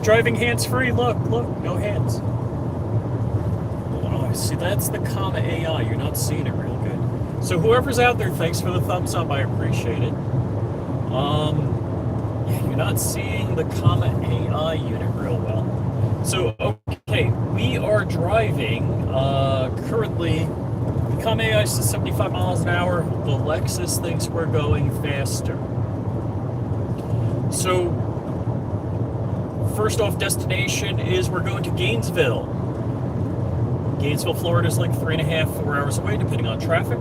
I'm driving hands-free. Look, no hands. Oh, see, that's the comma AI. You're not seeing it real good. So whoever's out there, thanks for the thumbs up. I appreciate it. Yeah, you're not seeing the comma AI unit real well. So, okay, we are driving, currently, the comma AI is to 75 miles an hour. The Lexus thinks we're going faster. So, first off destination is we're going to Gainesville. Gainesville, Florida is like 3.5, 4 hours away, depending on traffic.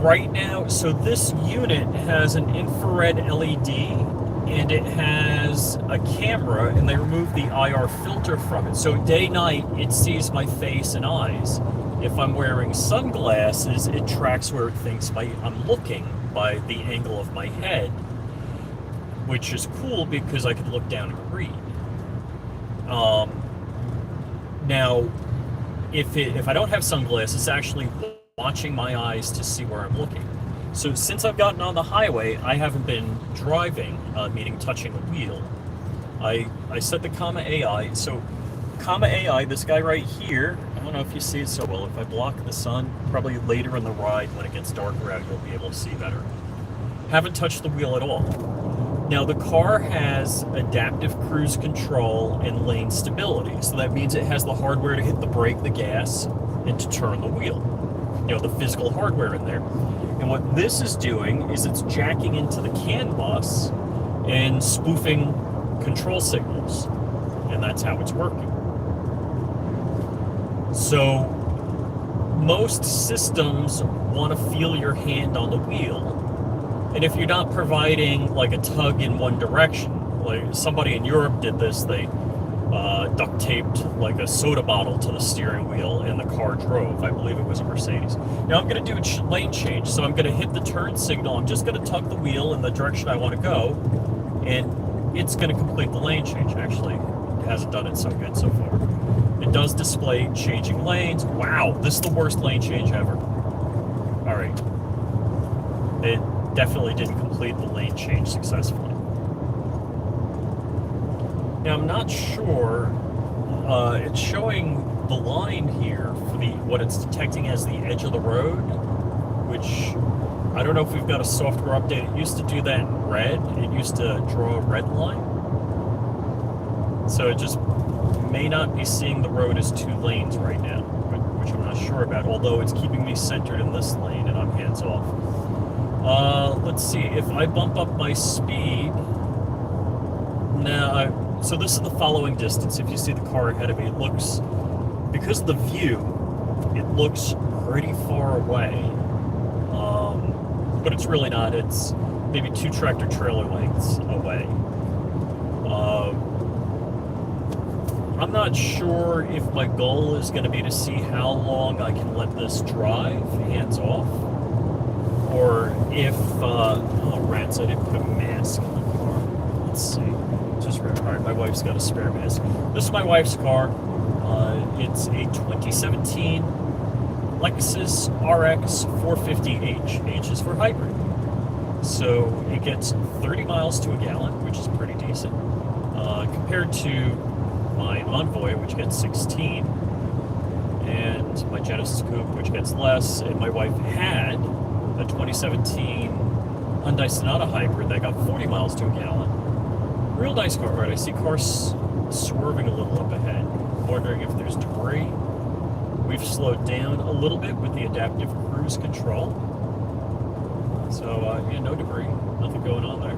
Right now, so this unit has an infrared LED and it has a camera, and they removed the IR filter from it. So day-night, it sees my face and eyes. If I'm wearing sunglasses, it tracks where it thinks I'm looking by the angle of my head, which is cool because I can look down and read. Now, if I don't have sunglasses, it's actually watching my eyes to see where I'm looking. So since I've gotten on the highway, I haven't been driving, meaning touching the wheel. I set the comma AI. So comma AI, this guy right here, I don't know if you see it so well. If I block the sun, probably later in the ride when it gets darker out, you'll be able to see better. Haven't touched the wheel at all. Now the car has adaptive cruise control and lane stability. So that means it has the hardware to hit the brake, the gas, and to turn the wheel. You know, the physical hardware in there. And what this is doing is it's jacking into the CAN bus and spoofing control signals. And that's how it's working. So most systems want to feel your hand on the wheel. And if you're not providing like a tug in one direction, like somebody in Europe did this, they duct taped like a soda bottle to the steering wheel and the car drove. I believe it was a Mercedes. Now I'm going to do a lane change. So I'm going to hit the turn signal. I'm just going to tug the wheel in the direction I want to go. And it's going to complete the lane change. Actually, it hasn't done it so good so far. It does display changing lanes. Wow, this is the worst lane change ever. All right. It definitely didn't complete the lane change successfully. Now I'm not sure, it's showing the line here for what it's detecting as the edge of the road, which I don't know if we've got a software update. It used to do that in red. It used to draw a red line. So it just may not be seeing the road as 2 lanes right now, which I'm not sure about, although it's keeping me centered in this lane and I'm hands off. Let's see, if I bump up my speed, now, so this is the following distance. If you see the car ahead of me, it looks, because of the view, it looks pretty far away, but it's really not. It's maybe 2 tractor trailer lengths away. I'm not sure if my goal is going to be to see how long I can let this drive hands off, or if, oh rats, I didn't put a mask in the car. Let's see. Just all right, my wife's got a spare mask. This is my wife's car. It's a 2017 Lexus RX 450H. H is for hybrid. So it gets 30 miles to a gallon, which is pretty decent, compared to my Envoy, which gets 16, and my Genesis Coupe, which gets less. And my wife had a 2017 Hyundai Sonata Hybrid that got 40 miles to a gallon. Real nice car. Right, I see cars swerving a little up ahead. I'm wondering if there's debris. We've slowed down a little bit with the adaptive cruise control. So, yeah, no debris. Nothing going on there.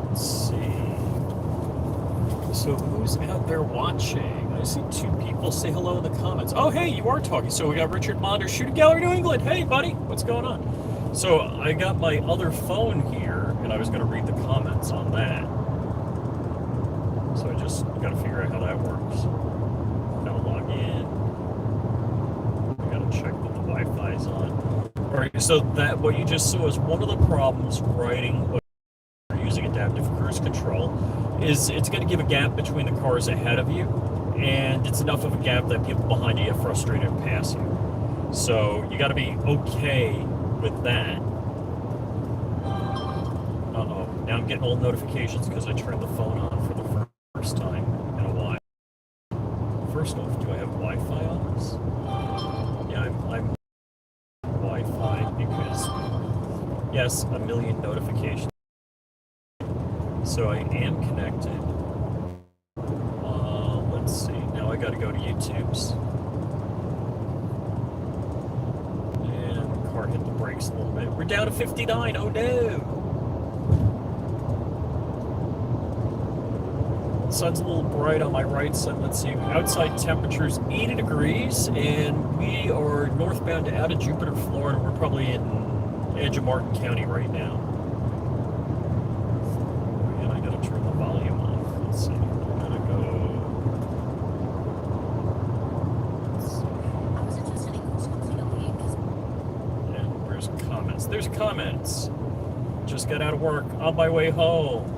Let's see. So who's out there watching? I see 2 people. Say hello in the comments. Oh, hey, you are talking. So we got Richard Monder, Shooting Gallery, New England. Hey, buddy, what's going on? So I got my other phone here, and I was going to read the comments on that. So I just got to figure out how that works. Gotta log in. I gotta check that the Wi-Fi's on. All right, so that what you just saw is one of the problems riding using adaptive cruise control is it's going to give a gap between the cars ahead of you, and it's enough of a gap that people behind you get frustrated and pass you. So you got to be okay with that. Uh-oh. Now I'm getting all notifications because I turned the phone on for the first time in a while. First off, do I have Wi-Fi on this? Yeah, I'm Wi-Fi because, yes, a million notifications. So I am connected. Let's see. Now I got to go to YouTube's. And the car hit the brakes a little bit. We're down to 59. Oh no! Sun's a little bright on my right side. Let's see. Outside temperature's 80 degrees, and we are northbound out of Jupiter, Florida. We're probably in edge of Martin County right now. And I gotta turn the volume off. Let's see. I'm gonna go. Let's see. And where's comments? There's comments. Just got out of work. On my way home.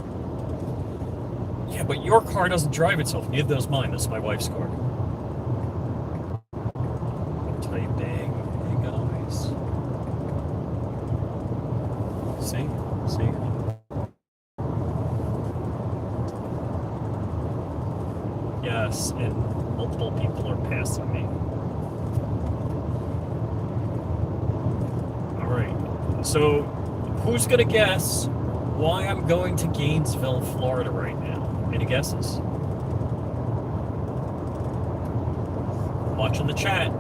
Yeah, but your car doesn't drive itself. Neither does mine. This is my wife's car. Typing. Hey guys. See? See? Yes, and multiple people are passing me. Alright. So, who's gonna guess why I'm going to Gainesville, Florida right now? Any guesses? Watching the chat. And,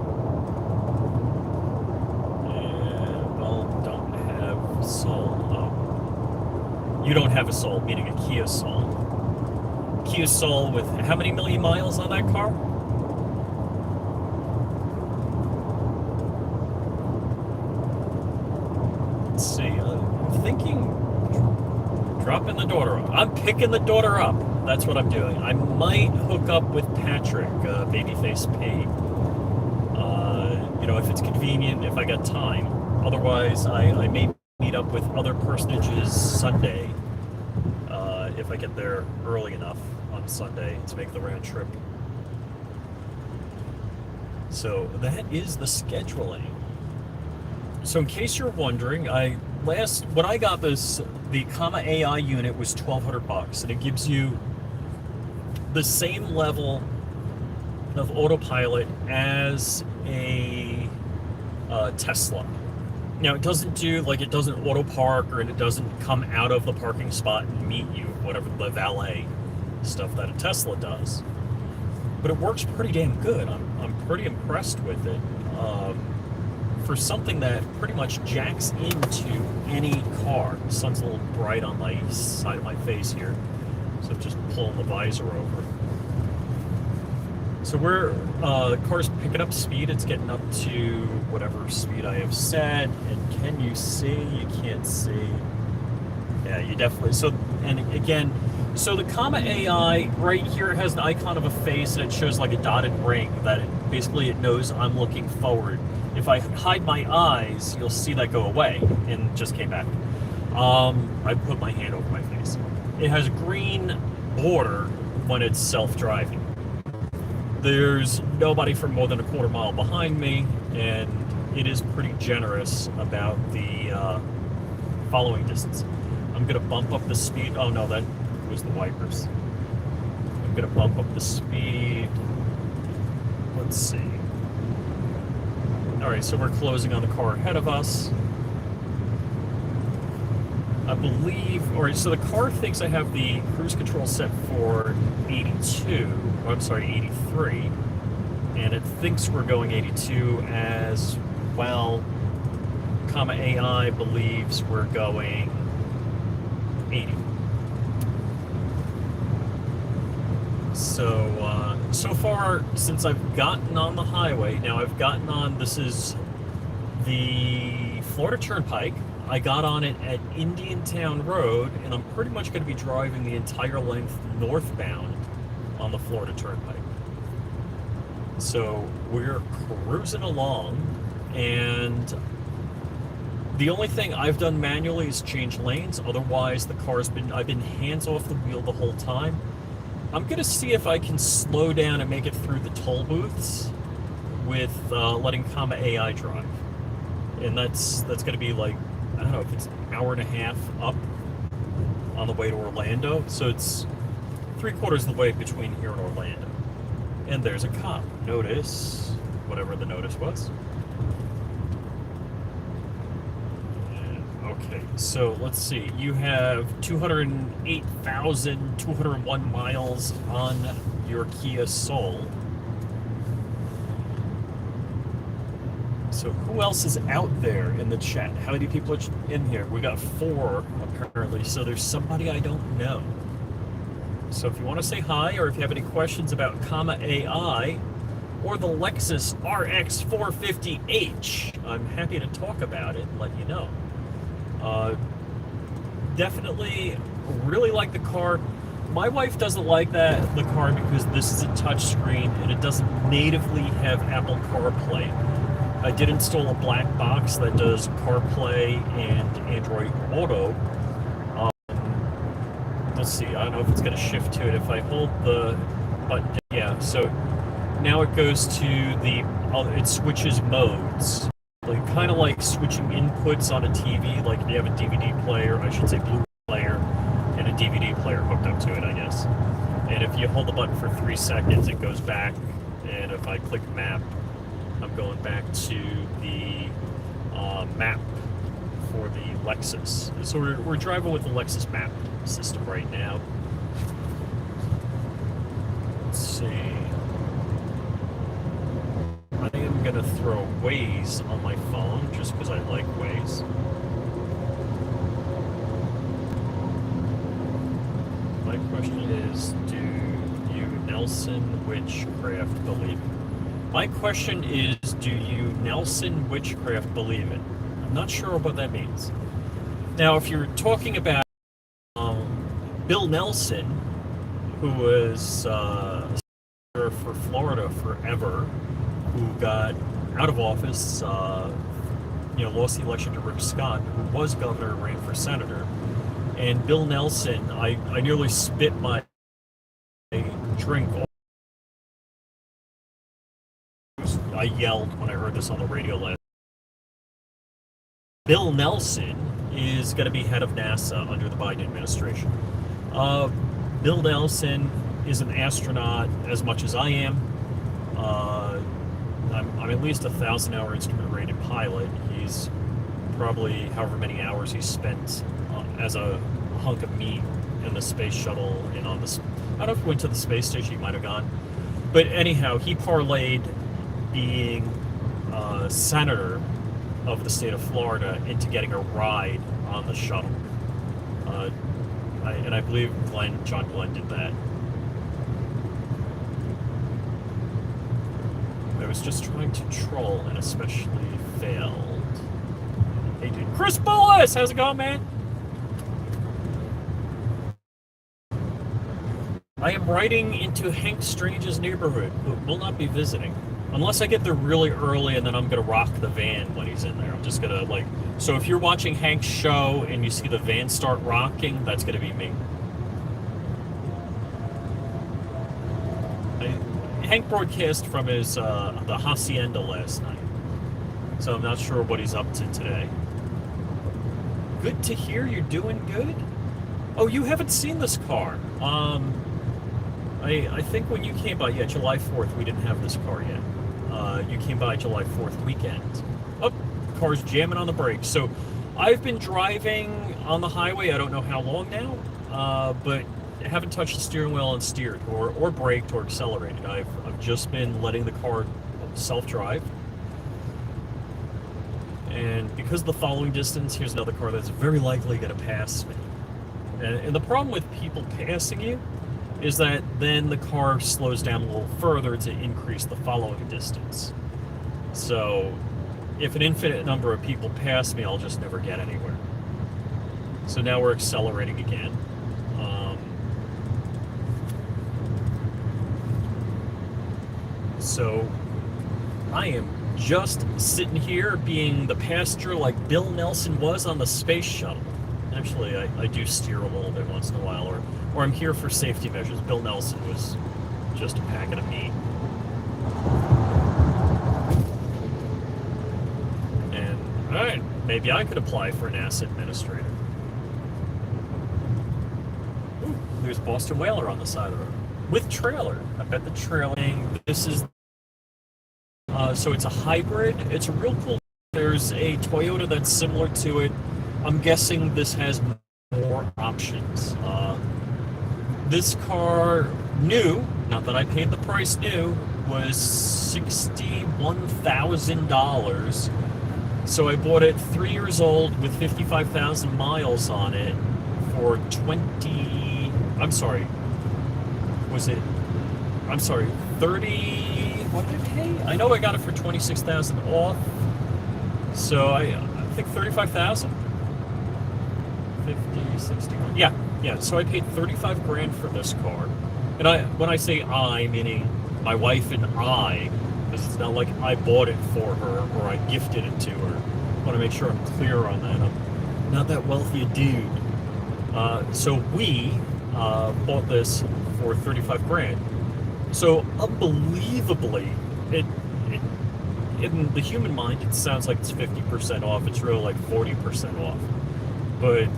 well, don't have Soul. Oh. You don't have a Soul, meaning a Kia Soul. Kia Soul with how many million miles on that car? Let's see. I'm thinking dropping the daughter up. I'm picking the daughter up. That's what I'm doing. I might hook up with Patrick, Babyface P. You know, if it's convenient, if I got time. Otherwise, I may meet up with other personages Sunday, if I get there early enough on Sunday to make the round trip. So that is the scheduling. So in case you're wondering, when I got this, the Comma AI unit was $1,200, and it gives you the same level of autopilot as a Tesla. Now, it doesn't do, like, it doesn't auto park, or it doesn't come out of the parking spot and meet you, whatever the valet stuff that a Tesla does. But it works pretty damn good. I'm pretty impressed with it. For something that pretty much jacks into any car. The sun's a little bright on my side of my face here, so I'm just pulling the visor over. So the car's picking up speed. It's getting up to whatever speed I have set. And can you see? You can't see. Yeah, you definitely. So, and again, so the Comma AI right here has an icon of a face, and it shows like a dotted ring that basically it knows I'm looking forward. If I hide my eyes, you'll see that go away, and just came back. I put my hand over my face. It has a green border when it's self-driving. There's nobody for more than a quarter mile behind me, and it is pretty generous about the following distance. I'm going to bump up the speed. Oh no, that was the wipers. I'm going to bump up the speed. Let's see. Alright, so we're closing on the car ahead of us. I believe, so the car thinks I have the cruise control set for 82, or I'm sorry, 83, and it thinks we're going 82 as well. Comma AI believes we're going 80. So far, since I've gotten on the highway, now I've gotten on, this is the Florida Turnpike. I got on it at Indiantown Road, and I'm pretty much going to be driving the entire length northbound on the Florida Turnpike. So we're cruising along, and the only thing I've done manually is change lanes. Otherwise, I've been hands off the wheel the whole time. I'm going to see if I can slow down and make it through the toll booths with letting Comma AI drive. and that's going to be like, I don't know if it's an hour and a half up on the way to Orlando. So it's 3/4 of the way between here and Orlando. And there's a cop. Notice, whatever the notice was. Okay, so let's see. You have 208,201 miles on your Kia Soul. So who else is out there in the chat? How many people are in here? We got 4, apparently. So there's somebody I don't know. So if you want to say hi, or if you have any questions about Comma AI or the Lexus RX 450H, I'm happy to talk about it and let you know. Definitely really like the car. My wife doesn't like the car because this is a touchscreen and it doesn't natively have Apple CarPlay. I did install a black box that does CarPlay and Android Auto. Let's see, I don't know if it's going to shift to it. If I hold the button, yeah, so now it goes to it switches modes. Like, kind of like switching inputs on a TV, like if you have a DVD player, I should say Blu-ray player, and a DVD player hooked up to it, I guess. And if you hold the button for 3 seconds, it goes back, and if I click map, I'm going back to the map for the Lexus. So we're driving with the Lexus map system right now. Let's see. I am going to throw Waze on my phone just because I like Waze. My question is, do you Nelson witchcraft believe it? My question is, do you Nelson witchcraft believe it? I'm not sure what that means. Now, if you're talking about Bill Nelson, who was senator for Florida forever, who got out of office, lost the election to Rick Scott, who was governor and ran for senator. And Bill Nelson, I nearly spit my drink. I yelled when I heard this on the radio last. Bill Nelson is going to be head of NASA under the Biden administration. Bill Nelson is an astronaut as much as I am. I'm at least a 1,000-hour instrument-rated pilot. He's probably however many hours he spent as a hunk of meat in the space shuttle and on the. I don't know if he went to the space station. He might have gone, but anyhow, he parlayed being senator of the state of Florida into getting a ride on the shuttle. I believe John Glenn did that. I was just trying to troll and especially failed. Hey dude, Chris Bullis, how's it going, man? I am riding into Hank Strange's neighborhood, but will not be visiting. Unless I get there really early and then I'm going to rock the van when he's in there. I'm just going to, so if you're watching Hank's show and you see the van start rocking, that's going to be me. Hank broadcast from his, the Hacienda last night. So I'm not sure what he's up to today. Good to hear you're doing good. Oh, you haven't seen this car. I think when you came by, July 4th, we didn't have this car yet. You came by July 4th weekend. Oh, car's jamming on the brakes. So I've been driving on the highway, I don't know how long now, but haven't touched the steering wheel and steered or braked or accelerated. I've just been letting the car self-drive. And because of the following distance, here's another car that's very likely going to pass me. And the problem with people passing you is that then the car slows down a little further to increase the following distance. So if an infinite number of people pass me, I'll just never get anywhere. So now we're accelerating again. So I am just sitting here being the passenger like Bill Nelson was on the space shuttle. Actually, I do steer a little bit once in a while, or I'm here for safety measures. Bill Nelson was just a packet of meat. And All right, maybe I could apply for an asset administrator. Ooh, there's Boston Whaler on the side of the road with trailer. I bet the trailer. This is so it's a hybrid. It's a real cool. There's a Toyota that's similar to it. I'm guessing this has more options. This car, new, not that I paid the price new, was $61,000. So I bought it 3 years old with 55,000 miles on it for 20. I'm sorry. Was it? I'm sorry. 30. What did I pay? I know I got it for 26,000 off. So I think 35,000. 50, 60. Yeah. So I paid 35 grand for this car. And when I say I, meaning my wife and I, because it's not like I bought it for her or I gifted it to her. I want to make sure I'm clear on that. I'm not that wealthy a dude. So we bought this for 35 grand. So unbelievably, in the human mind, it sounds like it's 50% off. It's really like 40% off. But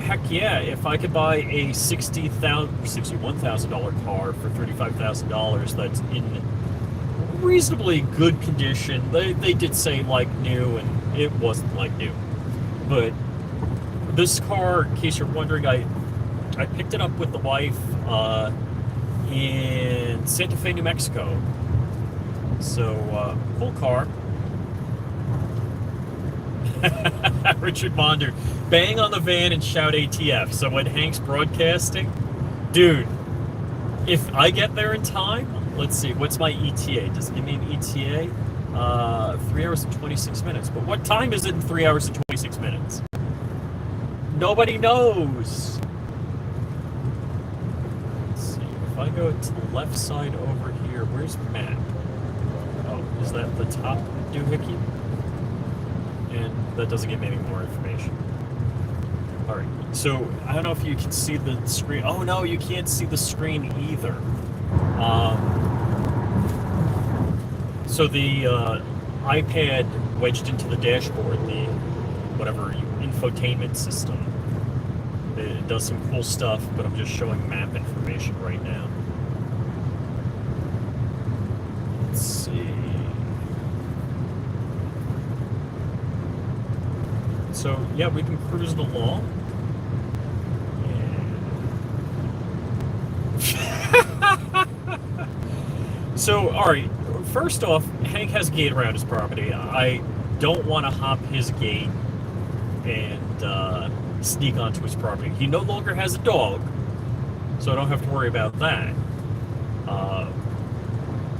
heck yeah, if I could buy a $61,000 car for $35,000 that's in reasonably good condition. They did say like new, and it wasn't like new. But this car, in case you're wondering, I picked it up with the wife in Santa Fe, New Mexico. So, cool car. Richard Monder, bang on the van and shout ATF. So when Hank's broadcasting, dude, if I get there in time, let's see, what's my ETA? Does it give me an ETA? 3 hours and 26 minutes. But what time is it in 3 hours and 26 minutes? Nobody knows. Let's see, if I go to the left side over here, where's map? Oh, is that the top doohickey? And that doesn't give me any more information. Alright, so I don't know if you can see the screen. Oh no, you can't see the screen either. So the iPad wedged into the dashboard, the whatever infotainment system, it does some cool stuff, but I'm just showing map information right now. Let's see. So yeah, we've been cruising along. So, alright, first off, Hank has a gate around his property. I don't want to hop his gate and sneak onto his property. He no longer has a dog, so I don't have to worry about that.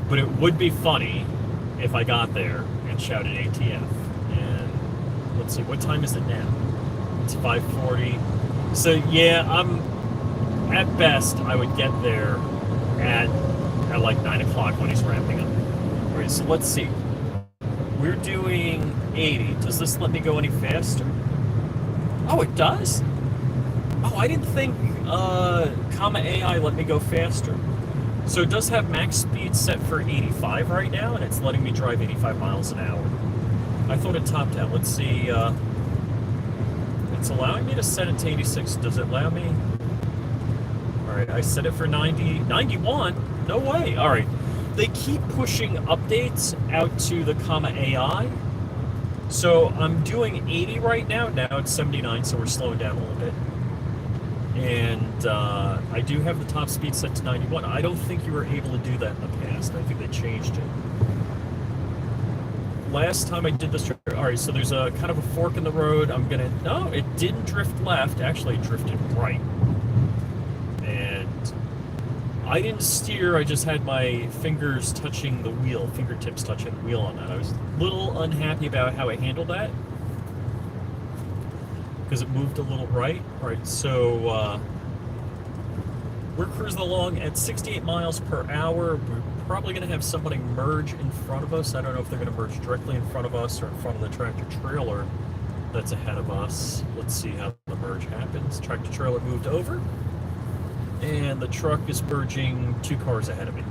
But it would be funny if I got there and shouted ATF. And let's see, what time is it now? It's 5:40. So yeah, at best, I would get there at like 9 o'clock when he's ramping up. All right, so let's see. We're doing 80. Does this let me go any faster? Oh, it does? Oh, I didn't think Comma AI let me go faster. So it does have max speed set for 85 right now, and it's letting me drive 85 miles an hour. I thought it topped out. Let's see. It's allowing me to set it to 86. Does it allow me? All right, I set it for 90. 91? No way. All right. They keep pushing updates out to the Comma AI. So I'm doing 80 right now. Now it's 79, so we're slowing down a little bit. And I do have the top speed set to 91. I don't think you were able to do that in the past. I think they changed it. Last time I did this, all right, so there's a kind of a fork in the road. No, it didn't drift left. Actually, it drifted right. And I didn't steer. I just had my fingers touching the wheel, fingertips touching the wheel on that. I was a little unhappy about how I handled that because it moved a little right. All right, so we're cruising along at 68 miles per hour. We're probably going to have somebody merge in front of us. I don't know if they're going to merge directly in front of us or in front of the tractor trailer that's ahead of us. Let's see how the merge happens. Tractor trailer moved over, and the truck is merging 2 cars ahead of me.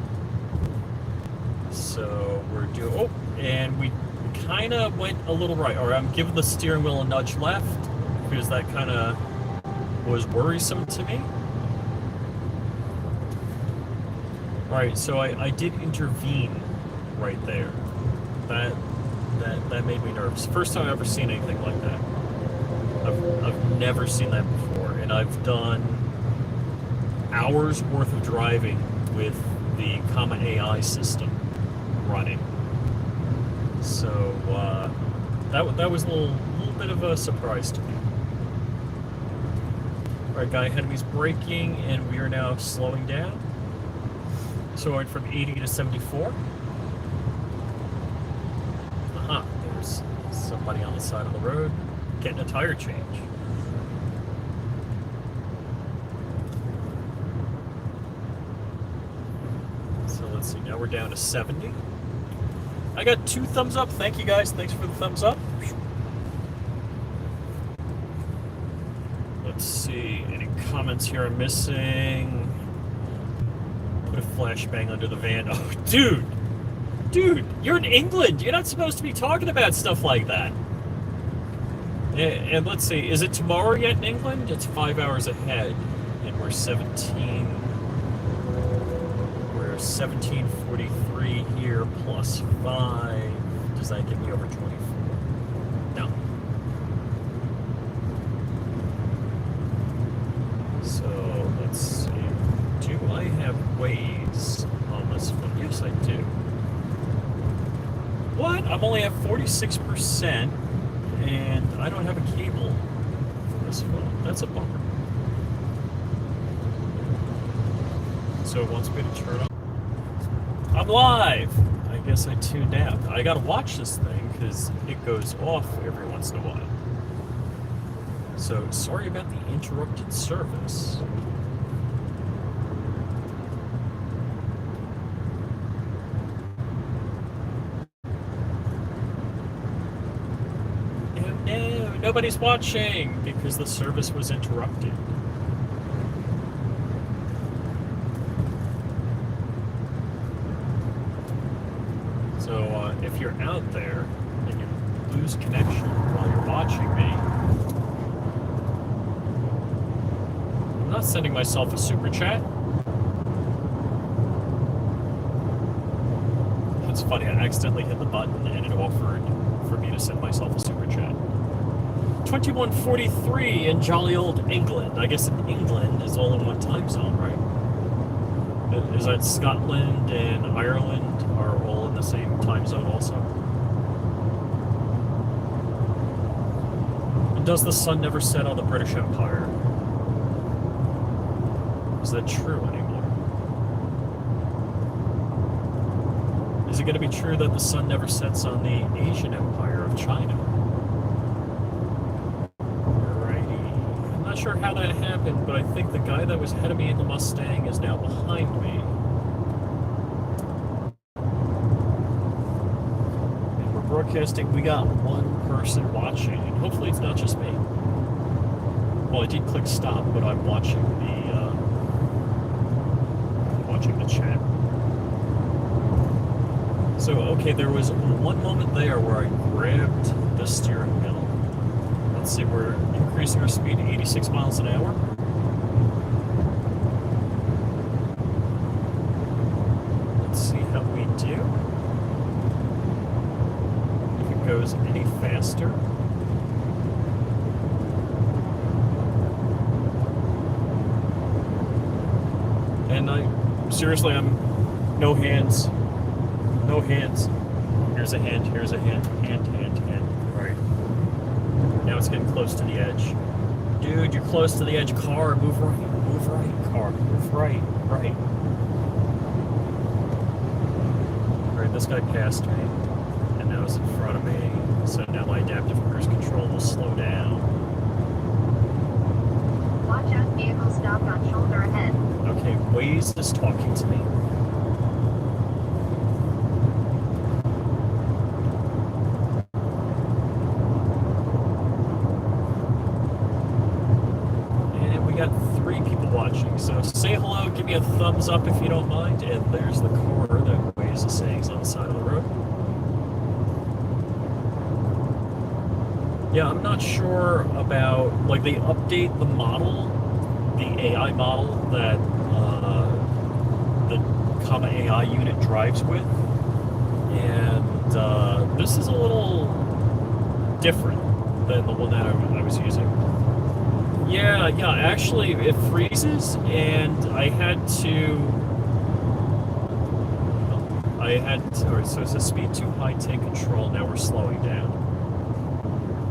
So we're doing, and we kind of went a little right, or I'm giving the steering wheel a nudge left because that kind of was worrisome to me. Right, so I did intervene right there. That made me nervous. First time I've ever seen anything like that. I've never seen that before, and I've done hours worth of driving with the Comma AI system running. So that was a little bit of a surprise to me. All right, guy ahead of me is braking, and we are now slowing down. So I went from 80 to 74. There's somebody on the side of the road getting a tire change. So let's see, now we're down to 70. I got 2 thumbs up. Thank you guys. Thanks for the thumbs up. Let's see, any comments here I'm missing? Put a flashbang under the van. Oh, dude, you're in England. You're not supposed to be talking about stuff like that. And let's see, is it tomorrow yet in England? It's 5 hours ahead, and we're 17:43 here plus 5. Does that get me over 24? No. So let's see. Do I have Waze on this phone? Yes, I do. What? I'm only at 46%, and I don't have a cable for this phone. That's a bummer. So it wants me to turn on. I'm live! I guess I tuned out. I gotta watch this thing because it goes off every once in a while. So sorry about the interrupted service. No, nobody's watching because the service was interrupted. So if you're out there and you lose connection while you're watching me, I'm not sending myself a super chat. It's funny, I accidentally hit the button and it offered for me to send myself a super chat. 21:43 in jolly old England. I guess in England is all in one time zone, right? Is that Scotland and Ireland are all in the same time zone also? And does the sun never set on the British Empire? Is that true anymore? Is it going to be true that the sun never sets on the Asian Empire of China? Alrighty. I'm not sure how that happened, but I think the guy that was ahead of me in the Mustang is now behind me. And we're broadcasting. We got one person watching, and hopefully it's not just me. Well, I did click stop, but I'm watching the chat. So, okay, there was one moment there where I grabbed the steering wheel. Let's see, we're increasing our speed to 86 miles an hour. Let's see how we do. If it goes any faster. And seriously, I'm no hands. No hands. Here's a hand, here's a hand. Hand. Alright. Now it's getting close to the edge. Dude, you're close to the edge. Car, move right. Move right. Car, move right. Right. Alright, this guy passed me. And now it's in front of me. So now my adaptive cruise control will slow down. Watch out, vehicle stopped on shoulder ahead. Okay, Waze is talking to me. So say hello, give me a thumbs up if you don't mind, and there's the car that Waze is saying is on the side of the road. Yeah, I'm not sure about, like, they update the model, the AI model that the Comma AI unit drives with, and this is a little different than the one that I was using. Yeah, actually it freezes, and alright, so it says speed too high, take control, now we're slowing down.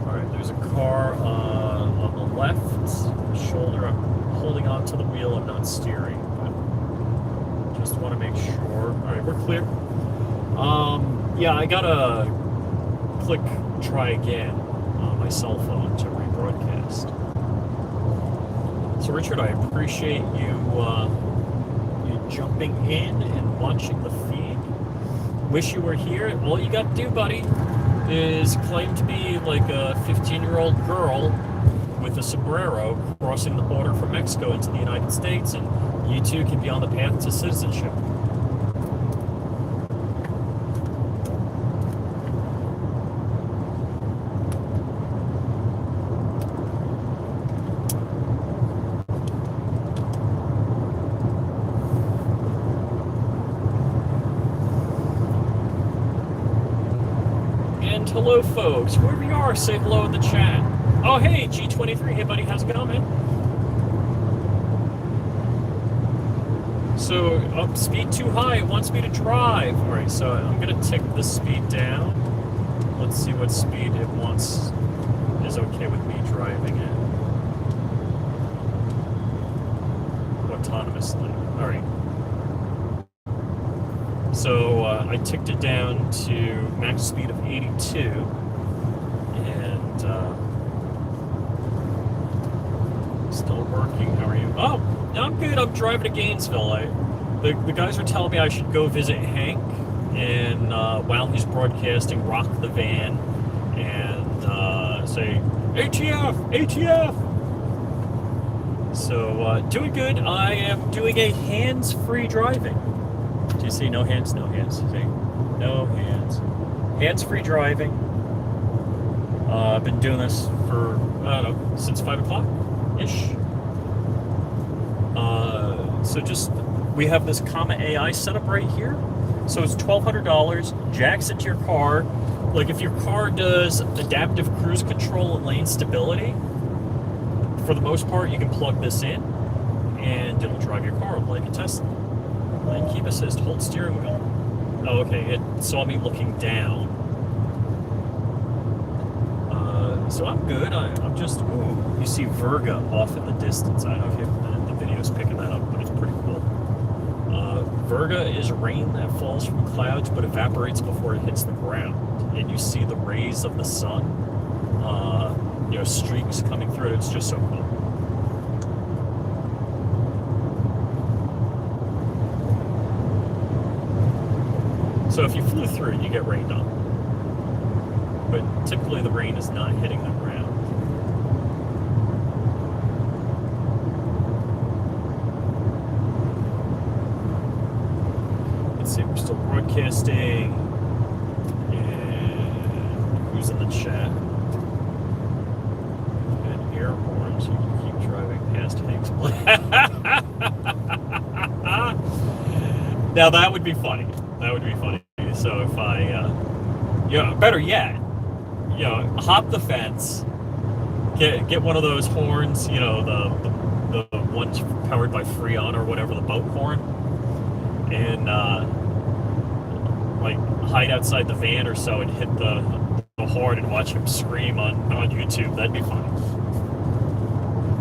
Alright, there's a car on the left shoulder. I'm holding on to the wheel, I'm not steering, but just want to make sure. Alright, we're clear. Yeah, I gotta click try again on my cell phone to rebroadcast. So Richard, I appreciate you jumping in and watching the feed. Wish you were here. All you got to do, buddy, is claim to be like a 15-year-old girl with a sombrero crossing the border from Mexico into the United States, and you too can be on the path to citizenship. Hello, folks. Wherever you are, say hello in the chat. Oh, hey, G23. Hey, buddy. How's it going, man? So, speed too high. It wants me to drive. All right, so I'm going to tick the speed down. Let's see what speed it wants is okay with me driving at. Autonomously. All right. So I ticked it down to max speed of 82, and still working. How are you? Oh, I'm good. I'm driving to Gainesville. The guys are telling me I should go visit Hank, and while he's broadcasting, rock the van and say ATF, ATF. So doing good. I am doing a hands-free driving. Do you see? No hands, no hands. See? No hands. Hands-free driving. I've been doing this for, I don't know, since 5 o'clock-ish. So just, we have this Comma AI setup right here. So it's $1,200, jacks into your car. Like if your car does adaptive cruise control and lane stability, for the most part, you can plug this in and it'll drive your car like a Tesla. Lane keep assist, hold steering wheel. Oh, okay, it saw me looking down. So I'm good. I'm just, ooh, you see Virga off in the distance. I don't know if the video's picking that up, but it's pretty cool. Virga is rain that falls from clouds but evaporates before it hits the ground. And you see the rays of the sun, streaks coming through it. It's just so cool. So if you flew through it, you get rained on. But typically the rain is not hitting the ground. Let's see, we're still broadcasting. And who's in the chat? And air horns, you can keep driving past Hank's place. Now that would be funny. That would be funny. So if I, better yet, hop the fence, get one of those horns, the ones powered by Freon or whatever, the boat horn, and hide outside the van or so and hit the horn and watch him scream on YouTube. That'd be funny.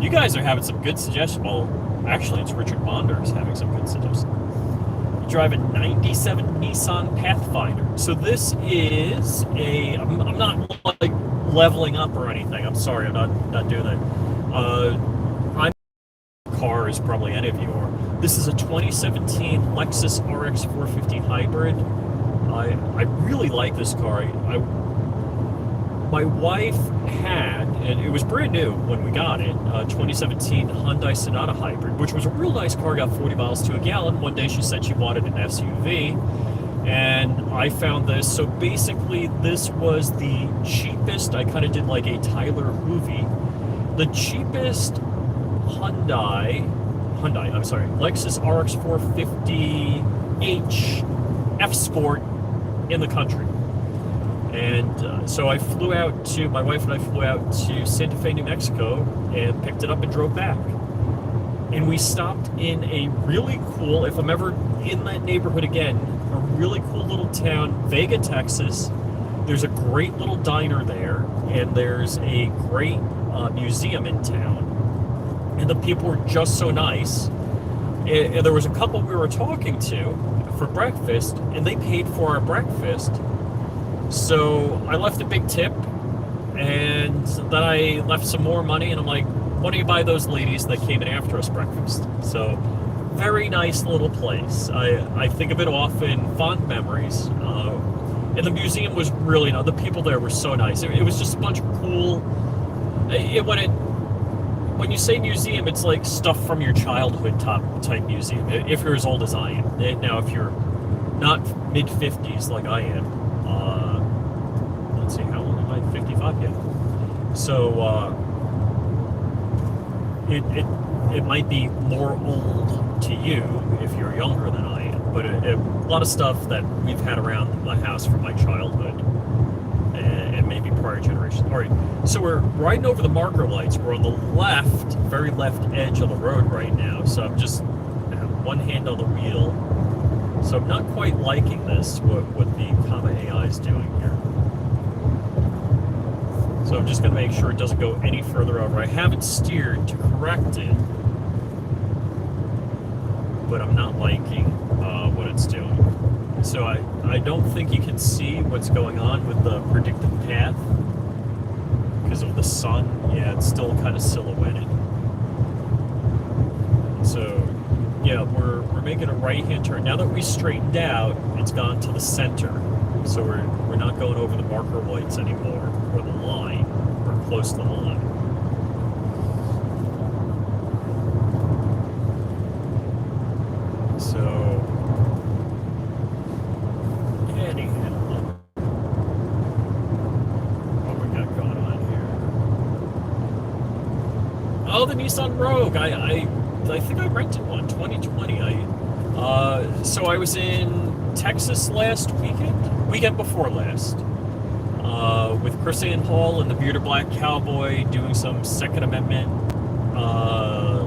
You guys are having some good suggestions. Well, actually, it's Richard Bonder is having some good suggestions. Drive a 97 Nissan Pathfinder. So this is I'm not like leveling up or anything. I'm sorry, I'm not doing that. I'm car as probably any of you are. This is a 2017 Lexus RX 450 hybrid. I really like this car. My wife had, and it was brand new when we got it, a 2017 Hyundai Sonata Hybrid, which was a real nice car, got 40 miles to a gallon. One day she said she wanted an SUV, And I found this. So basically, this was the cheapest. I kind of did like a Tyler Hoovy. The cheapest Lexus RX 450H F Sport in the country. And so my wife and I flew out to Santa Fe, New Mexico, and picked it up and drove back. And we stopped in a really cool, if I'm ever in that neighborhood again, a really cool little town, Vega, Texas. There's a great little diner there, and there's a great museum in town. And the people were just so nice. And there was a couple we were talking to for breakfast, and they paid for our breakfast. So I left a big tip, and then I left some more money, and I'm like, why don't you buy those ladies that came in after us breakfast? So very nice little place. I think of it often, fond memories. And the museum was really nice. The people there were so nice. It was just a bunch of cool. When you say museum, it's like stuff from your childhood type museum. If you're as old as I am. Now, if you're not mid-50s like I am, let's see, how old am I? 55 yet. So it might be more old to you if you're younger than I am. But a lot of stuff that we've had around the house from my childhood and maybe prior generations. All right, so we're riding over the marker lights. We're on the very left edge of the road right now. So I'm just one hand on the wheel. So I'm not quite liking this, what the Comma AI is doing here. So I'm just going to make sure it doesn't go any further over. I haven't steered to correct it, but I'm not liking what it's doing. So I don't think you can see what's going on with the predicted path because of the sun. Yeah, it's still kind of silhouetted. So yeah, we're making a right-hand turn. Now that we straightened out, it's gone to the center. So we're not going over the marker lights anymore, or the line. We're close to the line. So, anyhow, what we got going on here? Oh, the Nissan Rogue. I think I rented one, 2020. So I was in Texas last weekend before last, with Chris Ann Hall and the Bearded Black Cowboy doing some Second Amendment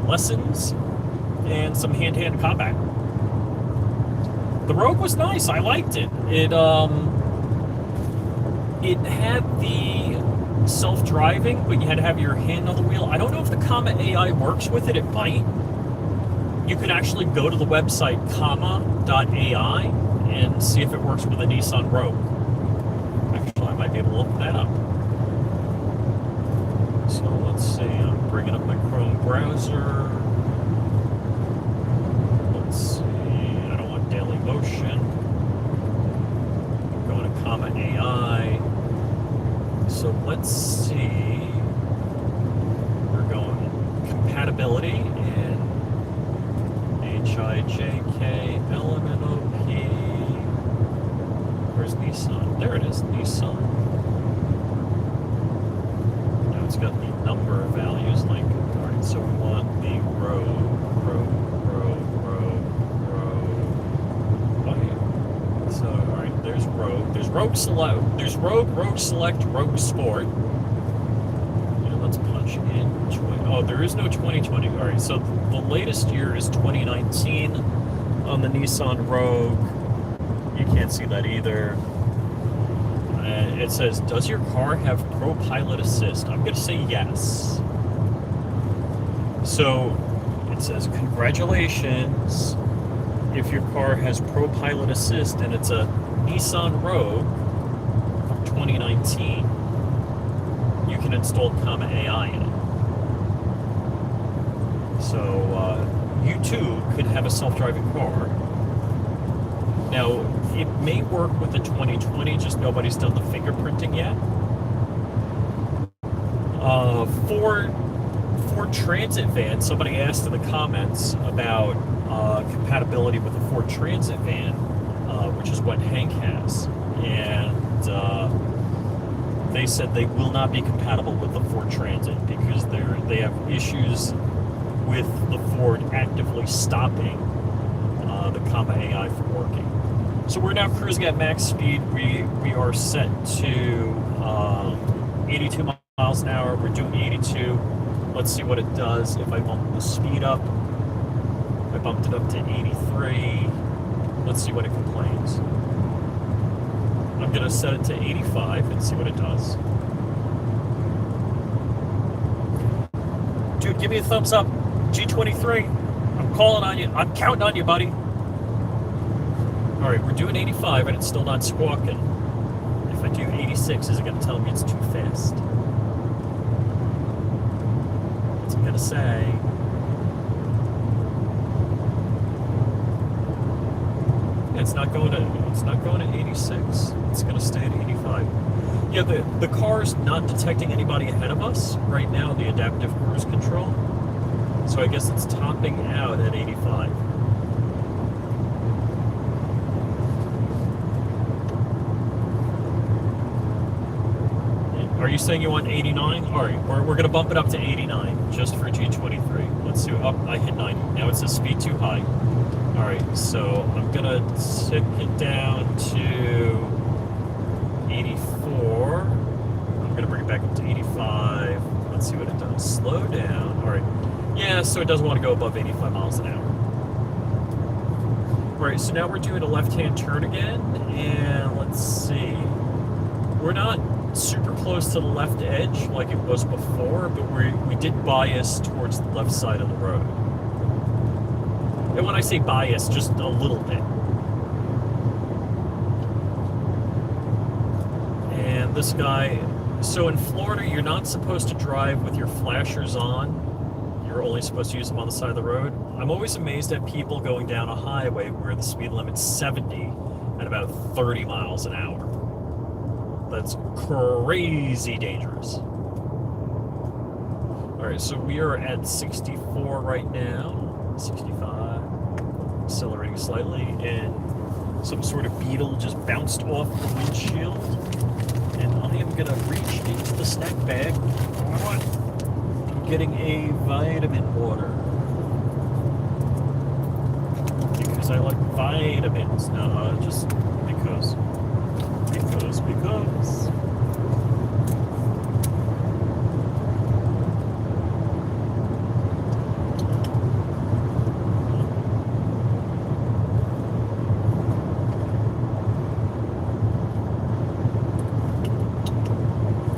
lessons and some hand-to-hand combat. The Rogue was nice. I liked it. It had the self-driving, but you had to have your hand on the wheel. I don't know if the Comma AI works with it. It might. You could actually go to the website comma.ai and see if it works with a Nissan Rogue. Actually, I might be able to look that up. So let's see. I'm bringing up my Chrome browser. Let's see. I don't want Daily Motion. I'm going to Comma AI. So let's see. We're going compatibility and HIJK LMNOP. Where's Nissan? There it is, Nissan. Now it's got the number of values, like, alright, so we want the row. Okay. So, alright, there's Rogue. There's Rogue Select. There's Rogue Select, Rogue Sport. Let's punch in. Oh, there is no 2020. Alright, so the latest year is 2019 on the Nissan Rogue. You can't see that either. It says, does your car have Pro Pilot Assist? I'm going to say yes. So it says, congratulations. If your car has Pro Pilot Assist and it's a Nissan Rogue from 2019, you can install Comma AI in it. So you too could have a self-driving car. Now, it may work with the 2020, just nobody's done the fingerprinting yet. Ford Transit van, somebody asked in the comments about compatibility with the Ford Transit van. which is what Hank has. And they said they will not be compatible with the Ford Transit because they have issues with the Ford actively stopping the Comma AI from working. So we're now cruising at max speed. We are set to 82 miles an hour. We're doing 82. Let's see what it does if I bump the speed up. I bumped it up to 83. Let's see what it complains. I'm going to set it to 85 and see what it does. Dude, give me a thumbs up. G23. I'm calling on you. I'm counting on you, buddy. All right, we're doing 85 and it's still not squawking. If I do 86, is it going to tell me it's too fast? What's it going to say? It's not going to 86. It's going to stay at 85. Yeah, the car's not detecting anybody ahead of us right now, the adaptive cruise control. So I guess it's topping out at 85. Are you saying you want 89? All right, we're going to bump it up to 89 just for G23. Let's see. Oh, I hit 90. Now it says speed too high. All right, so I'm going to tick it down to 84. I'm going to bring it back up to 85. Let's see what it does. Slow down. All right. Yeah, so it doesn't want to go above 85 miles an hour. All right, so now we're doing a left-hand turn again, and let's see. We're not super close to the left edge like it was before, but we did bias towards the left side of the road. And when I say bias, just a little bit. And this guy, so in Florida, you're not supposed to drive with your flashers on. You're only supposed to use them on the side of the road. I'm always amazed at people going down a highway where the speed limit's 70 at about 30 miles an hour. That's crazy dangerous. All right, so we are at 64 right now. 65. Accelerating slightly, and some sort of beetle just bounced off the windshield. And I am gonna reach into the snack bag. I'm getting a vitamin water. Because I like vitamins. No, just because.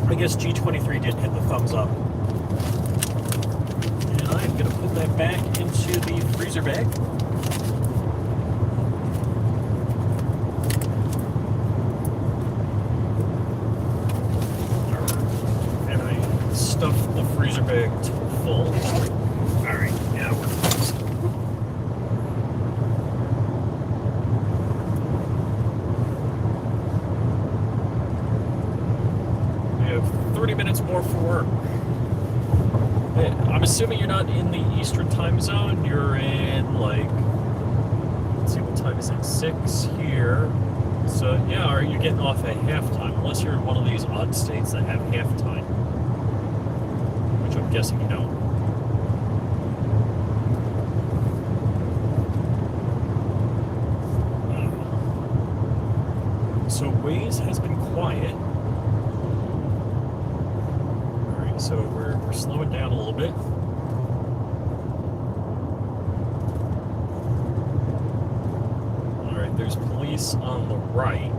I guess G23 didn't hit the thumbs up. And I'm going to put that back into the freezer bag. And I stuffed the freezer bag to full. All right, now we're close. We have 30 minutes more for work. I'm assuming you're not in the Eastern time zone. You're in, like, let's see, what time is it? 6 here. So, yeah, or you're getting off at halftime, unless you're in one of these odd states that have halftime, which I'm guessing you don't. So Waze has been quiet. All right, so we're slowing down a little bit. All right, there's police on the right.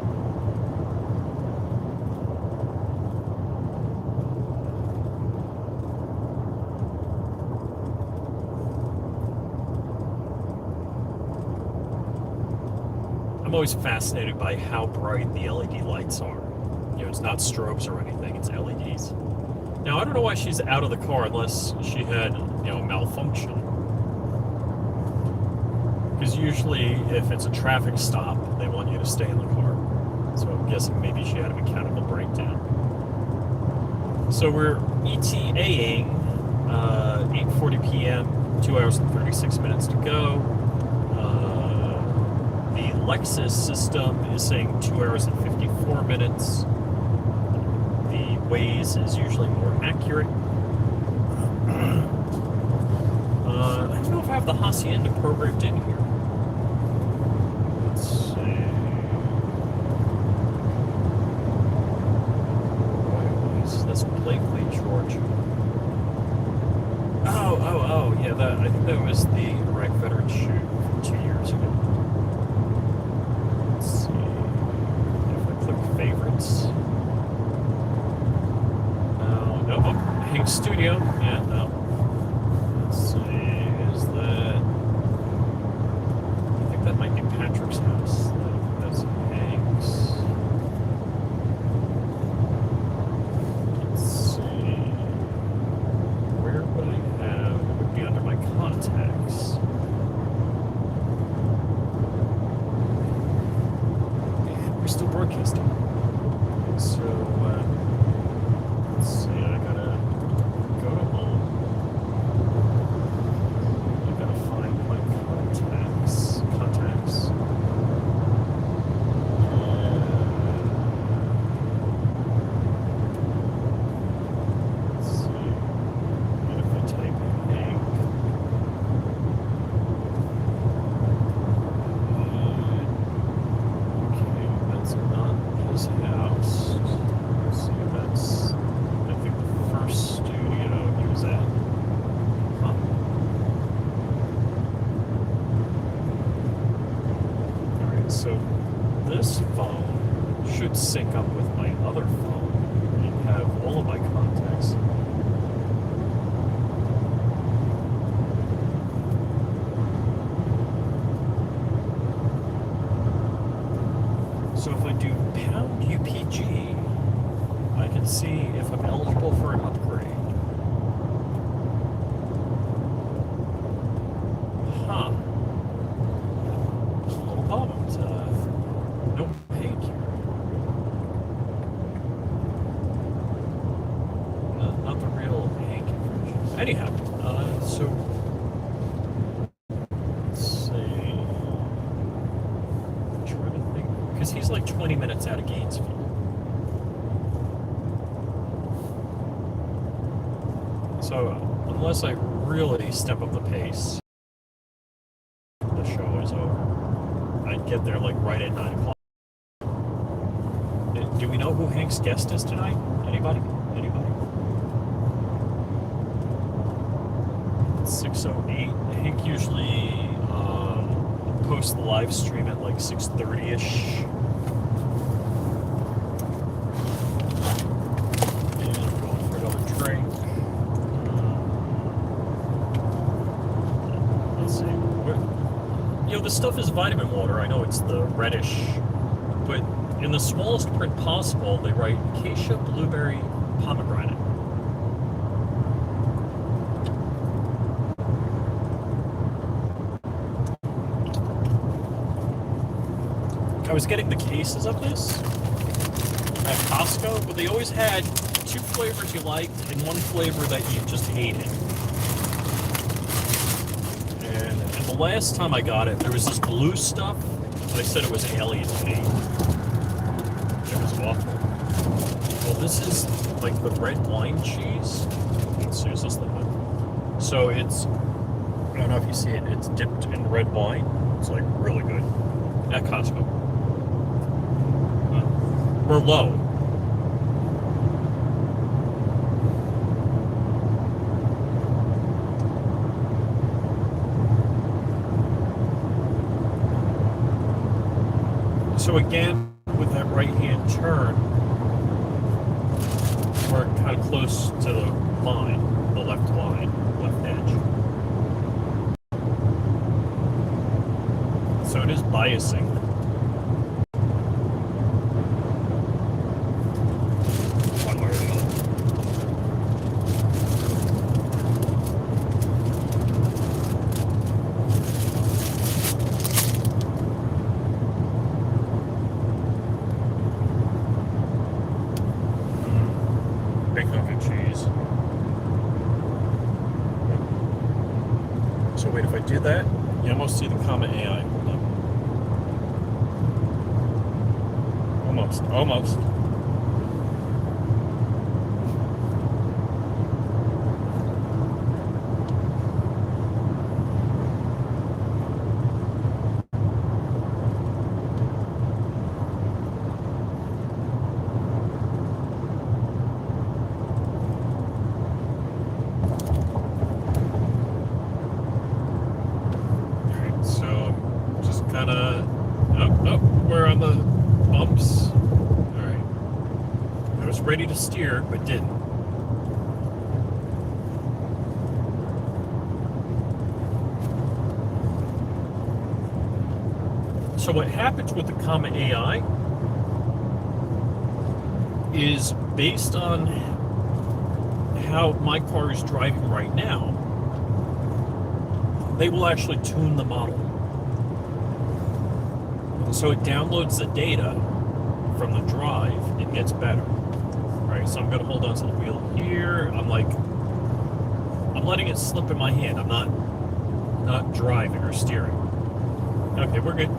I'm always fascinated by how bright the LED lights are. You know, it's not strobes or anything, it's LEDs. Now, I don't know why she's out of the car unless she had, you know, malfunction. Because usually, if it's a traffic stop, they want you to stay in the car. So I'm guessing maybe she had a mechanical breakdown. So we're ETAing 8:40 p.m., 2 hours and 36 minutes to go. The Lexus system is saying 2 hours and 54 minutes. The Waze is usually more accurate. I don't know if I have the Hacienda programmed in here. Let's see. That's Blakely, Georgia. Oh, yeah, I think that was the Iraq veteran shoot from 2 years ago. Let's see. If I click favorites. No, Hank's Studio. Yeah, no. Let's see, is that... I think that might be Patrick's house. That's Hank's. Let's see. Where would I have? It would be under my contacts. And we're still broadcasting. So, let's see, I gotta go to home. I gotta find my contacts. Let's see. And if I type Hank. Okay, that's not his house. Let's see, that's, I think, the first studio he was at. Huh. Alright, so this phone should sync up with my other phone and have all of my contacts. So if I do pound UPG, I can see if I'm eligible for an upgrade. Huh. A little bummed. No Hank here. Not the real Hank information. Anyhow, so let's see. I'm trying to think, because he's like 20 minutes out of Gainesville. So, unless I really step up the pace, the show is over. I'd get there like right at 9 o'clock. Do we know who Hank's guest is tonight? Anybody? It's 6:08. Hank usually posts the live stream at like 6:30ish. And I'm going for another drink. Let's see. This stuff is vitamin water. I know it's the reddish, but in the smallest print possible, they write acacia, blueberry, pomegranate. I was getting the cases of this at Costco, but they always had 2 flavors you liked and 1 flavor that you just hated. And the last time I got it, there was this blue stuff, but they said it was alien to me. It was awful. Well, this is like the red wine cheese. Let's see, is this the one? So it's, I don't know if you see it, it's dipped in red wine. It's like really good at Costco. Merlot. So again, with that right-hand turn, we're kind of close to the line, the left line, left edge. So it is biasing. One way or the other. Big hunk of cheese. So wait, if I do that, you almost see the comma AI. Hold on. Almost. Alright, so just kind of... Oh, we're on the bumps. Alright. I was ready to steer, but didn't. So what happens with the Comma AI is based on how my car is driving right now, they will actually tune the model. So it downloads the data from the drive and gets better. All right, so I'm going to hold on to the wheel here. I'm letting it slip in my hand. I'm not driving or steering. Okay, we're good.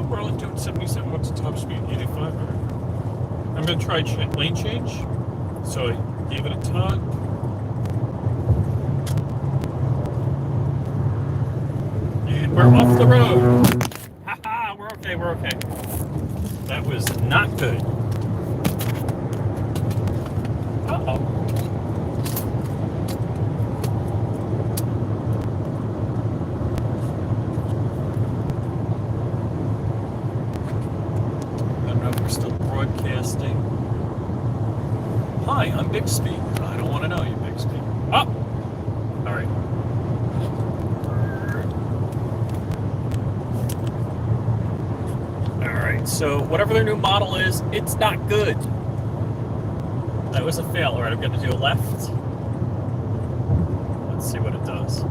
We're only doing 77. What's the top speed? 85. I'm going to try lane change. So I gave it a tug. And we're off the road. Haha, we're okay. That was not good. Uh-oh. Still broadcasting. Hi, I'm Big Speed. I don't want to know you, Big Speed. Oh! Alright. Alright, so whatever their new model is, it's not good. That was a fail. Alright, I'm going to do a left. Let's see what it does.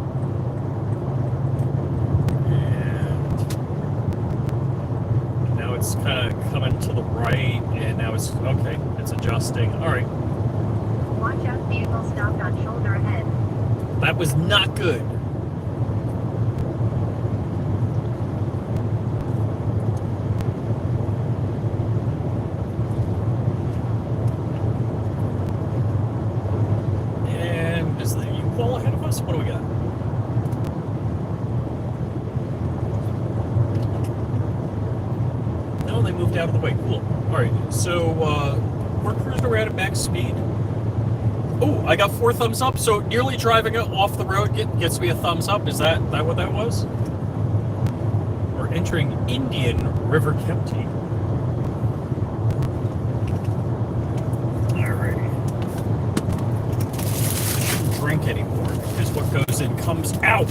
It's kind of coming to the right, and now it's okay. It's adjusting. All right. Watch out, vehicle stopped on shoulder ahead. That was not good. And is the U-Haul ahead of us? What do we got? They moved out of the way. Cool. All right, so we're cruising around at max speed. Oh, I got 4 thumbs up. So nearly driving off the road gets me a thumbs up. Is that what that was? We're entering Indian River County. All right. I shouldn't drink anymore because what goes in comes out.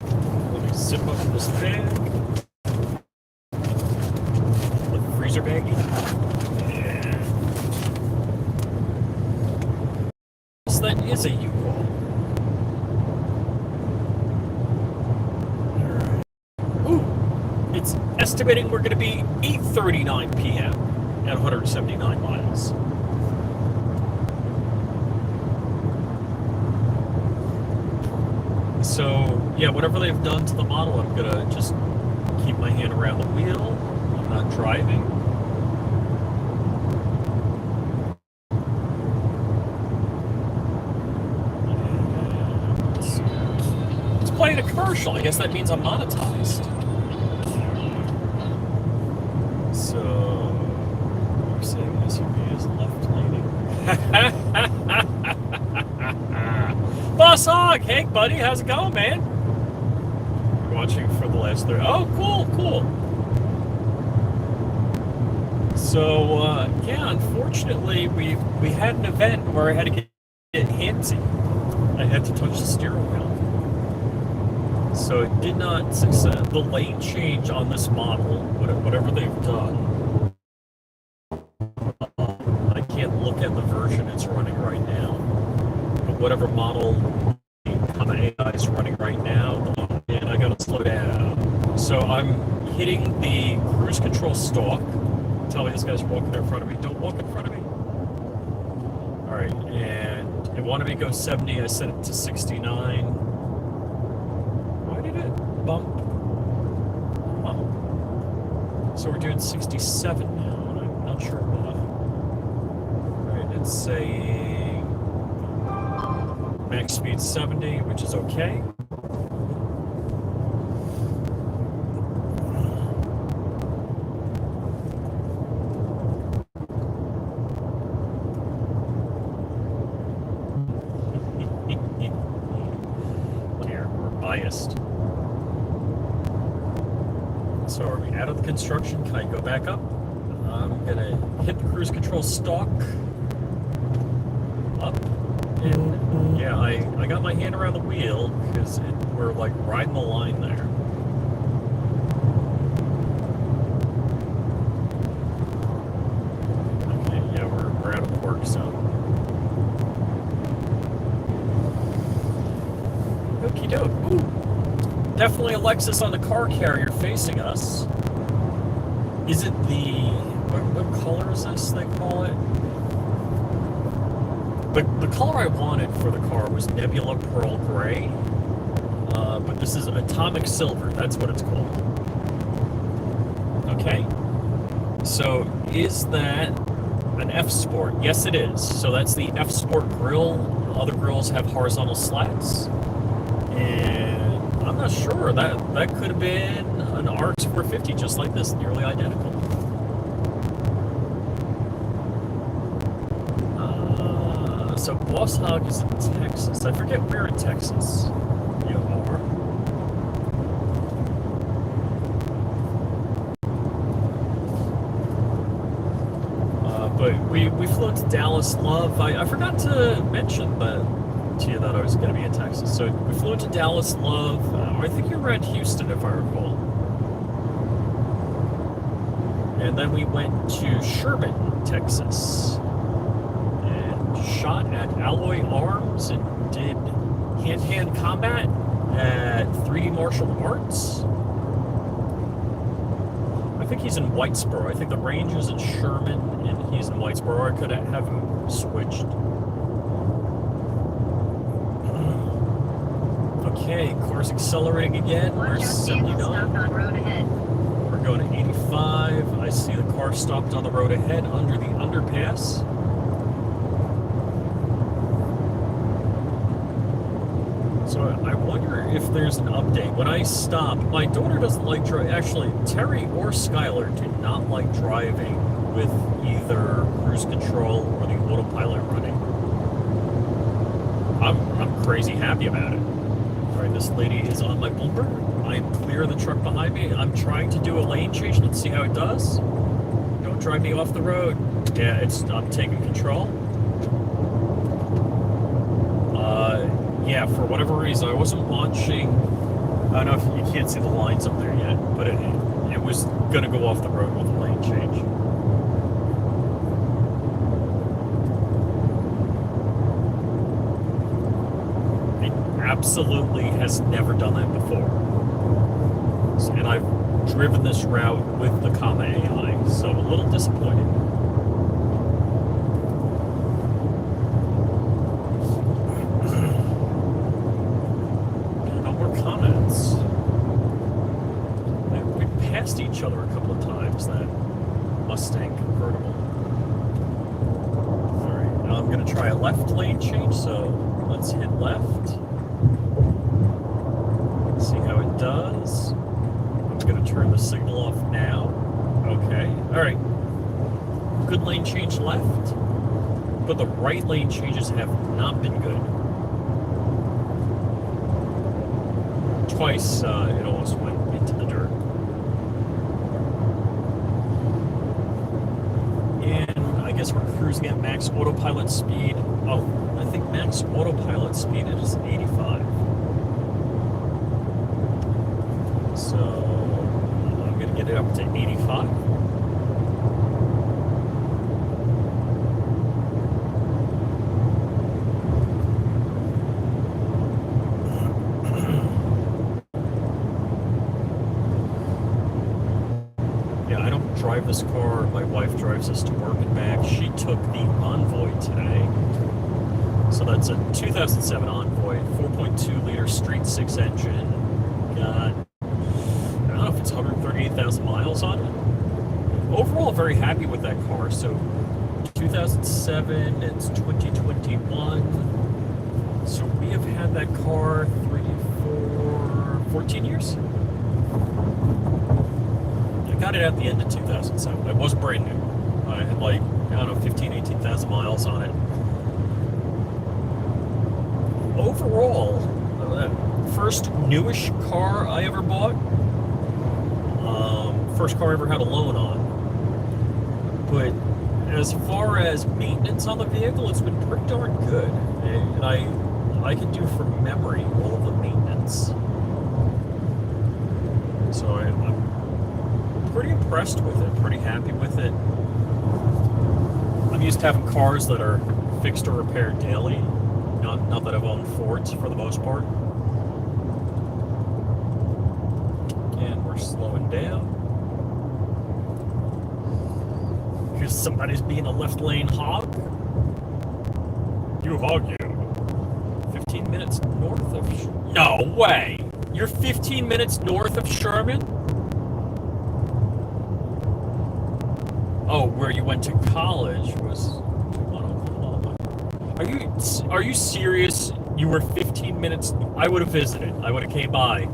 Let me zip up this bag. Baggy. Yeah. So that is a U-Haul. Alright. Ooh! It's estimating we're going to be 8:39 p.m. at 179 miles. So, yeah, whatever they've done to the model, I'm going to just keep my hand around the wheel. I'm not driving. Playing a commercial. I guess that means I'm monetized. So, you're saying SUV is left leaning. Boss Hog! Hey, buddy, how's it going, man? You're watching for the last 30. Oh, cool. So, yeah, unfortunately, we had an event where I had to get handsy. I had to touch the steering wheel. So it did not succeed. The lane change on this model, whatever they've done, I can't look at the version it's running right now. But whatever model AI is running right now, and I gotta slow So I'm hitting the cruise control stalk. Tell me this guy's walking in front of me. Don't walk in front of me. All right, and it wanted me to go 70. I set it to 69. Why did it bump? Oh. So we're doing 67 now, and I'm not sure why. All right, it's saying max speed 70, which is okay. So are we out of the construction? Can I go back up? I'm gonna hit the cruise control stalk. Up. And yeah, I got my hand around the wheel because we're like riding the line there. Okay, yeah, we're out of the work zone. Okie doke. Ooh. Definitely a Lexus on the car carrier facing us. Is it the... What color is this, they call it? The color I wanted for the car was Nebula Pearl Gray. But this is Atomic Silver. That's what it's called. Okay. So, is that an F-Sport? Yes, it is. So that's the F-Sport grille. Other grills have horizontal slats. And I'm not sure. That could have been an RX 450 just like this, nearly identical. So Boss Hog is in Texas. I forget where in Texas you are. But we flew to Dallas Love. I forgot to mention to you that I was going to be in Texas. So we flew into Dallas Love. I think you were at Houston, if I recall. And then we went to Sherman, Texas. And shot at Alloy Arms and did hand-to-hand combat at 3D Martial Arts. I think he's in Whitesboro. I think the range is in Sherman and he's in Whitesboro. I could have him switched. Okay, car's accelerating again. We're 79. On road ahead. We're going to 85. I see the car stopped on the road ahead under the underpass. So I wonder if there's an update. When I stop, my daughter doesn't like driving. Actually, Terry or Skylar do not like driving with either cruise control or the autopilot running. I'm crazy happy about it. All right, this lady is on my bumper. I'm clear of the truck behind me. I'm trying to do a lane change. Let's see how it does. Don't drive me off the road. Yeah, I'm taking control. Yeah, for whatever reason, I wasn't watching. I don't know if you can't see the lines up there yet, but it was going to go off the road with a lane change. It absolutely has never done that before. And I've driven this route with the Comma AI, so a little disappointed. Each other a couple of times, that Mustang convertible. Alright, now I'm going to try a left lane change, so let's hit left. See how it does. I'm going to turn the signal off now. Okay, alright. Good lane change left, but the right lane changes have not been good. Twice it almost went into the dirt. I guess we're cruising at max autopilot speed. Oh, I think max autopilot speed is 85. So I'm going to get it up to 85. drive this car. My wife drives us to work and back. She took the Envoy today. So that's a 2007 Envoy, 4.2 liter street 6 engine. Got, I don't know if it's 138,000 miles on it. Overall, very happy with that car. So 2007, it's 2021. So we have had that car 14 years. I got it at the end of 2007. It wasn't brand new. I had like, I don't know, 15, 18,000 miles on it. Overall, first newish car I ever bought. First car I ever had a loan on. But as far as maintenance on the vehicle, it's been pretty darn good. And I can do from memory all of the maintenance. So I'm pretty impressed with it, pretty happy with it. I'm used to having cars that are fixed or repaired daily. Not that I've owned Fords for the most part. And we're slowing down. Because somebody's being a left lane hog. You hog you. 15 minutes north of... No way! You're 15 minutes north of Sherman? Oh, where you went to college was... Are you serious? You were 15 minutes... I would have visited. I would have came by.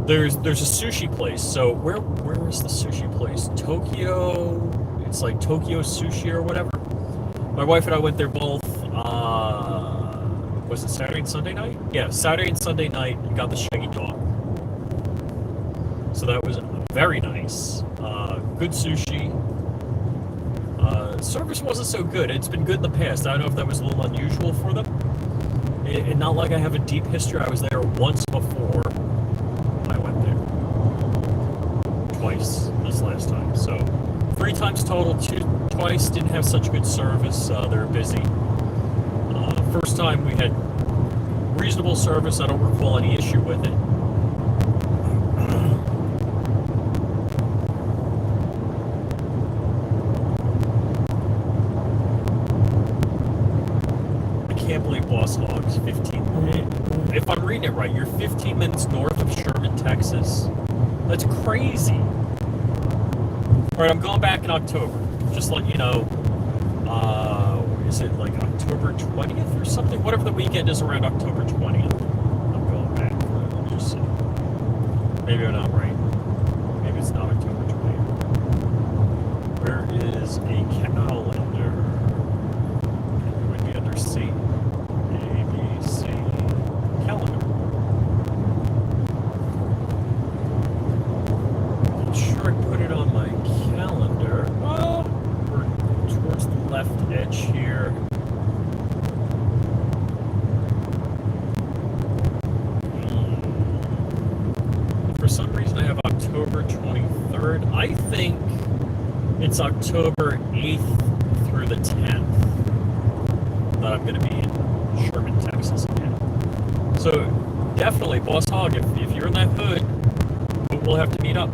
There's a sushi place. So where is the sushi place? Tokyo... It's like Tokyo Sushi or whatever. My wife and I went there both... was it Saturday and Sunday night? Yeah, Saturday and Sunday night. And got the shaggy dog. So that was very nice. Good sushi. Service wasn't so good. It's been good in the past. I don't know if that was a little unusual for them. And not like I have a deep history. I was there once before I went there. Twice this last time. So 3 times total. Twice didn't have such good service. They were busy. First time we had reasonable service. I don't recall any issue with it. I can't believe Boss Hog's 15 minutes. If I'm reading it right, you're 15 minutes north of Sherman, Texas. That's crazy. Alright, I'm going back in October. Just let you know. Is it like October 20th or something? Whatever the weekend is around October 20th. I'm going back. Let me just see. Maybe I'm not right. Maybe it's not October 20th. Where is a calendar? It would be under C. A, B, C. Calendar. I'm sure I put it on my calendar. Oh, we're towards the left edge here. For some reason I have October 23rd. I think it's October 8th through the 10th that I'm going to be in Sherman, Texas again. So definitely, Boss Hog, if you're in that hood, we'll have to meet up.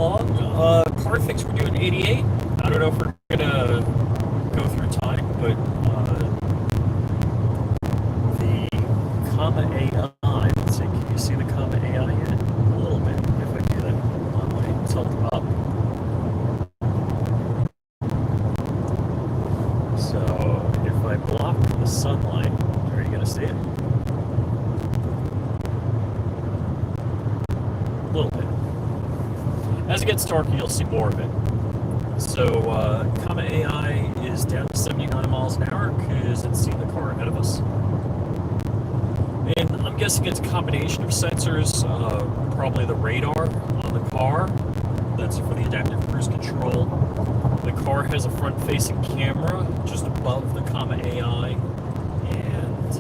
along. Car thinks we're doing 88. I don't know if we're gonna go through time, but the comma AI. Let's see. Can you see the comma AI yet? A little bit. If I do that on my tilt up. So if I block the sunlight, are you gonna see it? A little bit. As it gets darker, you'll see more of it. So, comma AI is down to 79 miles an hour because it's seen the car ahead of us. And I'm guessing it's a combination of sensors, probably the radar on the car. That's for the adaptive cruise control. The car has a front-facing camera just above the comma AI. And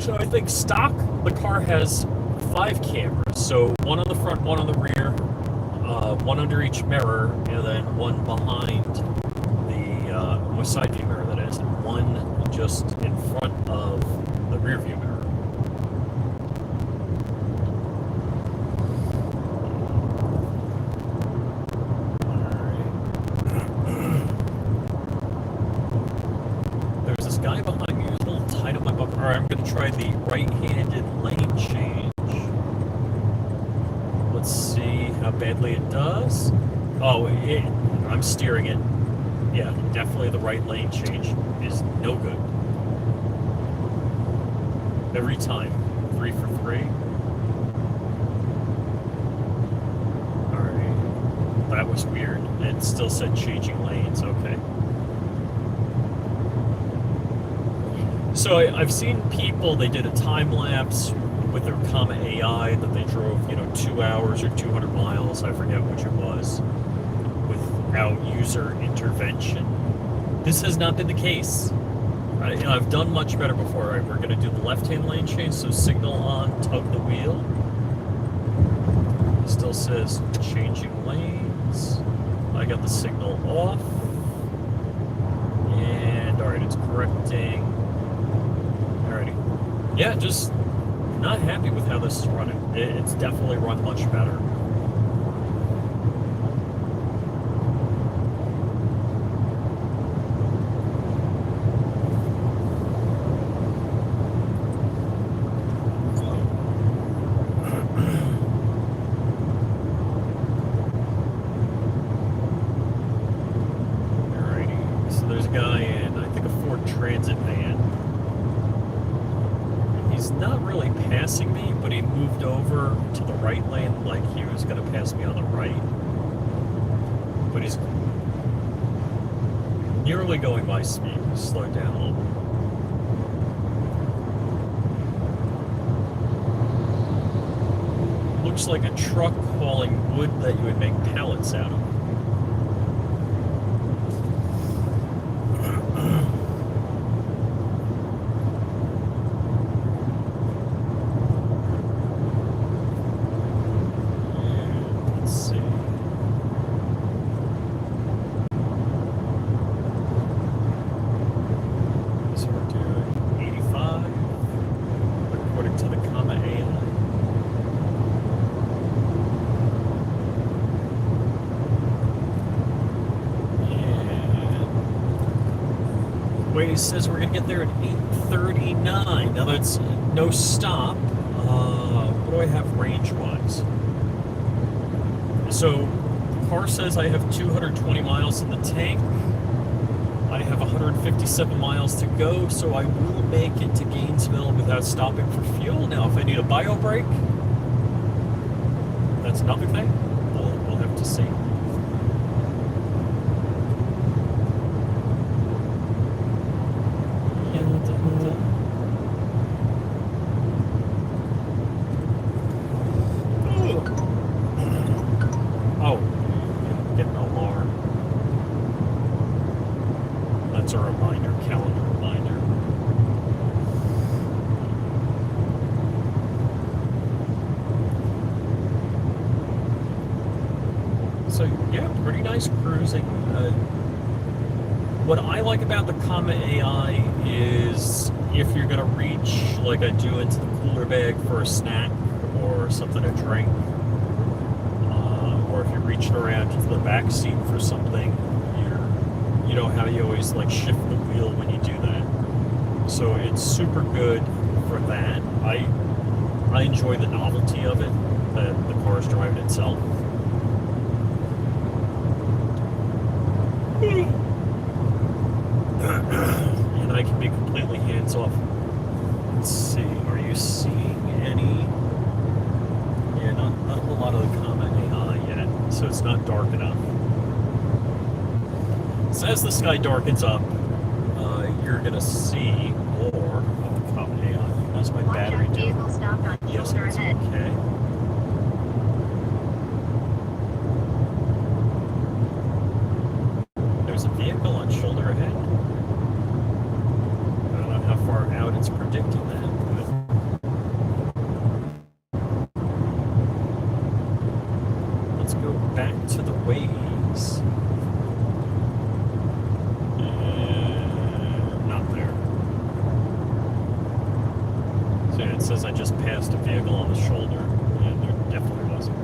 so I think stock, the car has 5 cameras. So one on the front, one on the rear, one under each mirror, and then one behind the side view mirror, that is, and one just in front of the rear view mirror. There's this guy behind me who's a little tight on my butt. Alright, I'm going to try the right-handed lane change. Let's see how badly it does. Oh, I'm steering it. Yeah, definitely the right lane change is no good. Every time. 3 for 3. Alright. That was weird. It still said changing lanes. Okay. So I've seen people, they did a time lapse with their comma AI that they drove, 2 hours or 200 miles, I forget which it was, without user intervention. This has not been the case. I've done much better before. Right, we're going to do the left-hand lane change, so signal on, tug the wheel. It still says changing lanes. I got the signal off. And, alright, it's correcting. Alrighty. Yeah, just not happy with how this is running. It's definitely run much better. Alrighty. So there's a guy in, I think, a Ford Transit van. He's not really passing me, but he moved over to the right lane like he was going to pass me on the right. But he's nearly going my speed. Slow down a little bit. Looks like a truck hauling wood that you would make pallets out of. He says we're going to get there at 8:39. Now that's no stop. What do I have range-wise? So the car says I have 220 miles in the tank. I have 157 miles to go, so I will make it to Gainesville without stopping for fuel. Now, if I need a bio break, that's another thing. We'll have to see. That's a reminder, calendar reminder. So yeah, pretty nice cruising. What I like about the comma AI is if you're gonna reach, like I do, into the cooler bag for a snack or or something to drink, or if you're reaching around into the back seat for something, you know how you always like shift the wheel when you do that. So it's super good for that. I enjoy the novelty of it, that the car's driving itself. And I can be completely hands off. Let's see, are you seeing any? Yeah, not a whole lot of the comment AI yet, so it's not dark enough. So as the sky darkens up, you're gonna see more of the comment AI. How's my battery doing? Vehicle stopped on Yes, shoulder it's ahead. okay. There's a vehicle on shoulder ahead. I don't know how far out it's predicting that, but let's go back to the ways. Not there. So it says I just passed a vehicle on the shoulder, and there definitely wasn't.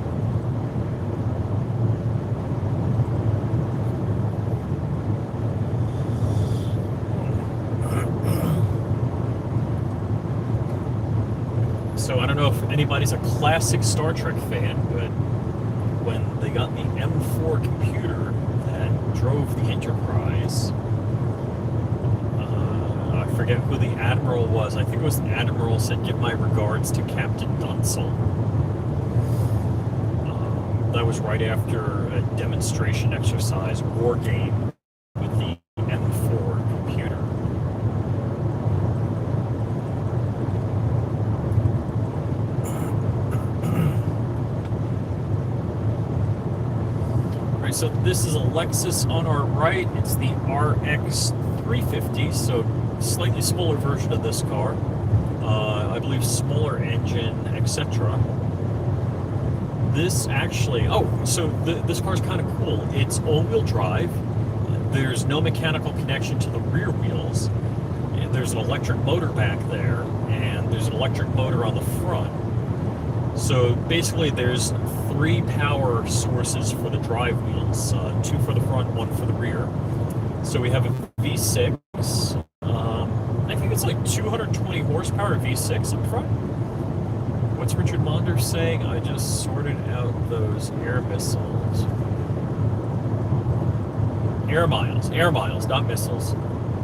So I don't know if anybody's a classic Star Trek fan, but when they got the M4 computer that drove the Enterprise, I forget who the Admiral was. I think it was the Admiral said, "Give my regards to Captain Dunsel." That was right after a demonstration exercise war game with the M4 computer. Alright, so this is a Lexus on our right. It's the RX 350, so slightly smaller version of this car. I believe smaller engine, etc. This actually, this car's kind of cool. It's all-wheel drive. There's no mechanical connection to the rear wheels. And there's an electric motor back there, and there's an electric motor on the front. So basically there's 3 power sources for the drive wheels, 2 for the front, 1 for the rear. So we have a V6, I think it's like 220 horsepower V6 up front. What's Richard Monder saying? I just sorted out those air missiles. Air miles, not missiles.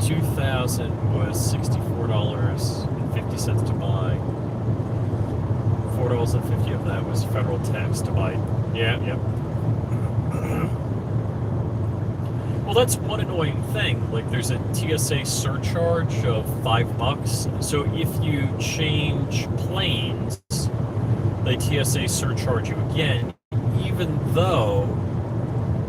2,000 was $64.50 to buy. $4.50 of that was federal tax to buy. Yeah. Well, that's one annoying thing. Like, there's a TSA surcharge of $5. So if you change planes, they TSA surcharge you again, even though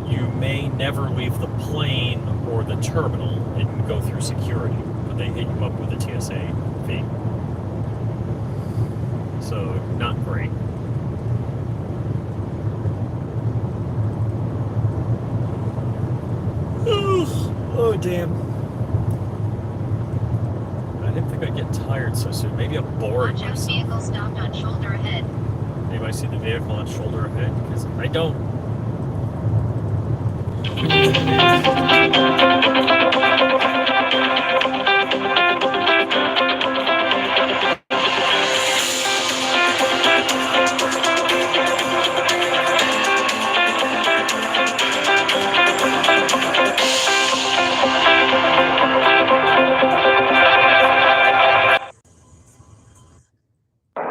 you may never leave the plane or the terminal and go through security, but they hit you up with a TSA fee. So, not great. Oh, damn. I didn't think I'd get tired so soon. Maybe I'm bored. Watch out, vehicle stopped on shoulder ahead. Anybody see the vehicle on shoulder ahead? Because I don't.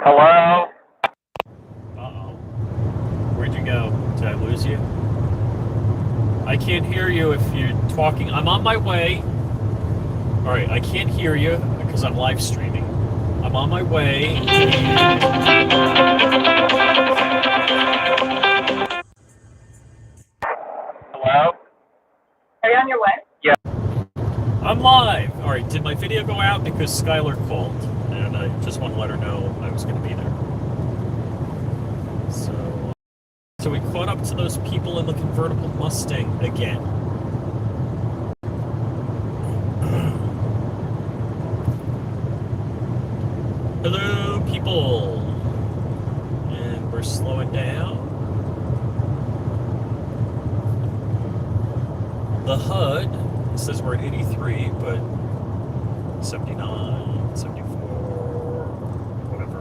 Hello? Uh-oh. Where'd you go? Did I lose you? I can't hear you if you're talking. I'm on my way. Alright, I can't hear you because I'm live streaming. I'm on my way. Hello? Are you on your way? Yeah. I'm live! Alright, did my video go out? Because Skylar called. And I just want to let her know I was going to be there. So we caught up to those people in the convertible Mustang again. Hello, people! And we're slowing down. The HUD says we're at 83, but 79, 74, whatever.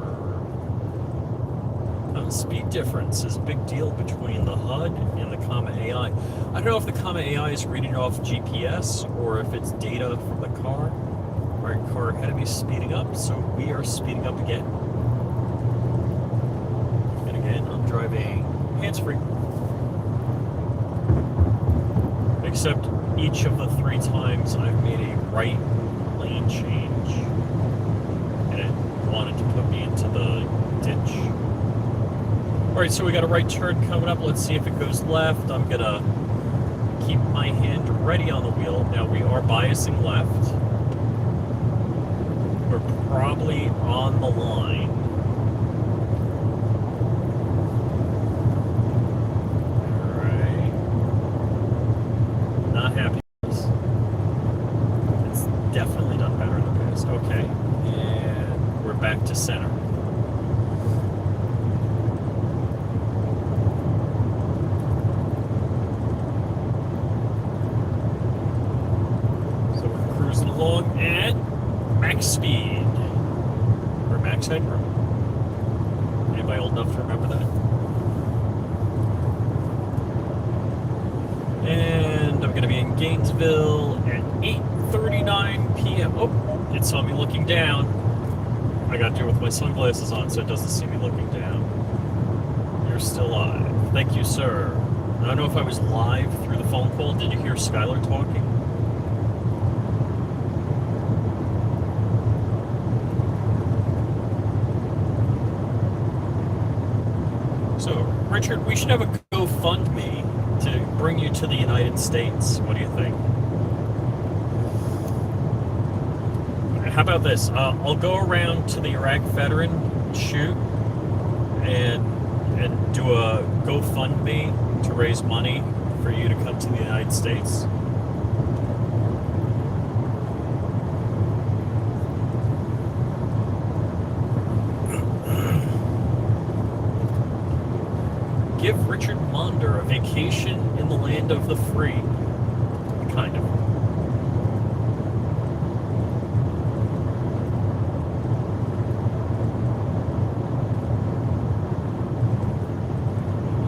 Speed difference is a big deal between the HUD and the Comma AI. I don't know if the Comma AI is reading off GPS or if it's data from the car. Our car ahead of me is speeding up, so we are speeding up again. And again, I'm driving hands-free. Except each of the 3 times I've made a right lane change and it wanted to put me into the ditch. Alright, so we got a right turn coming up. Let's see if it goes left. I'm gonna keep my hand ready on the wheel. Now we are biasing left. We're probably on the line. Alright. Not happy with this. It's definitely done better in the past. Okay. And we're back to center. So we're cruising along at max speed. Or max headroom. Anybody old enough to remember that? And I'm going to be in Gainesville at 8:39 p.m. Oh, it saw me looking down. I got to do it with my sunglasses on so it doesn't see me looking down. You're still live. Thank you, sir. I don't know if I was live through the phone call. Did you hear Skylar talking? So, Richard, we should have a GoFundMe to bring you to the United States. What do you think? How about this? I'll go around to the Iraq veteran shoot and do a GoFundMe to raise money for you to come to the United States. Give Richard Monder a vacation in the land of the free. Kind of.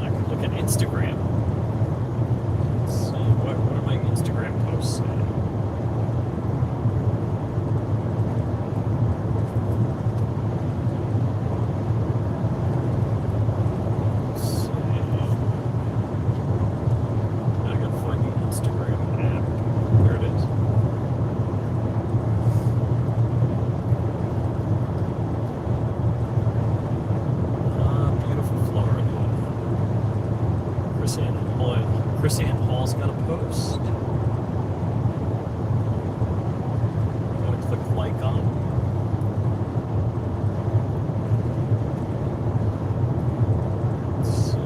I could look at Instagram. Let's see, what are my Instagram posts saying? Chrisanne Hall's got a post. I'm going to click like on. Let's see.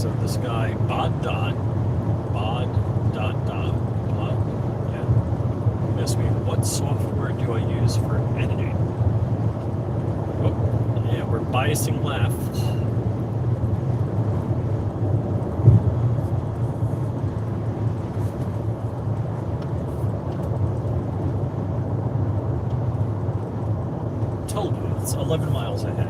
So this guy, Bod, yeah. Asked me, what software do I use for editing? Oh, yeah, we're biasing left. Told you, it's 11 miles ahead.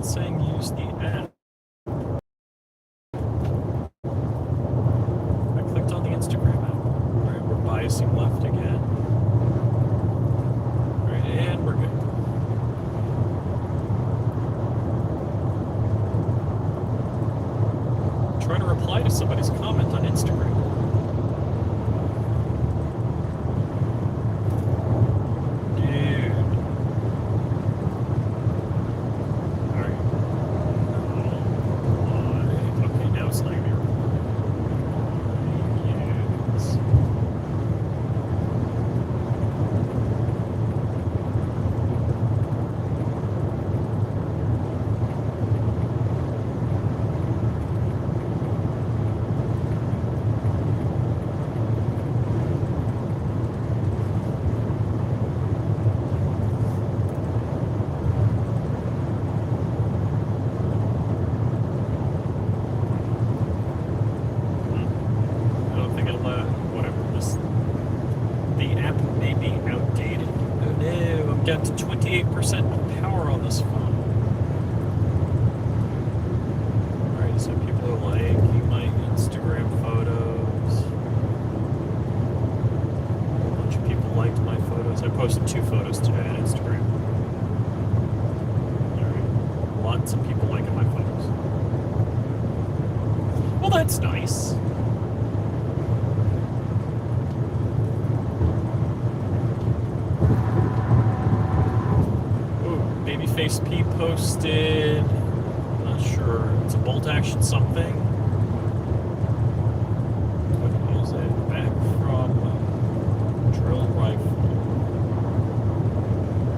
Saying use the app. I clicked on the Instagram app. Alright, we're biasing left again. Alright, and we're good. I'm trying to reply to somebody's comment on Instagram. down to 28% power on this phone. Alright, so people are liking my Instagram photos. A bunch of people liked my photos. I posted 2 photos today on Instagram. Alright, lots of people liking my photos. Well, that's nice. Babyface P posted, not sure, it's a bolt action something. What is it? Back from drill rifle.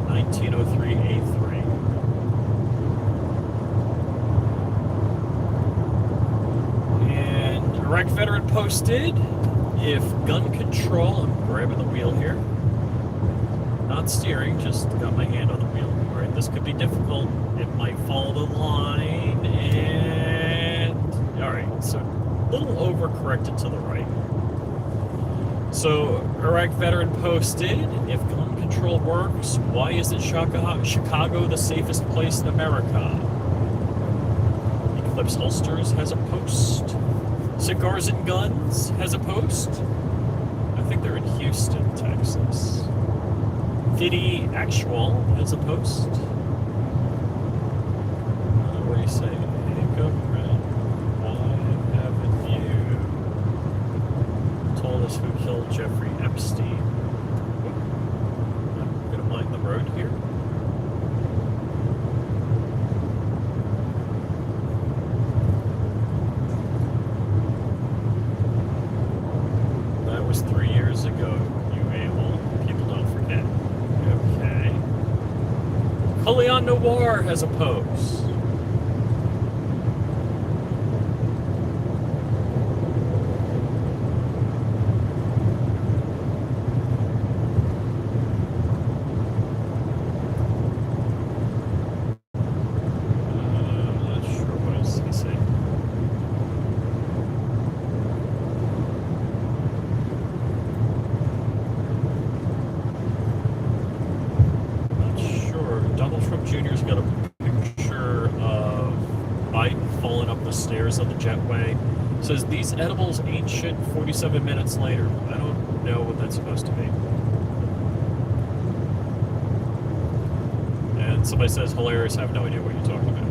1903A3. And Iraq veteran posted, if gun control, I'm grabbing the wheel here. Not steering, just got my hand on the wheel. Alright, this could be difficult. It might follow the line, and... Alright, so a little overcorrected to the right. So, Iraq veteran posted, if gun control works, why isn't Chicago the safest place in America? Eclipse Holsters has a post. Cigars and Guns has a post. I think they're in Houston, Texas. Diddy Actual has a post. What do you say? Hey, girlfriend, why haven't you told us who killed Jeffrey Epstein? I'm gonna mind the road here. That was 3 years ago, you a-hole. People don't forget. Okay. Leon Noir has a post. Not sure what else he say. Donald Trump Jr.'s got a picture of Biden falling up the stairs of the jetway. Says, these edibles ain't shit 47 minutes later. I don't know what that's supposed to be. And somebody says, hilarious, I have no idea what you're talking about.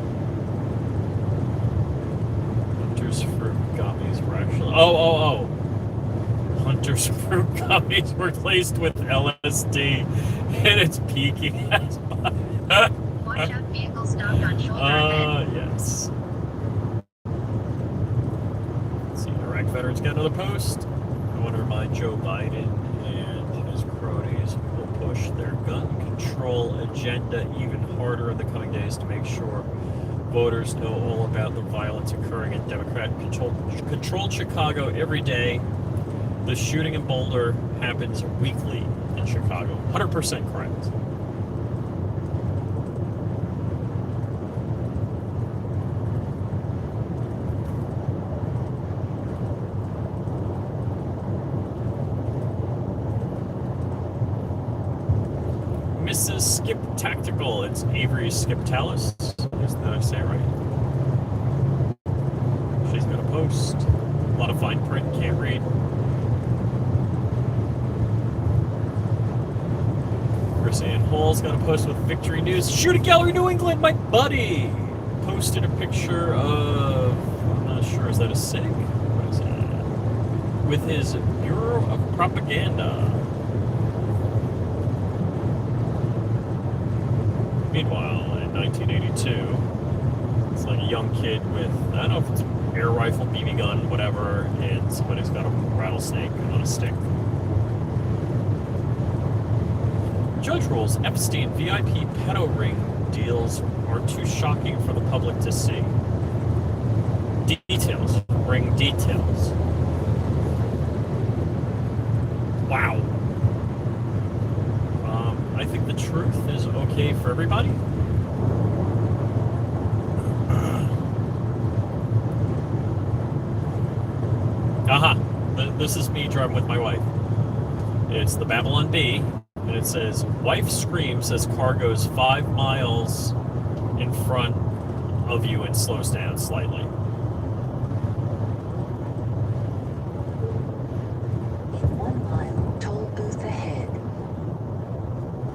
Hunter's fruit gummies were actually... Oh. Hunter's fruit gummies were laced with LSD, and it's peaking at Watch out, vehicle stopped on shoulder ahead. Yes. Let's see, Iraq veterans got another post. I want to remind Joe Biden and his cronies will push their gun control agenda even harder in the coming days to make sure voters know all about the violence occurring in Democrat-controlled Chicago every day. The shooting in Boulder happens weekly in Chicago. 100% correct. Mrs. Skip Tactical. It's Avery Skiptalis. Did I say it right? She's got a post. A lot of fine print, can't read. Chris Ann Hall's got a post with Victory News. Shooting Gallery New England, my buddy! Posted a picture of, I'm not sure, is that a SIG? What is that? With his Bureau of Propaganda. Meanwhile, in 1982, it's like a young kid with, I don't know if it's an air rifle, BB gun, whatever, and somebody's got a rattlesnake on a stick. Judge rules Epstein VIP pedo ring deals are too shocking for the public to see. Details. Ring details. Wow. I think the truth is okay for everybody. Aha. This is me driving with my wife. It's the Babylon Bee. And it says, wife screams as car goes 5 miles in front of you and slows down slightly. In 1 mile, toll booth ahead.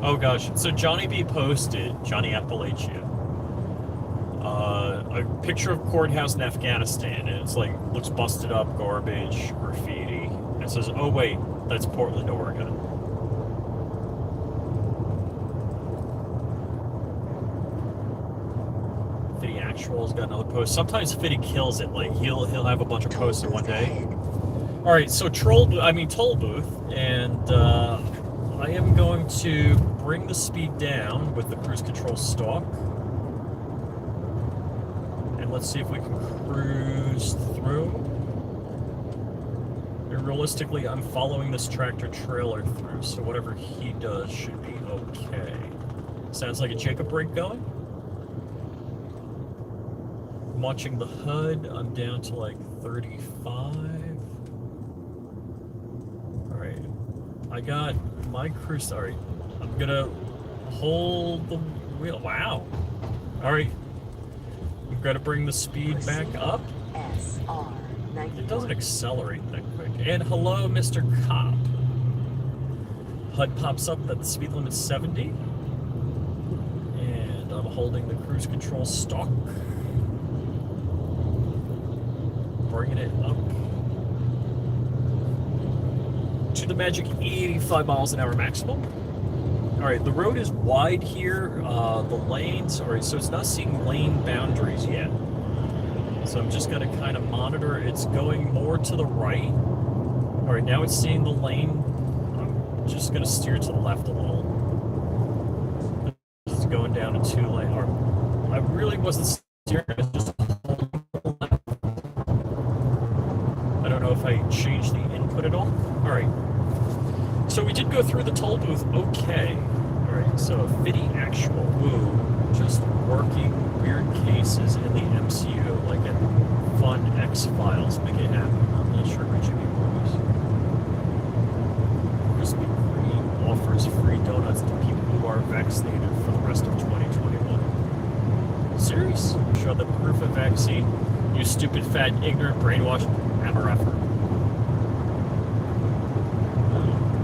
Oh gosh, so Johnny B posted, Johnny Appalachia, a picture of courthouse in Afghanistan, and it's like, looks busted up, garbage, graffiti. And it says, oh wait, that's Portland, Oregon. Fitty Actual's got another post. Sometimes Fitty kills it, like he'll have a bunch of posts in one day. Alright, so toll booth, and I am going to bring the speed down with the cruise control stalk. And let's see if we can cruise through. And realistically, I'm following this tractor trailer through, so whatever he does should be okay. Sounds like a Jacob rig going. I'm watching the HUD. I'm down to like 35. Alright. I got my cruise. Alright. I'm gonna hold the wheel. Wow. Alright. I'm gonna bring the speed back up. It doesn't accelerate that quick. And hello, Mr. Cop. HUD pops up that the speed limit's 70. And I'm holding the cruise control stalk. Bringing it up to the magic 85 miles an hour maximum. Alright, the road is wide here. The lanes, alright, so it's not seeing lane boundaries yet. So I'm just going to kind of monitor. It's going more to the right. Alright, now it's seeing the lane. I'm just going to steer to the left a little. It's going down a 2-lane. I really wasn't steering, I was just holding the left. I don't know if I changed the input at all. Alright. So we did go through the toll booth okay. Alright, so Fitty Actual, woo, just working weird cases in the MCU, like in fun X-Files, make it happen. I'm not sure where Jimmy was. Krispy Kreme offers free donuts to people who are vaccinated for the rest of 2021. Serious? Show the proof of vaccine. You stupid, fat, ignorant, brainwashed MRFer.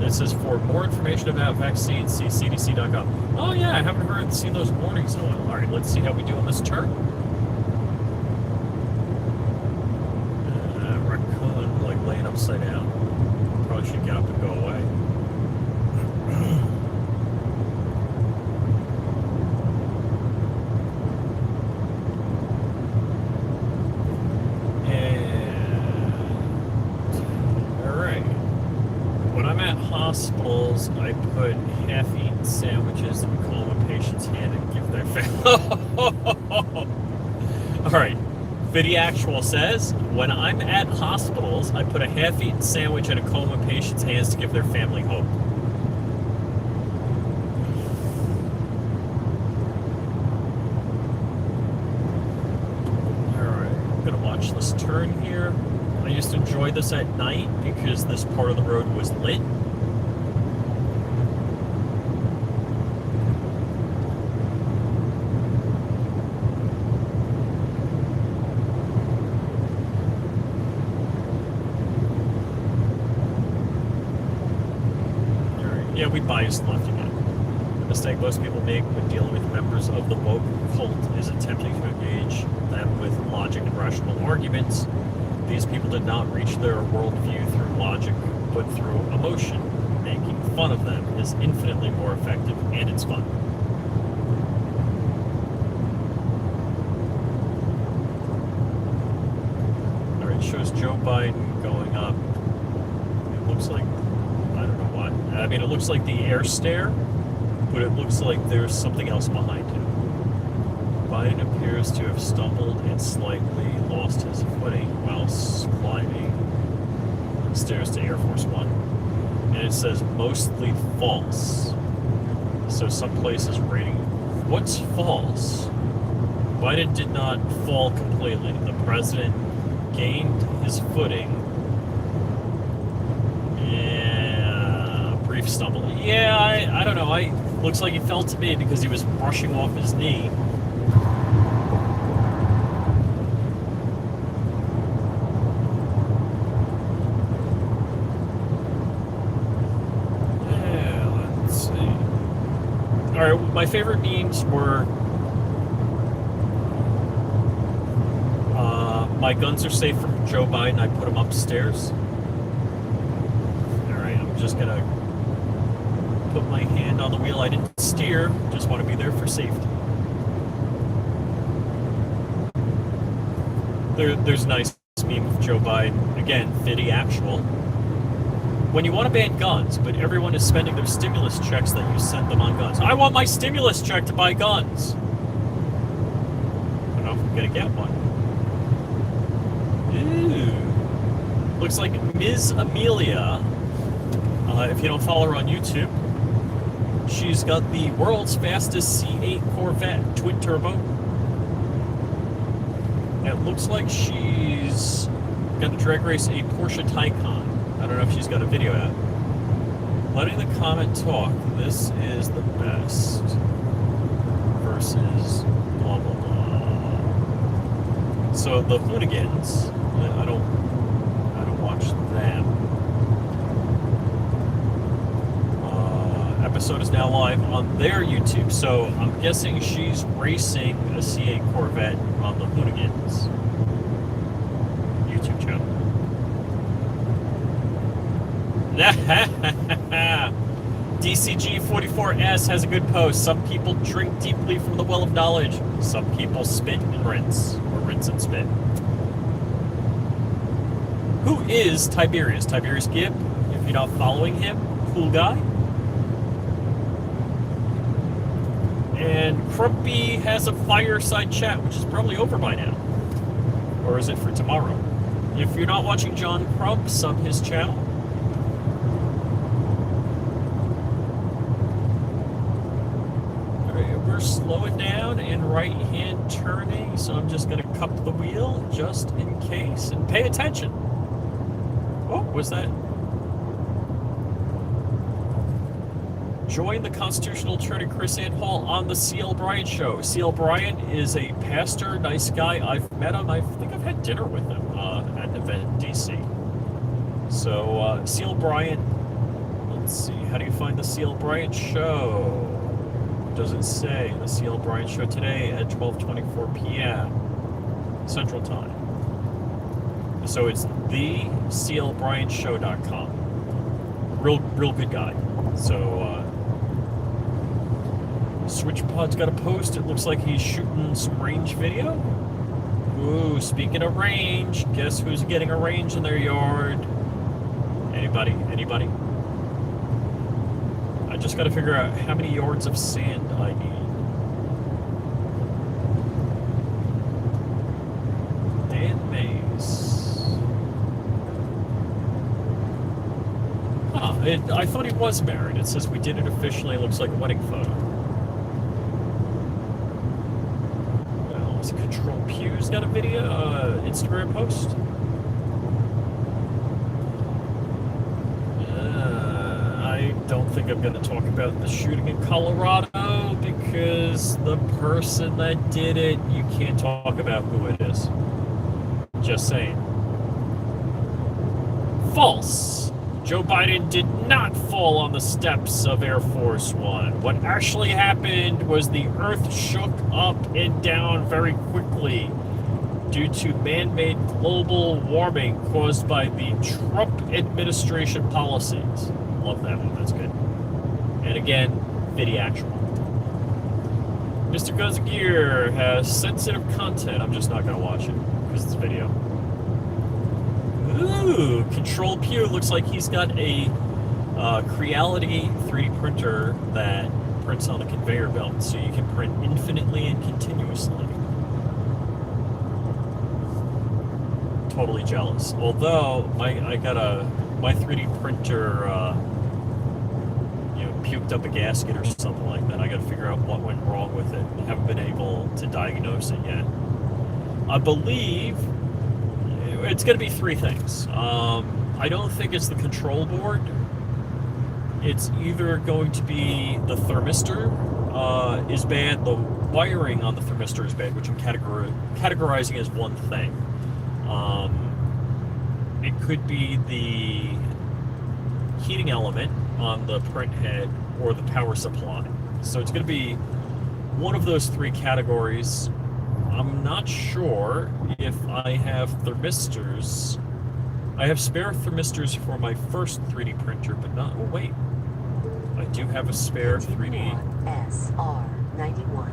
It says, for more information about vaccines, see cdc.gov. Oh yeah, I haven't seen those warnings in a while. Alright, let's see how we do on this turn. Raccoon, like, laying upside down. Probably should get up and go away. Hospitals, I put half-eaten sandwiches in the coma patient's hand and give their family. Alright, Fitty Actual says, when I'm at hospitals, I put a half-eaten sandwich in a coma patient's hands to give their family hope. Alright, I'm gonna watch this turn here. I used to enjoy this at night because this part of the road was lit. Yeah, we biased left again. The mistake most people make when dealing with members of the woke cult is attempting to engage them with logic and rational arguments. These people did not reach their worldview through logic, but through emotion. Making fun of them is infinitely more effective, and it's fun. Alright, shows Joe Biden going up. It looks like, I don't know what. I mean, it looks like the air stair, but it looks like there's something else behind him. Biden appears to have stumbled and slightly lost his footing while climbing stairs to Air Force One. And it says mostly false. So some places rating. What's false? Biden did not fall completely. The president gained his footing. Yeah, brief stumble. Yeah, I don't know. Looks like he fell to me because he was brushing off his knee. Yeah, let's see. All right, my favorite memes were my guns are safe from Joe Biden. I put them upstairs. All right, I'm just gonna put my hand on the wheel. I didn't steer, just want to be there for safety. There's a nice meme of Joe Biden, again, Fiddy actual. When you want to ban guns, but everyone is spending their stimulus checks that you send them on guns. I want my stimulus check to buy guns. I don't know if I'm going to get one. Ooh. Looks like Ms. Amelia, if you don't follow her on YouTube, she's got the world's fastest C8 Corvette, twin turbo. It looks like she's going to drag race a Porsche Taycan. I don't know if she's got a video out. Letting the comment talk. This is the best. Versus blah blah blah. So the hooligans, I don't watch them. Episode is now live on their YouTube, so I'm guessing she's racing a C8 Corvette on the Hooligans YouTube channel. DCG44S has a good post. Some people drink deeply from the well of knowledge. Some people spit and rinse, or rinse and spit. Who is Tiberius? Tiberius Gibb, if you're not following him, cool guy. And Crumpy has a fireside chat, which is probably over by now. Or is it for tomorrow? If you're not watching John Crump, sub his channel. Alright, we're slowing down and right-hand turning, so I'm just going to cup the wheel just in case. And pay attention. Oh, was that? Join the constitutional attorney Chris Ann Hall on the C.L. Bryant Show. C.L. Bryant is a pastor, nice guy. I've met him. I think I've had dinner with him at an event in D.C. So, C.L. Bryant, let's see. How do you find the C.L. Bryant Show? Does it say the C.L. Bryant Show today at 12:24 p.m. Central Time? So it's theclbryantshow.com. Real good guy. So, SwitchPod's got a post. It looks like he's shooting some range video. Ooh, speaking of range, guess who's getting a range in their yard? Anybody? Anybody? I just got to figure out how many yards of sand I need. Dan Mays. Huh, I thought he was married. It says we did it officially. It looks like a wedding photo. Control Pew's got a video, Instagram post. I don't think I'm going to talk about the shooting in Colorado because the person that did it, you can't talk about who it is. Just saying. False. Joe Biden did not fall on the steps of Air Force One. What actually happened was the Earth shook up and down very quickly due to man-made global warming caused by the Trump administration policies. Love that one. That's good. And again, video actual. Mr. Guns Gear has sensitive content. I'm just not going to watch it because it's video. Ooh, Control Pew looks like he's got a Creality 3D printer that prints on a conveyor belt, so you can print infinitely and continuously. Totally jealous. Although my 3D printer, puked up a gasket or something like that. I got to figure out what went wrong with it. I haven't been able to diagnose it yet. I believe it's going to be three things. I don't think it's the control board. it's either going to be the thermistor is bad, the wiring on the thermistor is bad, which I'm categorizing as one thing. It could be the heating element on the print head or the power supply. So it's going to be one of those three categories. I'm not sure if I have thermistors. I have spare thermistors for my first 3D printer, but not... Oh, wait. I do have a spare 3D... SR91.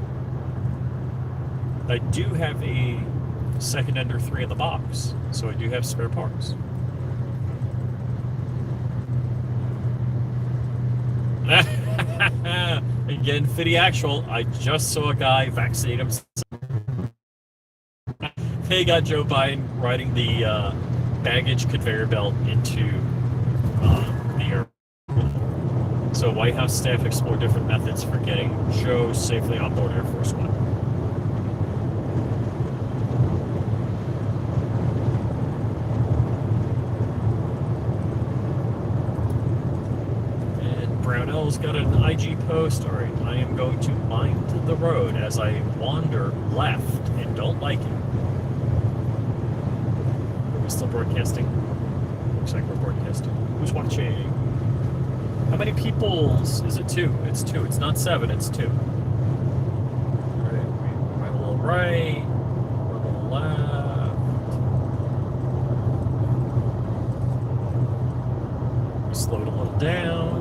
I do have a second Ender 3 in the box, so I do have spare parts. Again, Fitty Actual, I just saw a guy vaccinate himself. They got Joe Biden riding the baggage conveyor belt into the airport. So White House staff explore different methods for getting Joe safely on board Air Force One. And Brownell's got an IG post. All right, I am going to mind the road as I wander left and don't like it. Are we still broadcasting? Looks like we're broadcasting. Who's watching? How many peoples? Is it 2? It's 2. It's not 7, it's 2. Alright, we went a little right, a little left. We slowed a little down.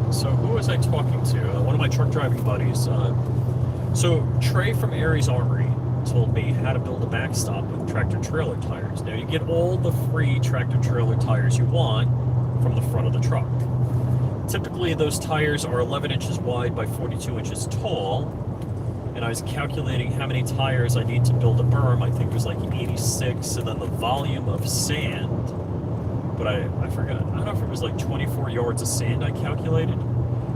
So who was I talking to? One of my truck driving buddies. So Trey from Aries Armory told me how to build a backstop with tractor trailer tires. Now you get all the free tractor trailer tires you want from the front of the truck. Typically those tires are 11 inches wide by 42 inches tall. And I was calculating how many tires I need to build a berm. I think it was like 86, and then the volume of sand. But I forgot. I don't know if it was like 24 yards of sand I calculated.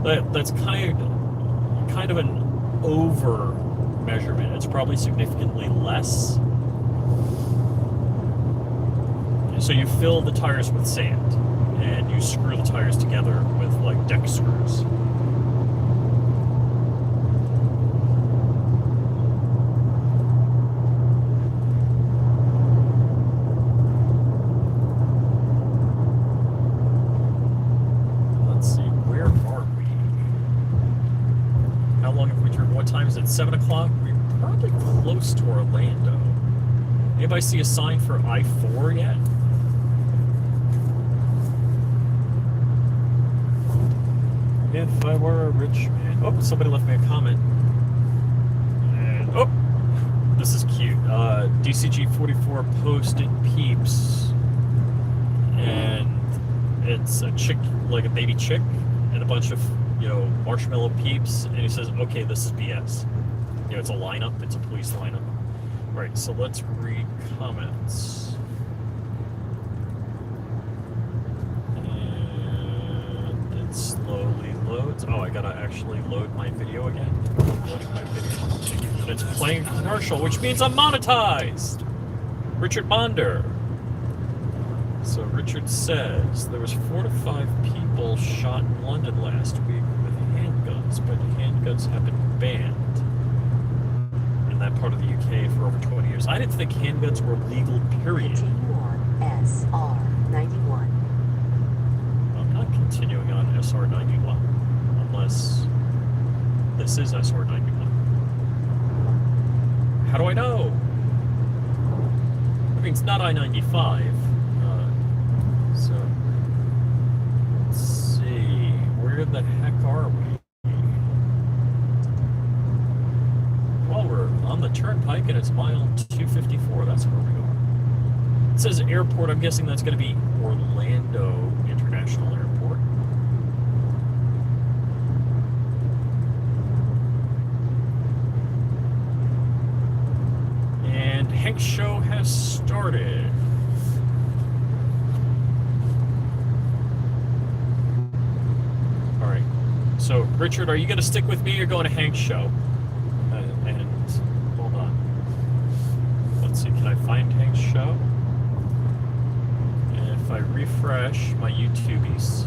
That's kind of an over measurement. It's probably significantly less. So you fill the tires with sand, and you screw the tires together with like deck screws. What time is it? 7 o'clock? We're probably close to Orlando. Anybody see a sign for I-4 yet? If I were a rich man. Oh, somebody left me a comment. And, oh, this is cute. DCG44 posted Peeps. And it's a chick, like a baby chick, and a bunch of marshmallow Peeps, and he says, okay, this is BS. It's a lineup, it's a police lineup. Right, so let's read comments. And it slowly loads. Oh, I gotta actually load my video again. Loading my video. And it's playing commercial, which means I'm monetized! Richard Bonder. So Richard says, there was 4 to 5 people shot in London last week with handguns, but handguns have been banned in that part of the UK for over 20 years. I didn't think handguns were legal, period. Continue on SR91. I'm not continuing on SR91, unless this is SR91. How do I know? I mean, it's not I-95. So, let's see, where the heck are we? Well, we're on the turnpike and it's mile 254, that's where we are. It says airport, I'm guessing that's going to be Orlando International Airport. And Hank's show has started. So, Richard, are you going to stick with me or going to Hank's show? And hold on. Let's see, can I find Hank's show? And if I refresh my YouTubies.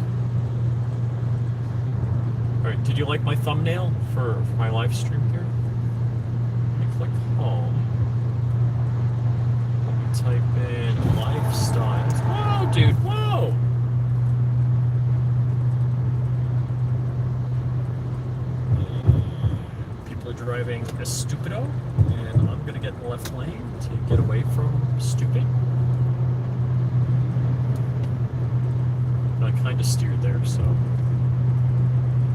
Alright, did you like my thumbnail for my live stream here? Let me click home. Let me type in lifestyles. Whoa, dude, whoa! People are driving a stupido, and I'm gonna get in the left lane to get away from stupid. I kind of steered there, so.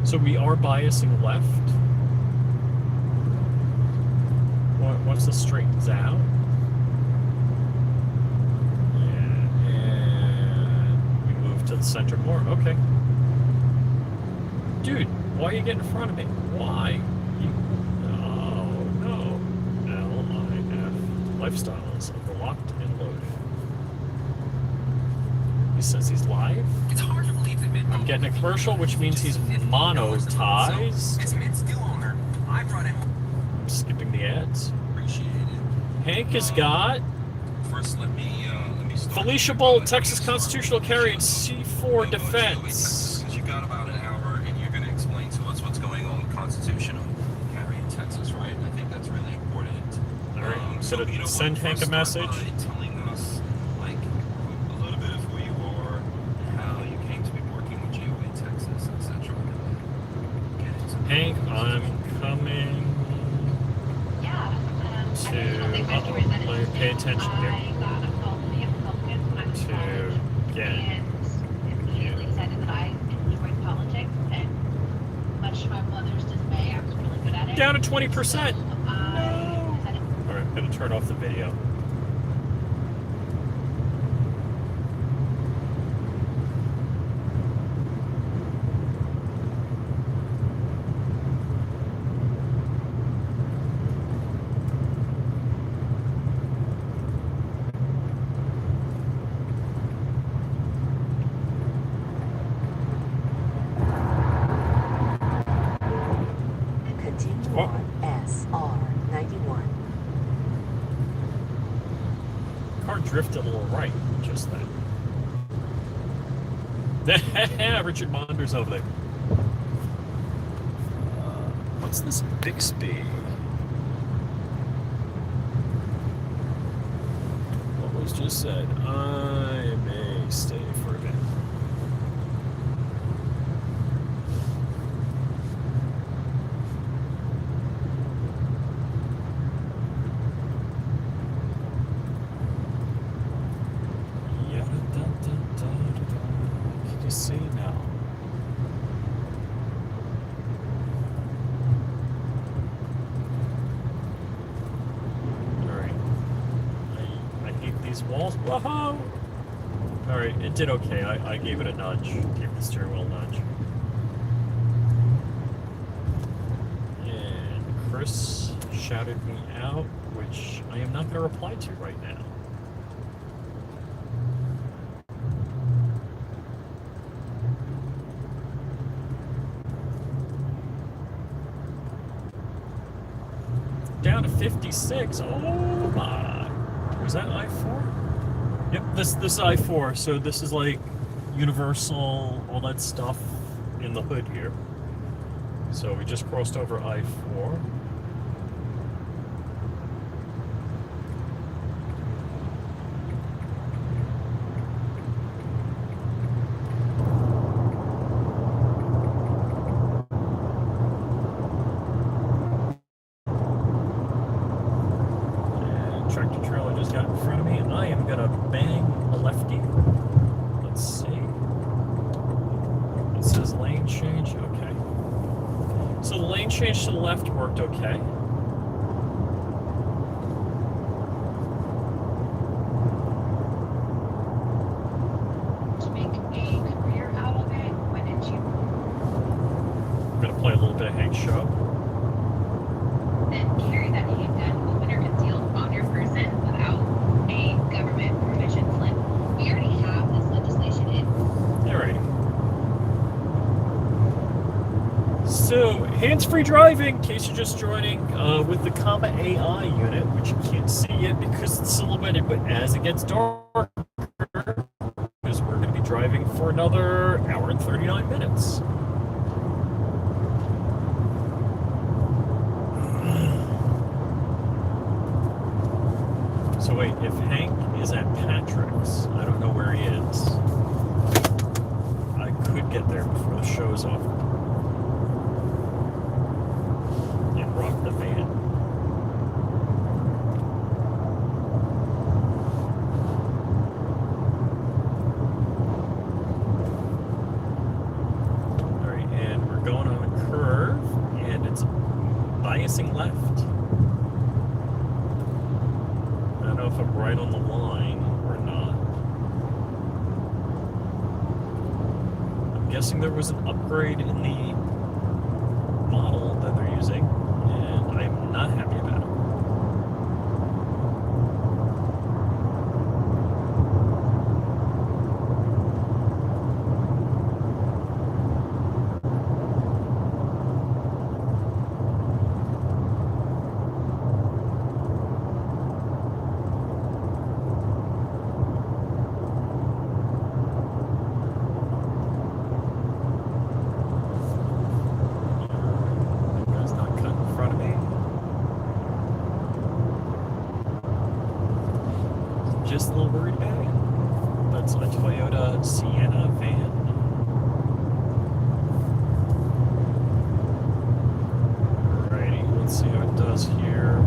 So we are biasing left. Once this straightens out. Yeah, and we move to the center more. Okay. Dude, why are you getting in front of me? Why? Oh, no. LIF. Lifestyles of the locked and loaded. He says he's live. It's hard to believe that I'm getting a commercial, which means he's monetized. As Mid's still owner, I brought him. I'm skipping the ads. Appreciate it. Hank has got First, let me start. Felicia Bolt, Texas Constitutional Carry, and C4 Defense. You got about an hour, and you're going to explain to us what's going on with Constitutional Carry in Texas, right? I think that's really important. All right, So, gonna you know, send first Hank a start message. by telling us, like, a little bit of who you are, how you came to be working with GOA Texas, etc. Hank, I'm coming Yeah. to. Let me pay attention here. I got a call from the Republicans when I was To college, get and immediately decided that I enjoyed politics, and much to my mother's dismay, I was really good at it. Down to 20%. So I decided All right, I'm gonna turn off the video. Continue What? on SR 91. Car drifted a little right just then. Richard Monder's over there. What's this Bixby? What was just said? I may stay for a bit. Can you see now? Alright. I hate these walls. Whoa! Alright, it did okay. I gave it a nudge. Gave the steering wheel a nudge. And Chris shouted me out, which I am not going to reply to right now. Down to 56. Oh my. Was that I-4? Yep, this is I-4. So this is like Universal, all that stuff in the hood here. So we just crossed over I-4. Tractor trailer just got in front of me. I am gonna bang a lefty. Let's see. It says lane change. Okay. So the lane change to the left worked okay. to make a career out of it, when did you I'm gonna play a little bit of Hank's show. then carry that handgun open or concealed on your person without a government permission slip? We already have this legislation in. Alrighty. Hands-free driving, in case you're just joining, with the Comma AI unit, which you can't see yet because it's silhouetted, but as it gets darker, because we're going to be driving for another hour and 39 minutes. So wait, if Hank is at Patrick's, I don't know where he is. I could get there before the show's over. And rock the van. Alright, and we're going on a curve, and it's biasing left. I don't know if I'm right on the line or not. I'm guessing there was an upgrade in the model that they're using, and I'm not happy about it. Guy's not cut in front of me. Just a little worried about it. That's a Toyota Sienna van. Alrighty, let's see how it does here.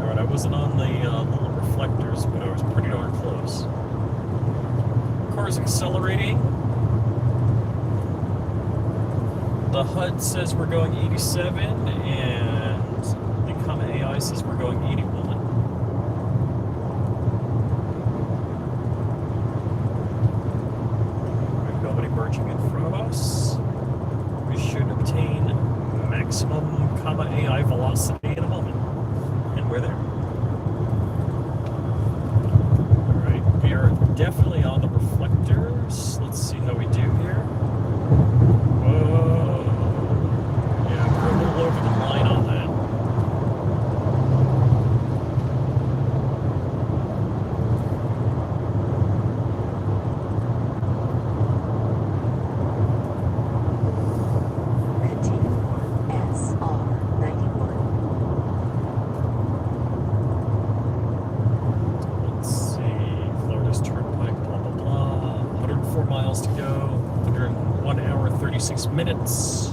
Alright, I wasn't on the little reflectors, but I was pretty darn close. Car's accelerating. The HUD says we're going 87, and the Comma AI says we're going 81. We've got nobody merging in front of us. We should obtain maximum Comma AI velocity in a moment. And we're there. Alright, we are definitely on the reflectors. Let's see how we do here. Whoa. Yeah, we're a little over the line on that. Continue on SR 91. Let's see. Florida's Turnpike, blah, blah, blah. 104 miles to go. 101 hour, 36 minutes.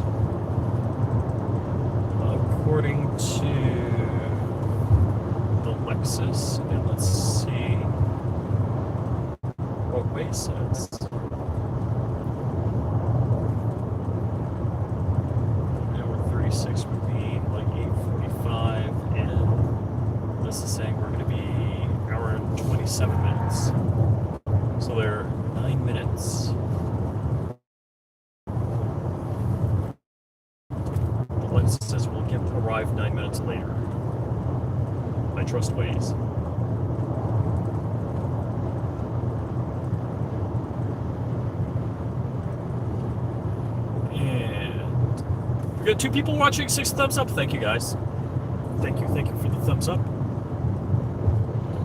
According to the Lexus. And let's see what Waze says. Hour 36 would be like 8:45, and this is saying we're going to be hour and 27 minutes. So they're 9 minutes. The Lexus says we'll arrive 9 minutes later. I trust Waze. And we got 2 people watching, 6 thumbs up. Thank you guys. Thank you for the thumbs up.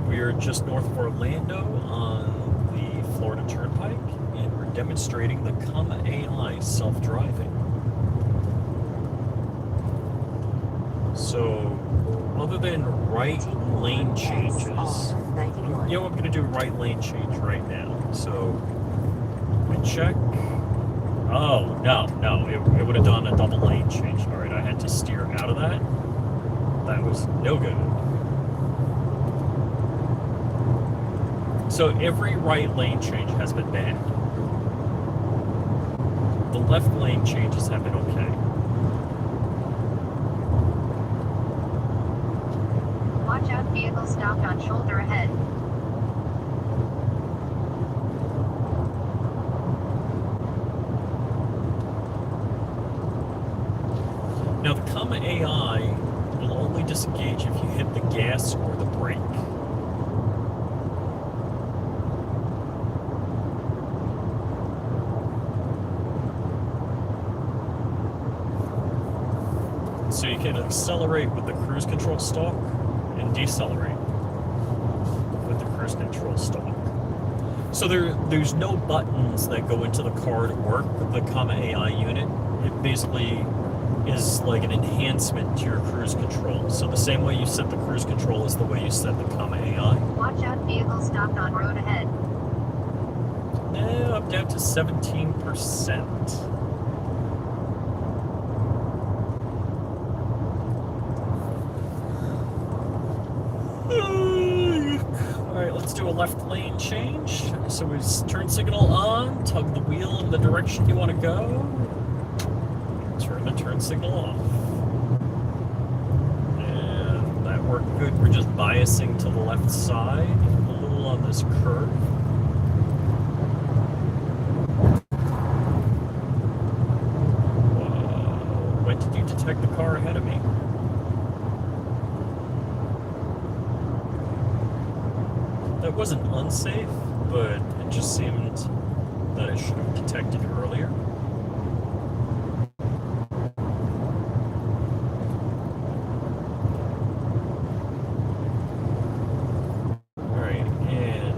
We are just north of Orlando on the Florida Turnpike, and we're demonstrating the Comma AI self-driving. So, other than right lane changes, you know, I'm going to do right lane change right now. So, we check. Oh, no, it would have done a double lane change. All right, I had to steer out of that. That was no good. So, every right lane change has been bad. The left lane changes have been okay. Watch out, vehicle stopped on shoulder ahead. Now, the Comma AI will only disengage if you hit the gas or the brake. So you can accelerate with the cruise control stalk and decelerate with the cruise control stalk. So there's no buttons that go into the car to work with the Comma AI unit. It basically is like an enhancement to your cruise control. So the same way you set the cruise control is the way you set the Comma AI. Watch out, vehicle stopped on road ahead. I'm down to 17%. Alright, let's do a left lane change. So we turn signal on, tug the wheel in the direction you want to go, turn the turn signal off. And that worked good. We're just biasing to the left side, a little on this curve. When did you detect the car ahead of me? That wasn't unsafe, but it just seemed that I should have detected it earlier. Alright, and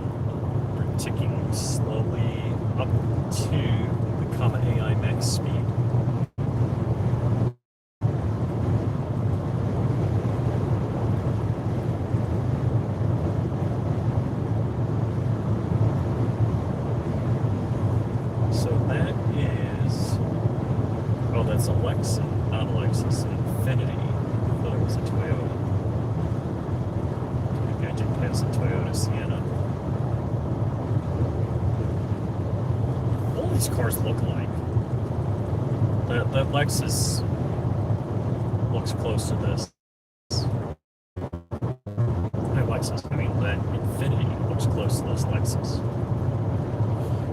we're ticking slowly up to the Comma AI max speed. So that is, oh, that's a Lexus, not a Lexus, Infinity. I thought it was a Toyota. I think I did pass a Toyota Sienna. All these cars look like. That Lexus looks close to this. I mean, that Infinity looks close to this Lexus.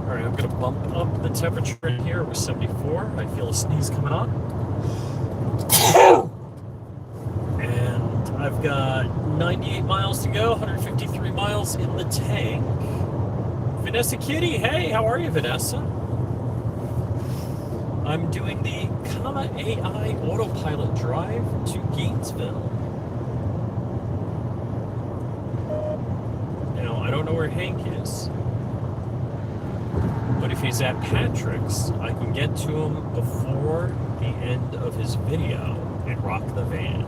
Alright, I'm going to bump up the temperature in here. We're 74. I feel a sneeze coming on. And I've got 98 miles to go, 153 miles in the tank. Vanessa Kitty, hey, how are you, Vanessa? I'm doing the Comma AI autopilot drive to Gainesville. Now, I don't know where Hank is. But if he's at Patrick's, I can get to him before the end of his video and rock the van.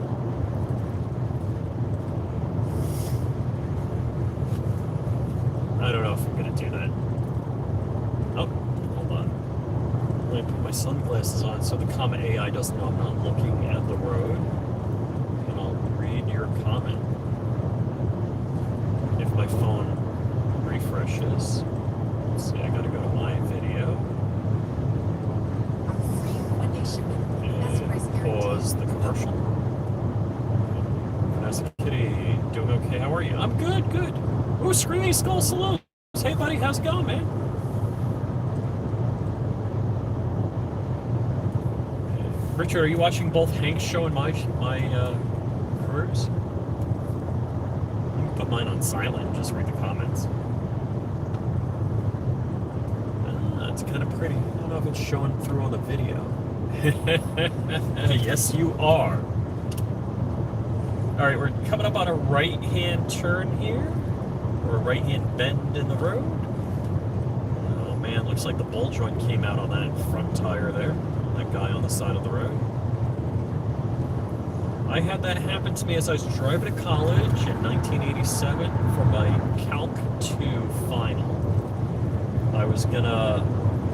I don't know if I'm going to do that. Oh, hold on. Let me put my sunglasses on so the Comma AI doesn't know I'm not looking at the road. And I'll read your comment. If my phone refreshes. Let's see, I gotta go to my video. And pause the commercial. Vanessa Kitty, doing okay? How are you? I'm good, good. Ooh, Screaming Skull Saloon. Hey, buddy, how's it going, man? Richard, are you watching both Hank's show and my cruise? You can put mine on silent and just read the comments. It's kind of pretty. I don't know if it's showing through on the video. Yes, you are. Alright, we're coming up on a right-hand turn here. Or a right-hand bend in the road. Oh man, looks like the ball joint came out on that front tire there. That guy on the side of the road. I had that happen to me as I was driving to college in 1987 for my Calc 2 final. I was gonna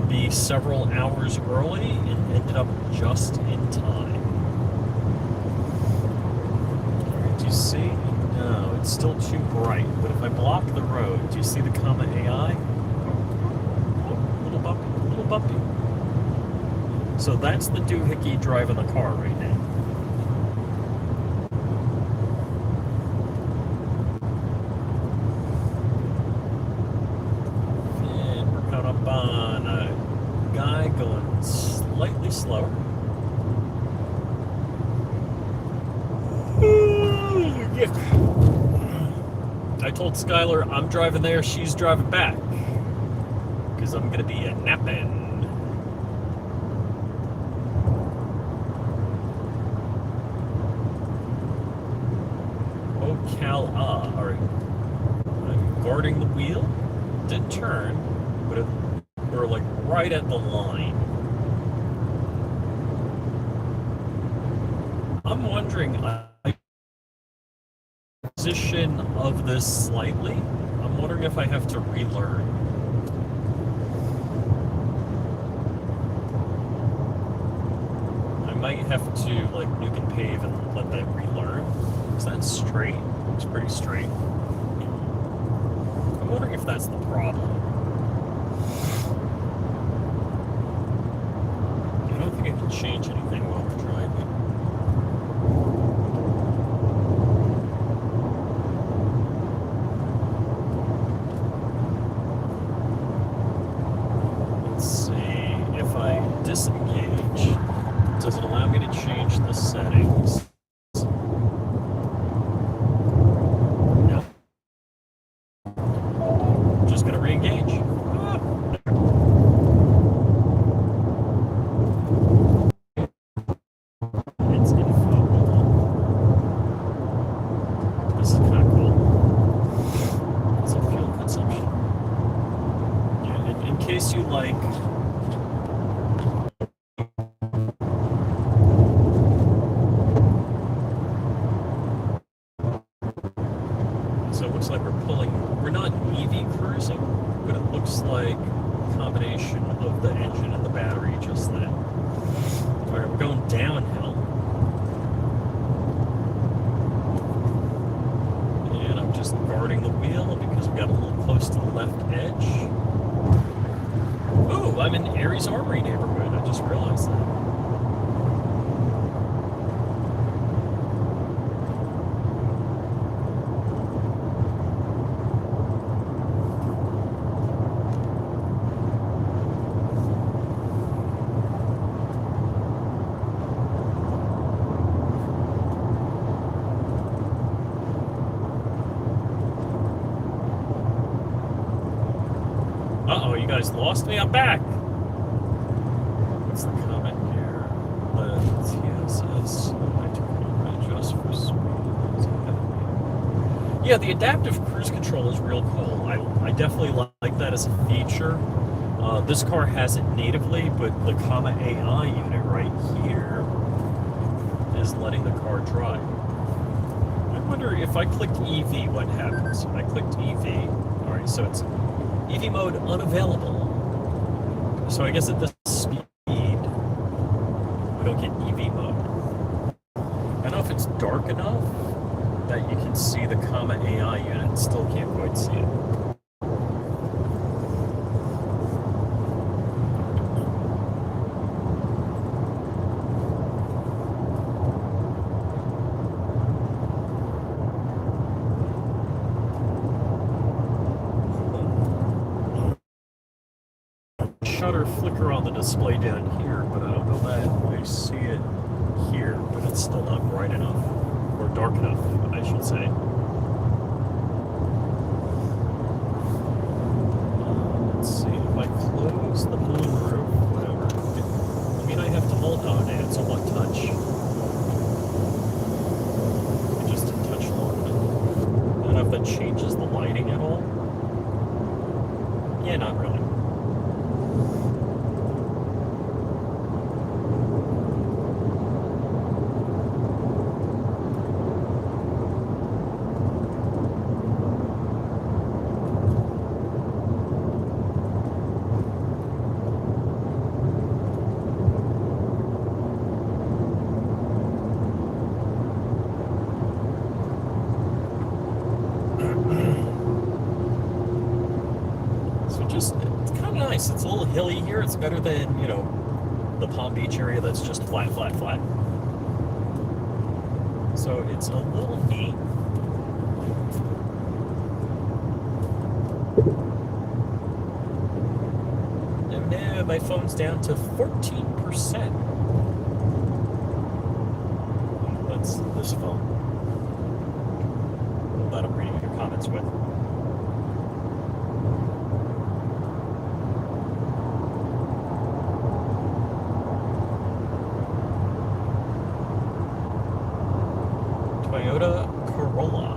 be several hours early and ended up just in time. Do you see? No, it's still too bright. But if I block the road, do you see the Comma AI? Oh, little bumpy, little bumpy. So that's the doohickey driving the car right now. And we're coming up on a guy going slightly slower. I told Skylar I'm driving there, she's driving back. Because I'm going to be a napping. Alright. I'm guarding the wheel. Didn't turn, but we're like right at the line. I'm wondering, position of this slightly. I'm wondering if I have to relearn. I might have to like nuke and pave and let that relearn. Is that straight? It's pretty straight. I'm wondering if that's the problem. I don't think I can change anything while we're driving. Disengage. Does it allow me to change the settings? No. Just gonna re-engage. Ah. It's info. This is kind of cool. It's a fuel consumption. Yeah, in case you like. So it looks like we're not EV cruising, but it looks like a combination of the engine and the battery just then. All right, we're going downhill. And I'm just guarding the wheel because we got a little close to the left edge. Ooh, I'm in Aries Armory neighborhood. I just realized that. Uh-oh, you guys lost me. I'm back. What's the comment here? The TSS adjust for speed. Yeah, the adaptive cruise control is real cool. I definitely like that as a feature. This car has it natively, but the comma AI unit right here is letting the car drive. I wonder if I clicked EV, what happens? I clicked EV. All right, so it's EV mode unavailable. So I guess at this speed, we don't get EV mode. I don't know if it's dark enough that you can see the comma AI unit. Still can't quite see it. Shutter flicker on the display down here, but I don't know that I see it here, but it's still not bright enough, or dark enough, I should say. Let's see, if I close the moonroof, whatever, I mean I have to hold on it, it's a one touch. Just a touch long enough. I don't know if that changes the lighting at all. Yeah, not really. It's a little hilly here. It's better than, you know, the Palm Beach area that's just flat, flat, flat. So it's a little neat. And now my phone's down to 14%. That's this phone that I'm reading your comments with. Toyota Corolla.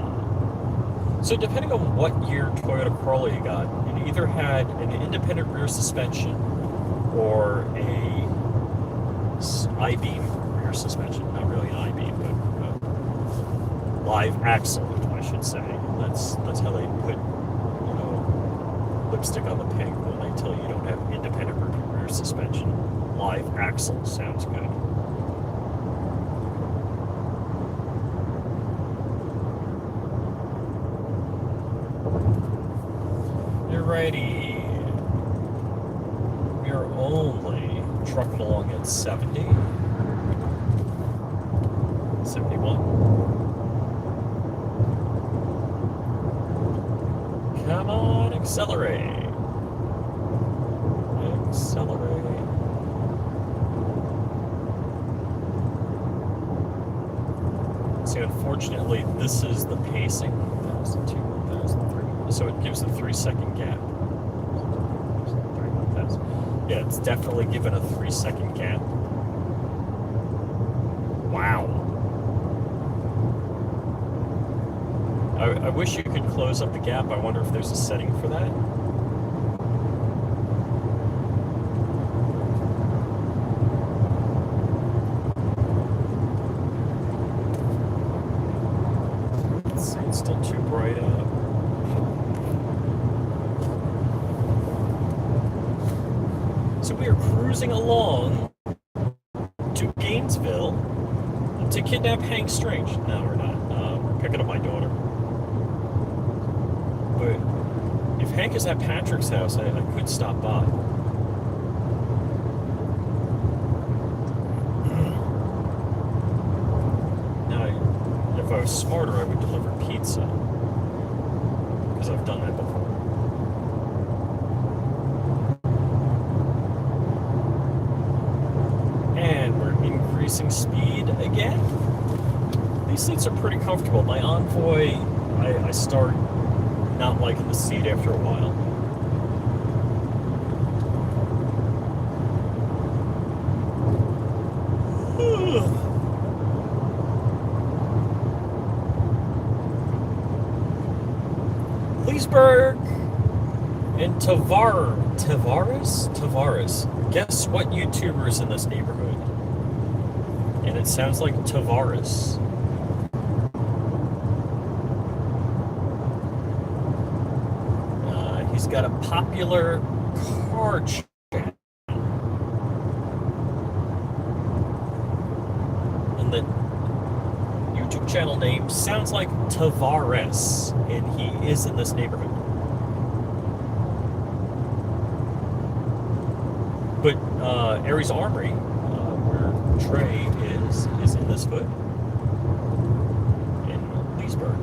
So depending on what year Toyota Corolla you got, it either had an independent rear suspension or a I-beam rear suspension. Not really an I-beam, but live axle, I should say. That's how they put, lipstick on the pig when they tell you don't have independent rear suspension. Live axle sounds good. Alrighty. We are only trucking along at 70. 71. Come on, accelerate. Accelerate. See, unfortunately, this is the pacing. 1,002, 1,003. So it gives a 3-second gap. Yeah, it's definitely given a 3-second gap. Wow. I wish you could close up the gap. I wonder if there's a setting for that. Let's see, it's still too bright out. So we are cruising along to Gainesville to kidnap Hank Strange. No, we're not. We're picking up my daughter. But if Hank is at Patrick's house, I could stop by. Now, if I was smarter, I would deliver pizza. Because I've done that before. And we're increasing speed again. These seats are pretty comfortable. My Envoy, I start not liking the seat after a while. Leesburg and Tavares. Guess what YouTuber's in this neighborhood? And it sounds like Tavares. He's got a popular car channel. And the YouTube channel name sounds like Tavares, and he is in this neighborhood. But Aries Armory, where Trey is in this hood in Leesburg.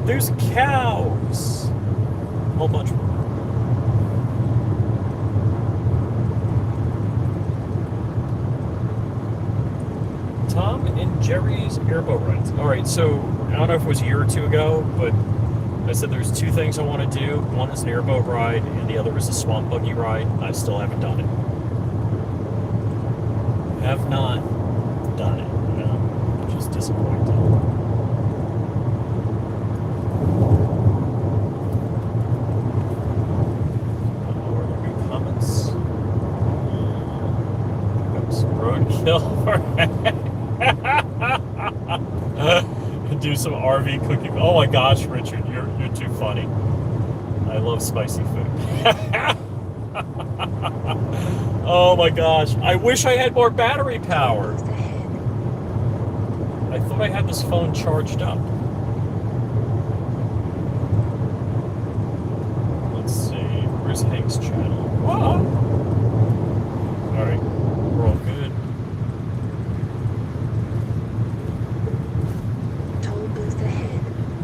There's cows. A whole bunch of them. Tom and Jerry's airboat rides. Alright, so I don't know if it was a year or two ago, but I said there's two things I want to do. One is an airboat ride, and the other is a swamp buggy ride. I still haven't done it. Have not done it. Which is disappointing. Roadkill. Do some RV cooking. Oh my gosh, Richard, you're too funny. I love spicy food. Oh my gosh, I wish I had more battery power. I thought I had this phone charged up. Let's see, where's Hank's channel? Whoa! Alright, we're all good.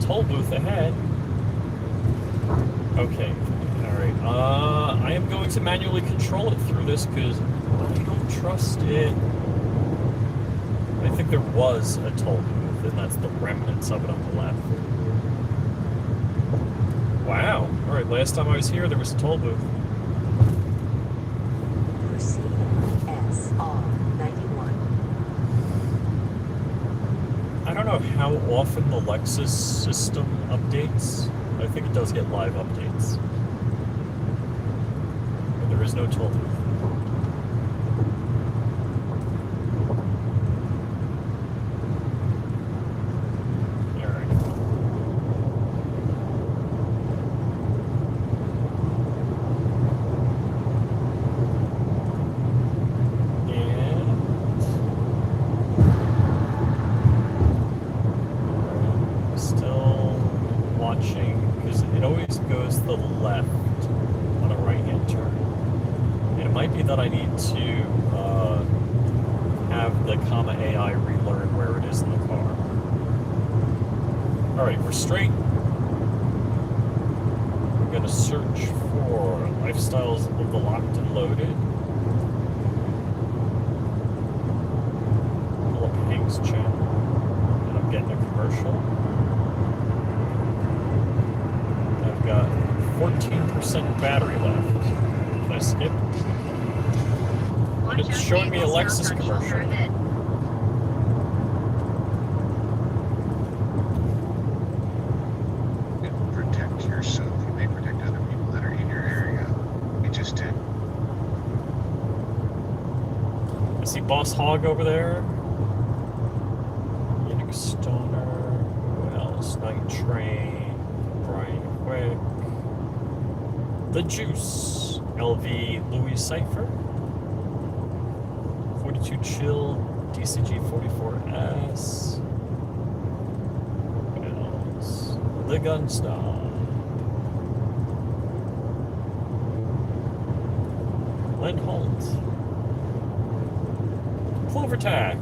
Toll booth ahead. Okay. Alright. I am going to manually control it through this because I don't don't trust it. I think there was a toll booth, and that's the remnants of it on the left. Wow. Alright, last time I was here, there was a toll booth. Proceed SR 91. I don't know how often the Lexus system updates. I think it does get live updates. But there is no toll booth. That I need to have the comma AI relearn where it is in the car. Alright, we're straight. I'm going to search for lifestyles of the locked and loaded. Pull up Hank's channel. And I'm getting a commercial. I've got 14% battery left. Can I skip? It's showing me a Lexus commercial. Protect yourself. You may protect other people that are in your area. You just did. I see Boss Hog over there. Yannick Stoner. Who else? Night Train. Brian Quick. The Juice. LV Louis Cypher. 42 Chill, DCG 44S. What else? The Gun Stop. Len Holt. Clover Tack.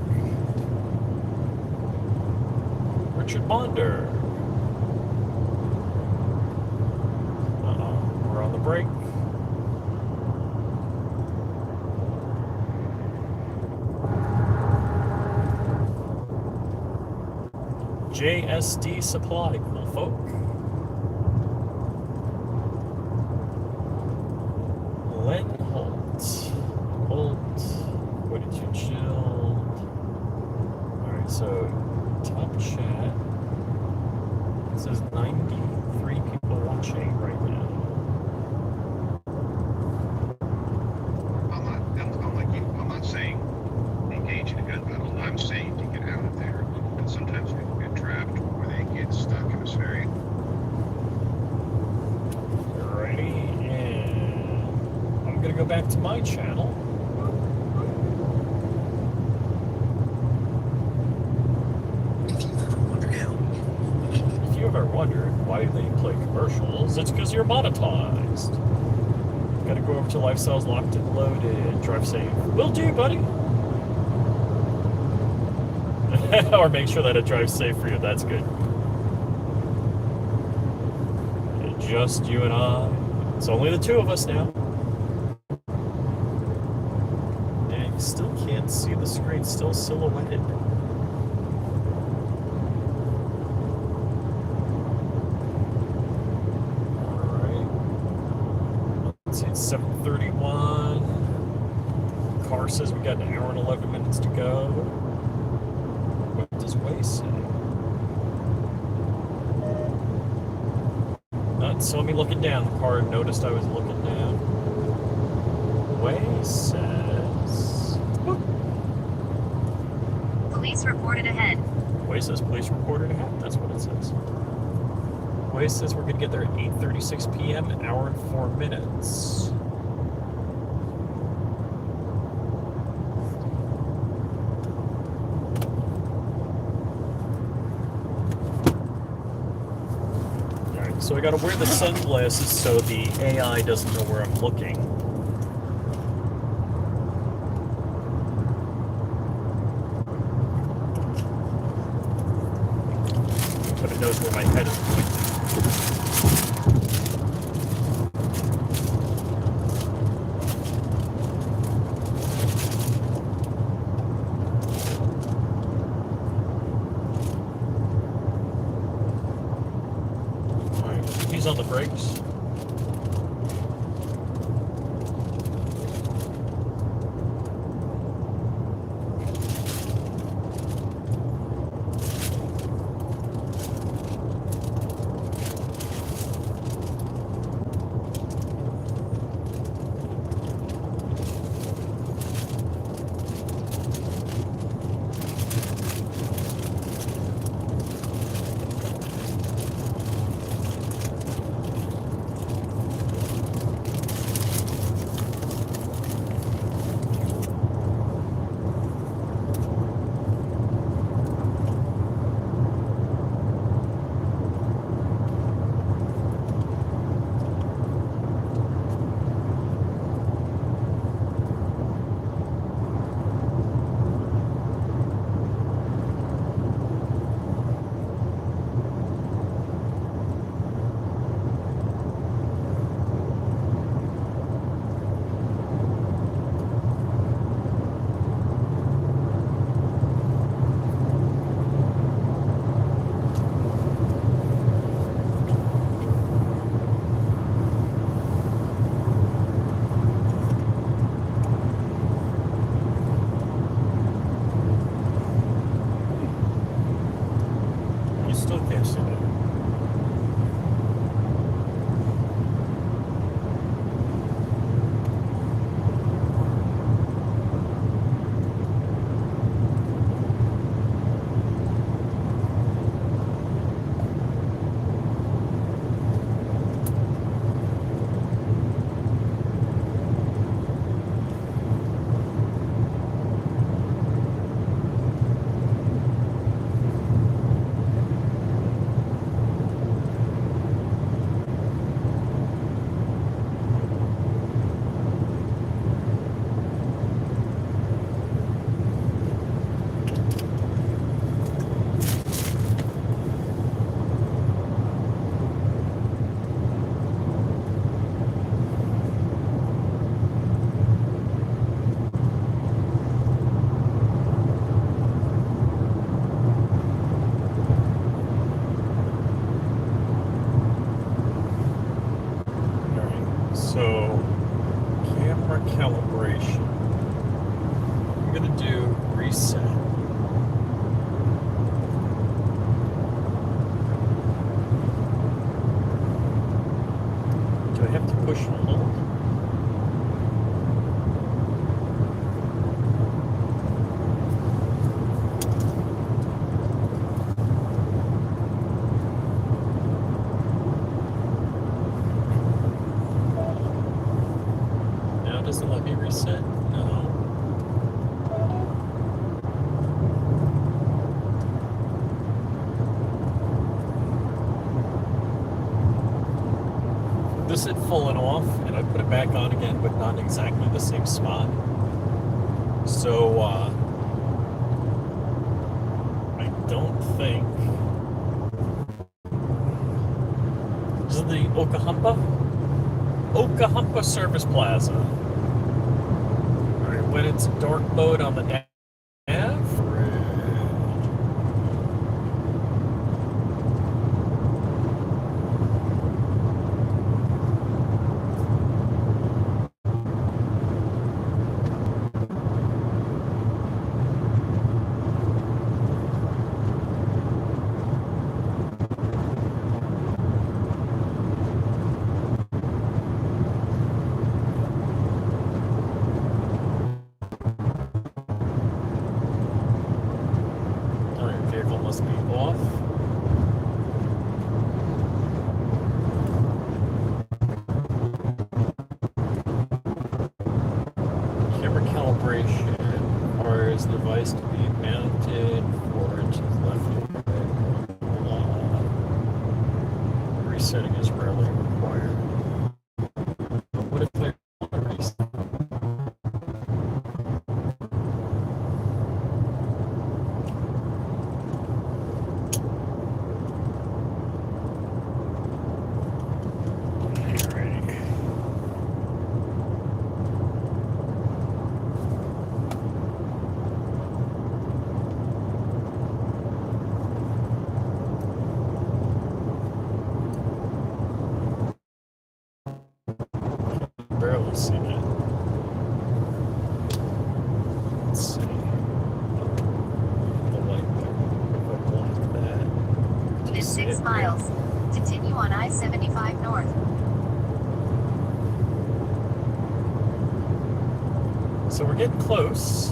Richard Bonder. We're on the break. JSD Supply, cool folk. Len Holt. 42 chilled. Alright, so top chat. It says 93 people watching right now. I'm like you. I'm not saying engage in a gun battle. I'm saying to get out of there. And sometimes people get trapped or they get stuck in this area. Alrighty, and I'm gonna go back to my channel. If you've ever wondered why they play commercials, it's because you're monetized. Gotta go over to Lifestyles Locked and Loaded. Drive safe. Will do, buddy. Or make sure that it drives safe for you. That's good. Just you and I. It's only the two of us now. And you still can't see the screen. Still silhouetted. Alright. Let's see, it's 7:31. Car says we got an hour and 11 minutes to go. What does Way say? Not saw me looking down. The car noticed I was looking down. Way says... Whoop. Police reported ahead. Way says police reported ahead. That's what it says. Way says we're going to get there at 8:36 p.m., an hour and 4 minutes. Alright, so I got to wear the sunglasses so the AI doesn't know where I'm looking. But it knows where my head is pointing. brakes. You still can't see that. So, camera calibration. I'm gonna do reset. Do I have to push and hold? Now does it let me reset? No. This had fallen off, and I put it back on again, but not in exactly the same spot. So, I don't think... This is the Okahumpa Service Plaza. Alright, when it's dark mode on the nav. Alright, vehicle must be off. Camera calibration requires the device to be mounted 4 inches left and right. Resetting is rarely required. What if I want to reset? miles. Continue on I-75 north. So we're getting close.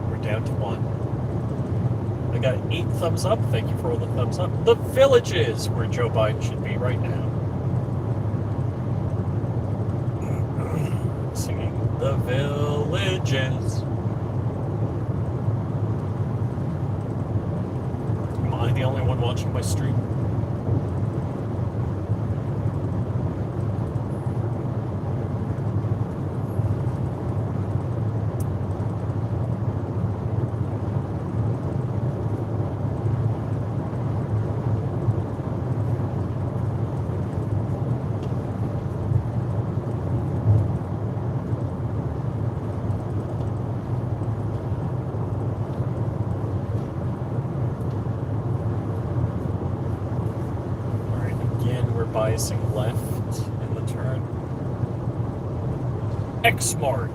We're down to 1. I got 8 thumbs up. Thank you for all the thumbs up. The Villages, where Joe Biden should be right now. Singing The Villages. Am I the only one watching my stream? Biasing left in the turn. X-Mart.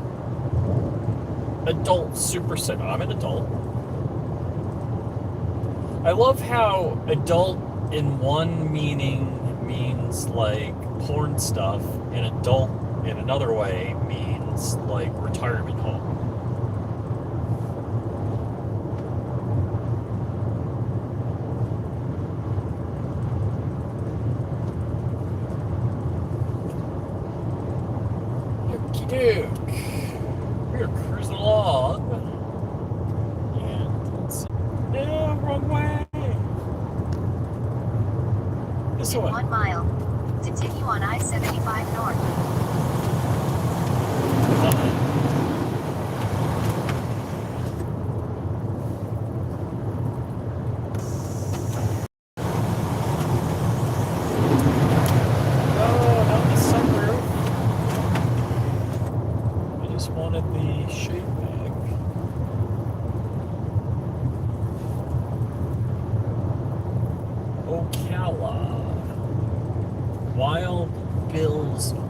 Adult superset. I'm an adult. I love how adult in one meaning means like porn stuff, and adult in another way means like retirement home. We're cruising along. And let's see. No, wrong way. This In way. 1 mile. Continue on I-75 north.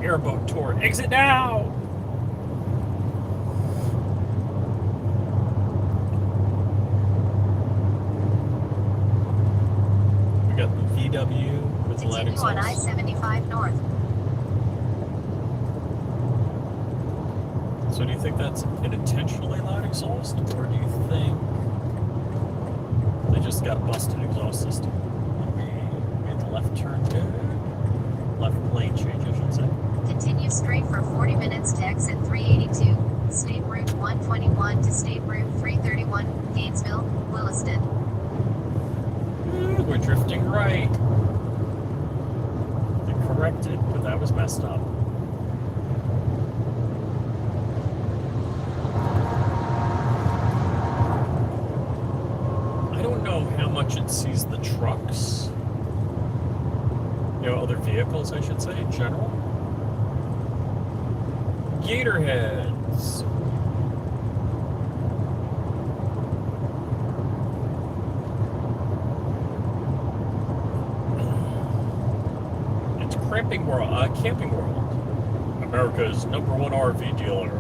Airboat tour. Exit now! We got the VW with the loud exhaust. Continue on I-75 north. So do you think that's an intentionally loud exhaust, or do you think they just got a busted exhaust system? We made the left turn there. Left lane change, I should say. Continue straight for 40 minutes to exit 382, State Route 121 to State Route 331, Gainesville, Williston. We're drifting right. They corrected, but that was messed up. I don't know how much it sees the trucks. You know, other vehicles, I should say, in general. Gatorheads. It's Camping World, America's #1 RV dealer.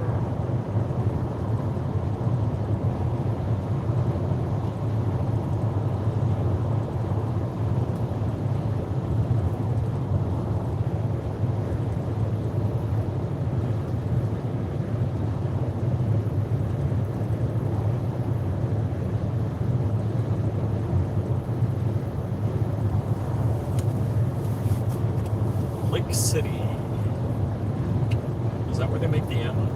City. Is that where they make the ammo?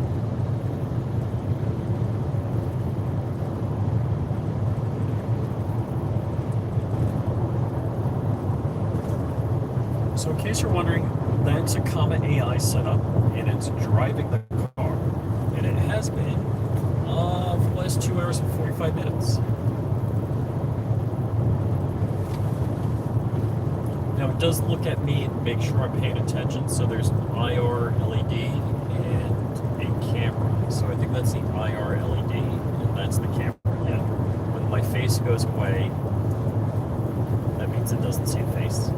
So in case you're wondering, that's a Comet AI setup, and it's driving the car. And it has been for the last 2 hours and 45 minutes. Now it does look at me and make sure I'm paying attention, so there's an IR LED and a camera. So I think that's the IR LED, and that's the camera. Yeah. When my face goes away, that means it doesn't see a face.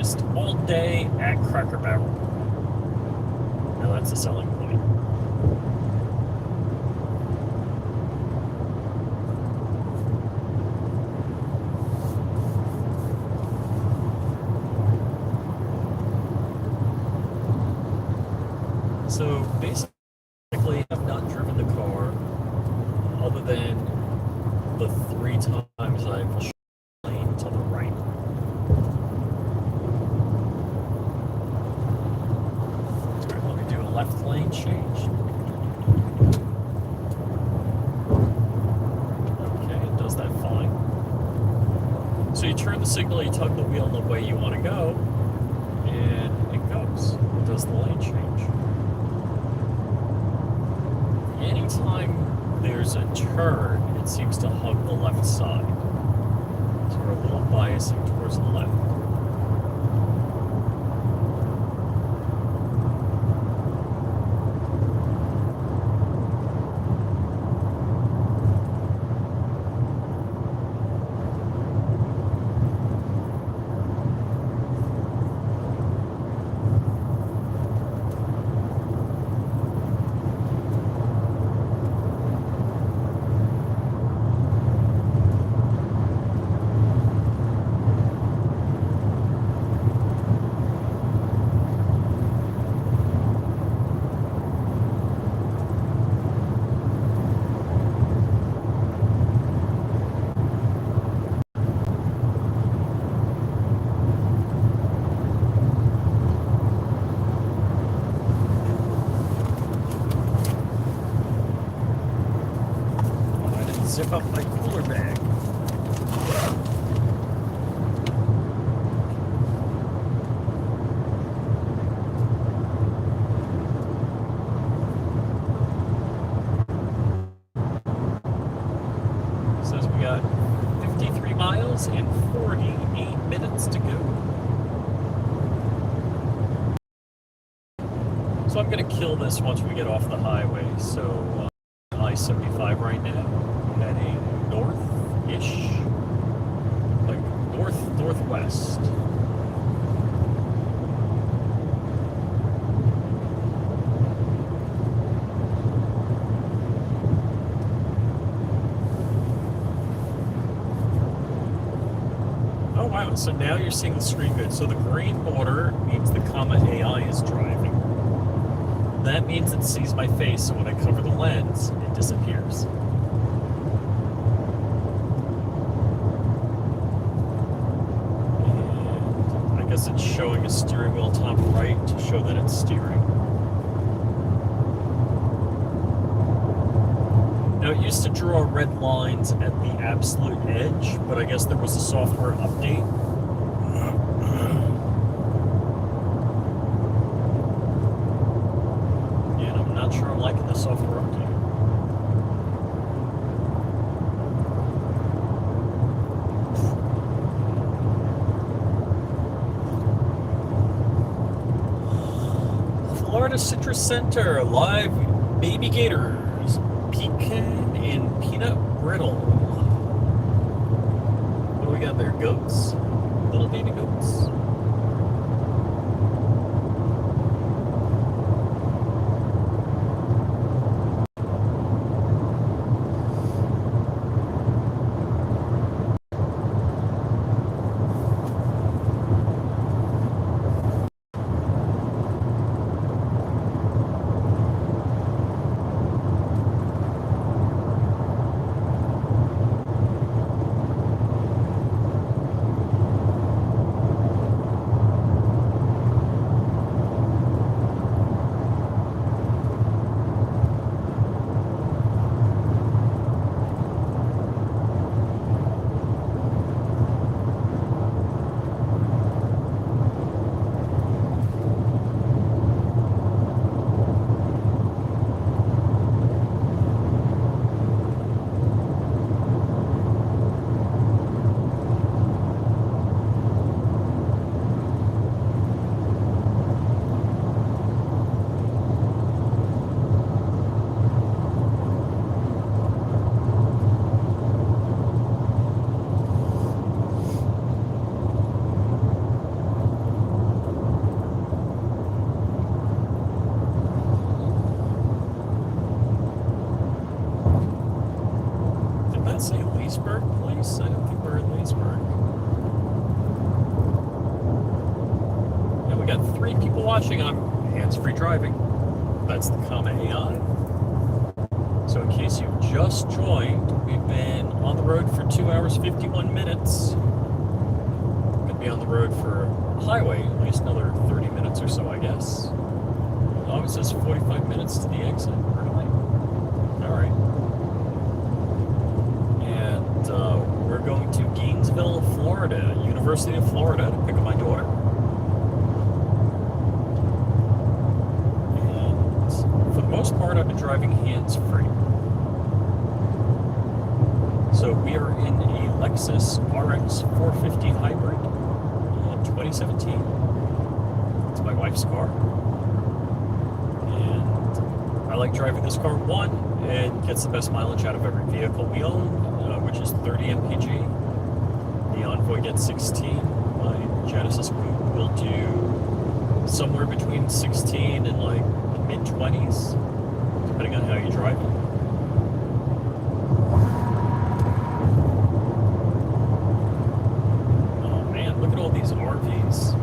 breakfast all day at Cracker Barrel. Now that's a selling point. So basically, I've not driven the car other than the 3 times I've lane to the right. Alright, let me do a left lane change. Okay, it does that fine. So you turn the signal, you tug the wheel in the way you want to go, and it goes. It does the lane change. Anytime there's a turn, it seems to hug the left side. So we're a little biasing towards the left. Zip up my cooler bag. Says we got 53 miles and 48 minutes to go. So I'm going to kill this once we get off the highway. So I-75 right now. Heading north-ish, like northwest. Oh wow, so now you're seeing the screen good. So the green border means the comma AI is driving. That means it sees my face, so when I cover the lens, it disappears. It's showing a steering wheel top right to show that it's steering. Now it used to draw red lines at the absolute edge, but I guess there was a software update. And I'm not sure I'm liking the software update. Florida Citrus Center, live baby gators, pecan and peanut brittle. What do we got there? Goats? Little baby goats. Leesburg, please? I don't think we're in Leesburg. Yeah, we got 3 people watching. I'm hands-free driving. That's the Comma AI. So in case you just joined, we've been on the road for 2 hours, 51 minutes. Gonna be on the road for a highway, at least another 30 minutes or so, I guess. Oh, it says 45 minutes to the exit. Really? All right. And we're going to Gainesville, Florida, University of Florida, to pick up my daughter. And for the most part, I've been driving hands-free. So we are in a Lexus RX 450 hybrid, 2017. It's my wife's car. And I like driving this car. One, it gets the best mileage out of every vehicle we own, which is 30 mpg. The Envoy gets 16. My Genesis Coupe will do somewhere between 16 and like the mid-20s, depending on how you drive it. Oh man, look at all these RVs.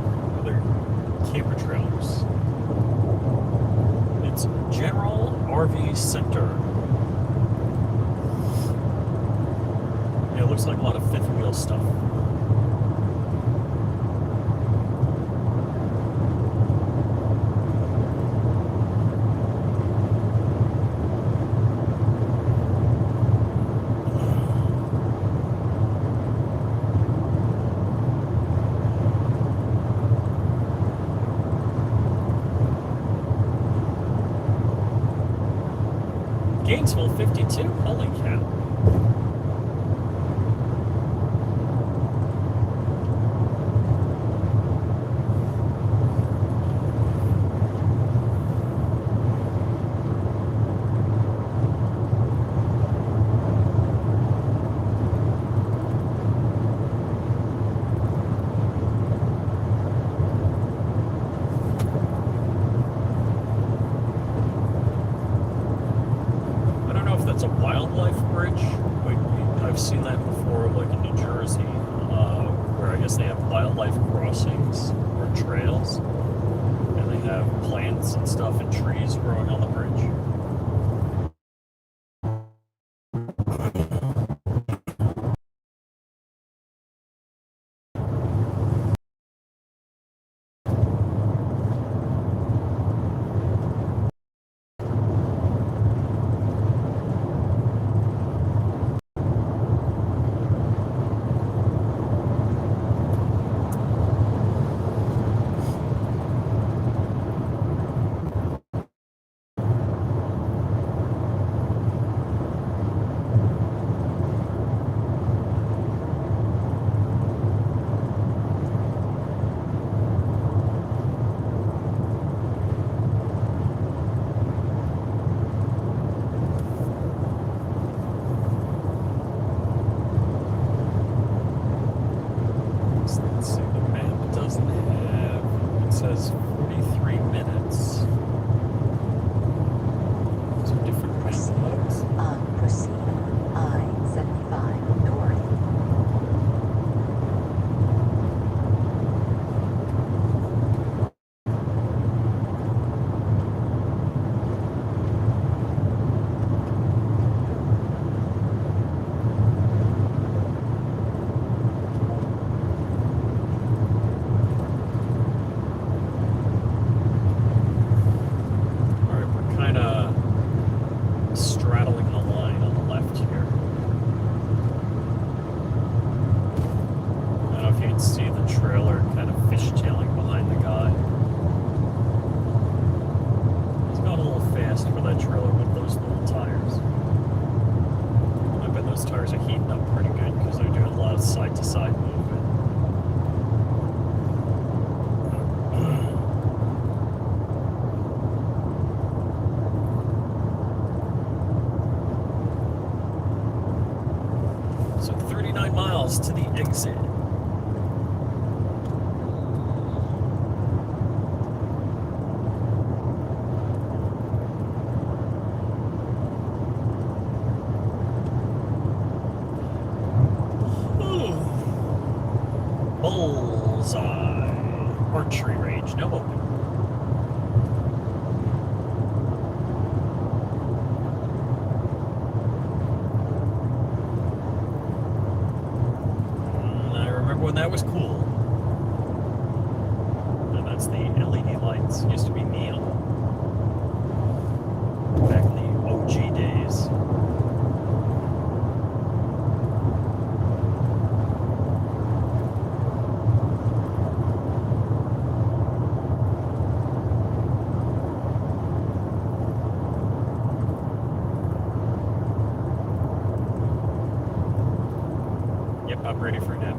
They're camper trailers. It's General RV Center. Yeah, it looks like a lot of fifth wheel stuff. Gainesville 52? Holy cow. That's a wildlife bridge. I've seen that before, like in New Jersey, where I guess they have wildlife crossings or trails, and they have plants and stuff and trees growing on the bridge. Let's see, the map doesn't have, it says 43 minutes. Those are different map modes. Proceed on I-75 north. Side-to-side movement. So 39 miles to the exit. that was cool. And that's the LED lights. Used to be neon. Back in the OG days. Yep, I'm ready for a nap.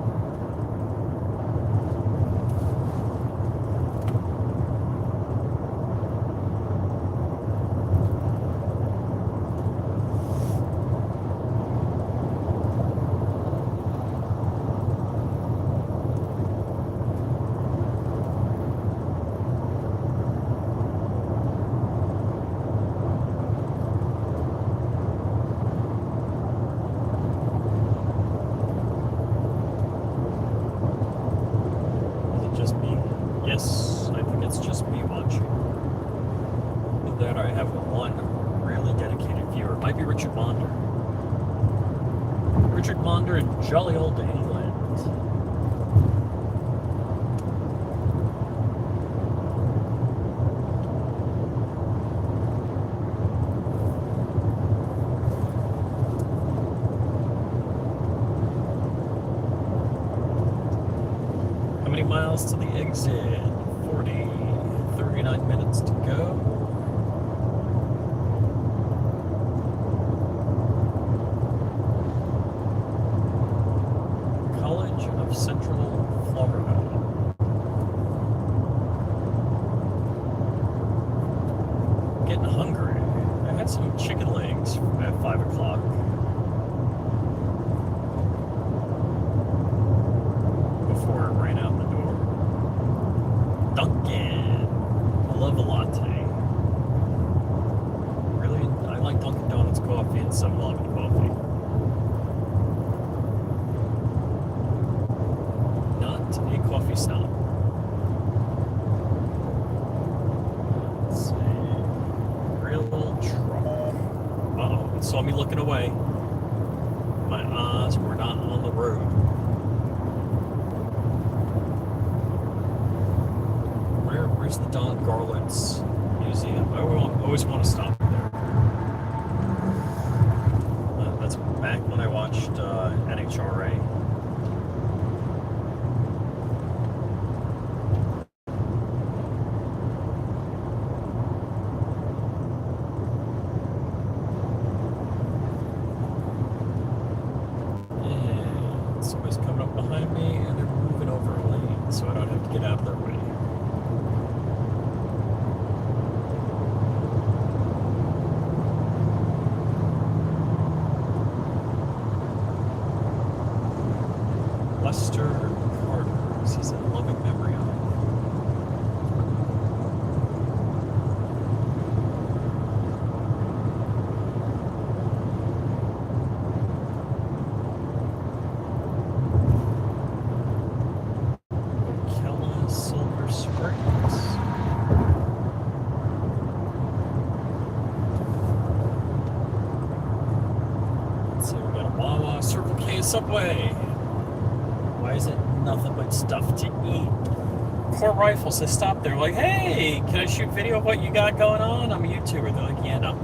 Is it just me? Yes, I think it's just me watching. With that, I have one really dedicated viewer. It might be Richard Monder. Richard Monder in jolly old England. How many miles to the exit? 40, 39 minutes to go. College of Central Florida. Getting hungry. I had some chicken legs at 5 o'clock. Before it ran out the door. Dunkin'. I love a latte. Really, I like Dunkin' Donuts coffee and 7-Eleven coffee. Not a coffee snob. Let's see. Real little truck. Uh-oh, it saw me looking away. My eyes were not on the road. Where's the Don Garland's museum? I always want to stop there. That's back when I watched NHRA. And somebody's coming up behind me and they're moving over a lane, so I don't have to get out of their way. Lester Carter. He's in loving memory of. Ocala Silver Springs. Let's see, we got a Wawa, Circle K, Subway. Why is it nothing but stuff to eat? Poor Rifles, they stopped there like, hey, can I shoot video of what you got going on? I'm a YouTuber. They're like, yeah, no.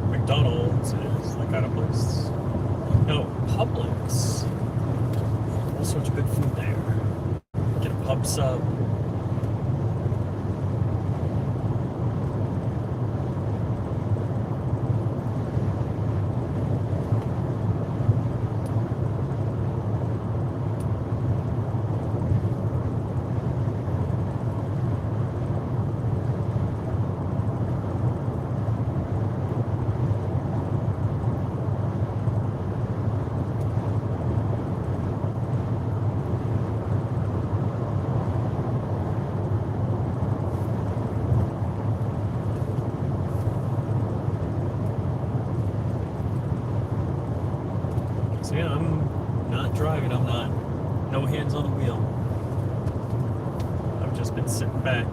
McDonald's is the kind of place. No, Publix. All sorts of good food there. Get a pub sub. So yeah, I'm not driving. I'm not. No hands on the wheel. I've just been sitting back.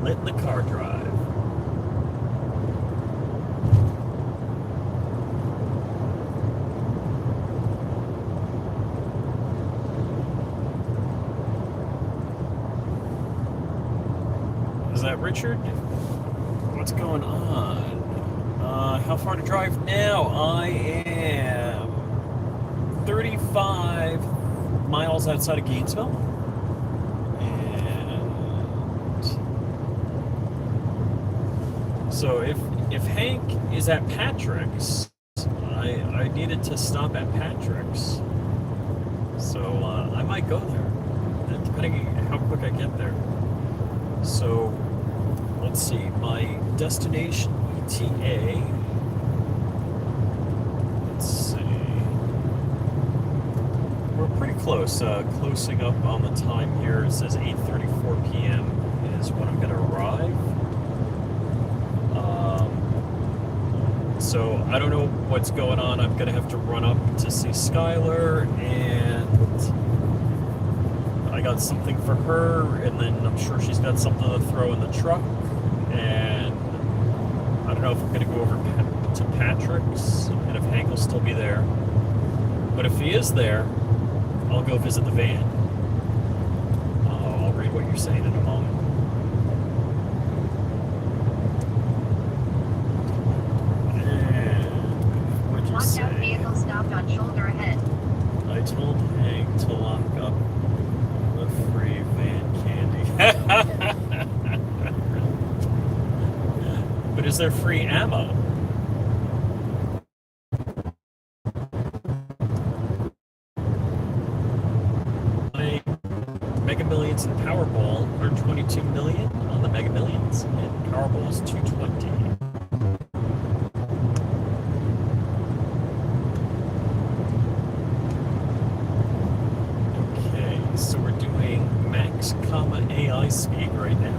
Letting the car drive. Is that Richard? What's going on? How far to drive now? I am 35 miles outside of Gainesville. And so if Hank is at Patrick's, I needed to stop at Patrick's. So I might go there, depending on how quick I get there. So let's see, my destination ETA. Let's see. We're pretty close, closing up on the time here. It says 8:34 p.m. is when I'm gonna arrive. So I don't know what's going on. I'm gonna have to run up to see Skylar, and I got something for her, and then I'm sure she's got something to throw in the truck. And I don't know if I'm gonna go over to Patrick's and if Hank will still be there. But if he is there, I'll go visit the van. I'll read what you're saying in a moment. What'd you Watch out, say? vehicle stopped on shoulder ahead. I told Hank to lock up the free van candy. But is there free ammo? My Mega Millions and Powerball, 122 million on the Mega Millions, and Powerball is 220. Okay, so we're doing max, AI speed right now.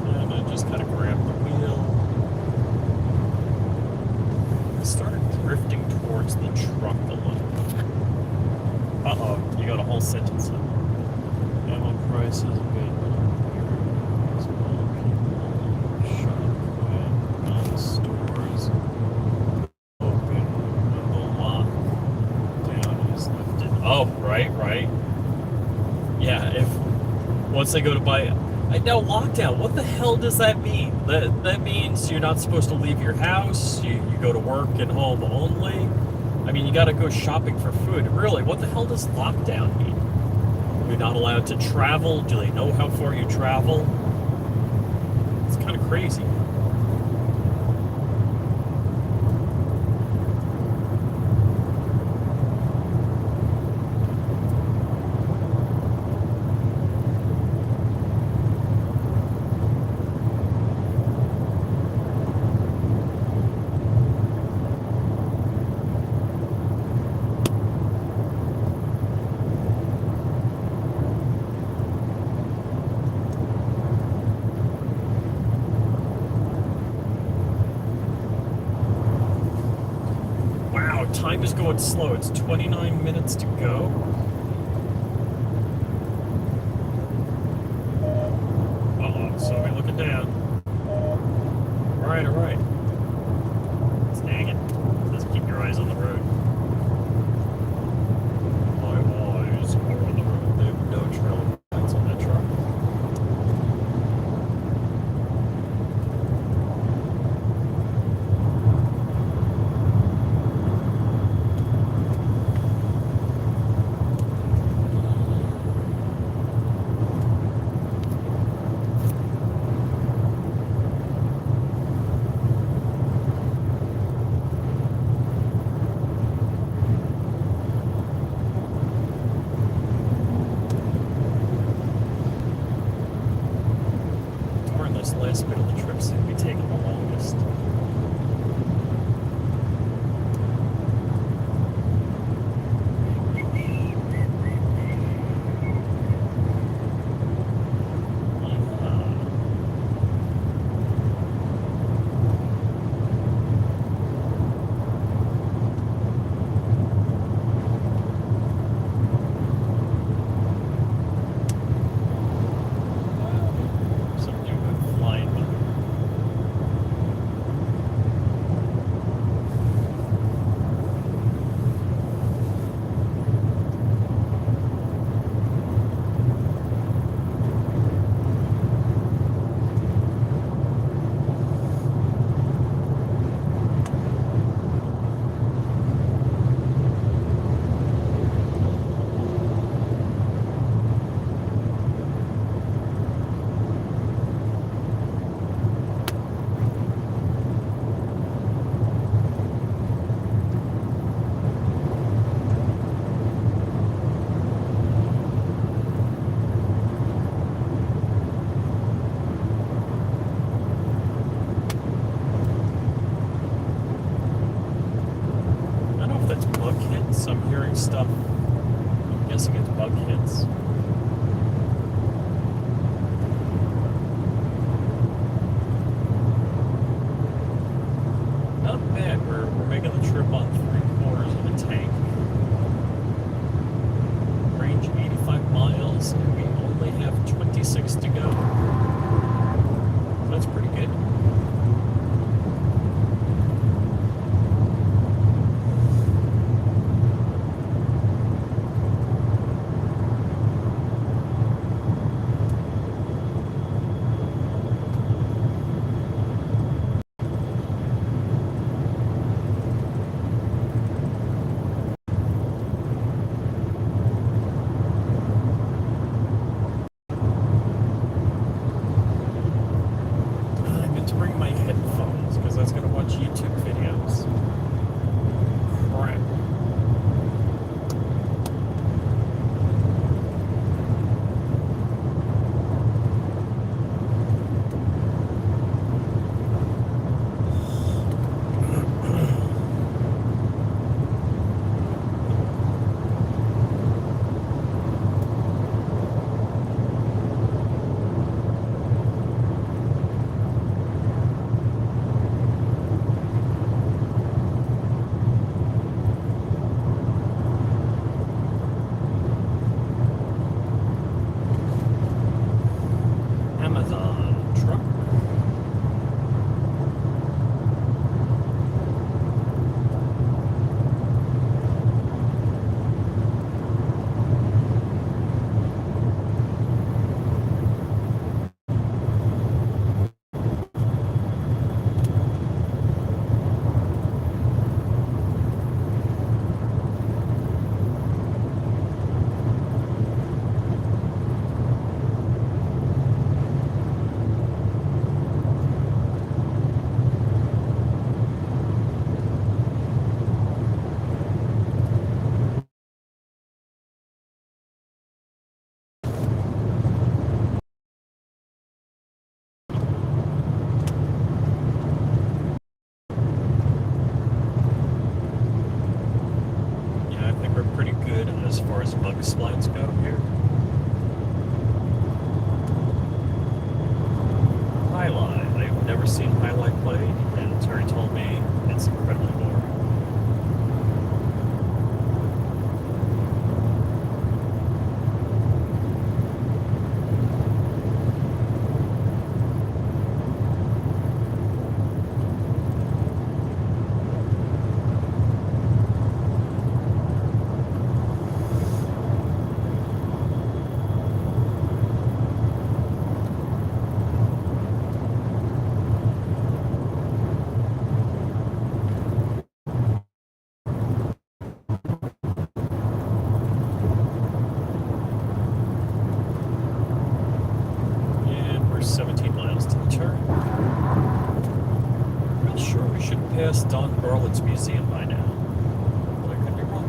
And I just kind of grabbed the wheel. I started drifting towards the truck a little. Uh-oh, you got a whole sentence in. Ammo prices have been small people shop when gun stores open and the lockdown is lifted. Oh, right. Yeah, if once they go to buy now lockdown, what the hell does that mean? That means you're not supposed to leave your house, you go to work and home only. I mean, you gotta go shopping for food. Really, what the hell does lockdown mean? You're not allowed to travel? Do they know how far you travel? It's kind of crazy. Time is going slow. It's 29 minutes to go. Uh-oh, so we're looking down. All right. Dang it. Just keep your eyes on the road. My eyes are on the road. There are no trail lights on that truck. last bit of the trip seems to be taking the longest. Something went flying by. I don't know if that's bug hits. I'm hearing stuff. I'm guessing it's bug hits. Not bad. We're making the trip on 3/4 of a tank. Range 85 miles, and we only have 26 to go. That's pretty good. I meant to bring my headphones because I was going to watch YouTube videos. Crap. Amazon truck. Yeah, I think we're pretty good as far as bug splines go here. Highlight. I've never seen Highlight played, and Terry told me it's incredibly boring. And we're 17 miles to the turn. Real sure we should pass Don Bartlett's museum by now. But I could be wrong.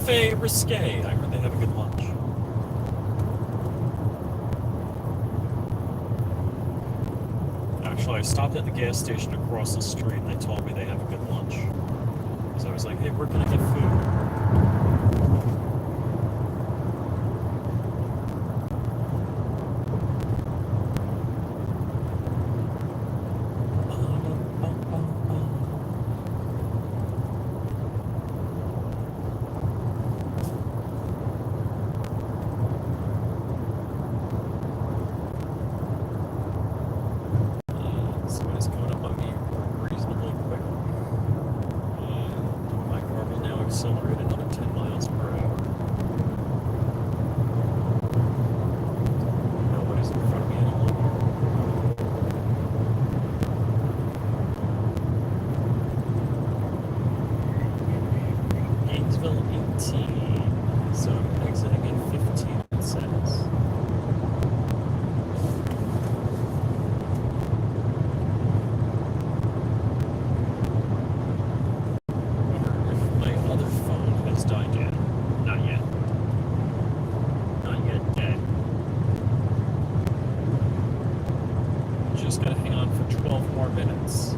Cafe Risque. I heard they have a good lunch. Actually, I stopped at the gas station across the street and they told me they have a good lunch. So I was like, hey, where can I get food? Somebody's coming up on me reasonably quick. And my car will now accelerate another 10 miles per hour. Nobody's in front of me any longer. Gainesville 18. So I'm exiting at 15, it says. Just gotta hang on for 12 more minutes.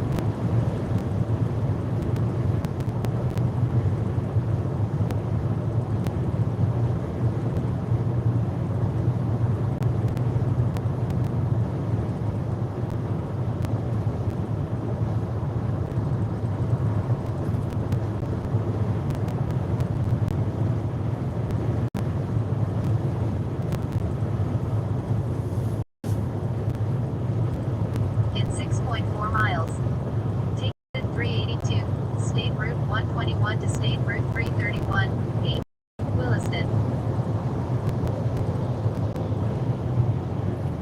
In 6.4 miles. Take the 382, State Route 121 to State Route 331, Gainesville, Williston.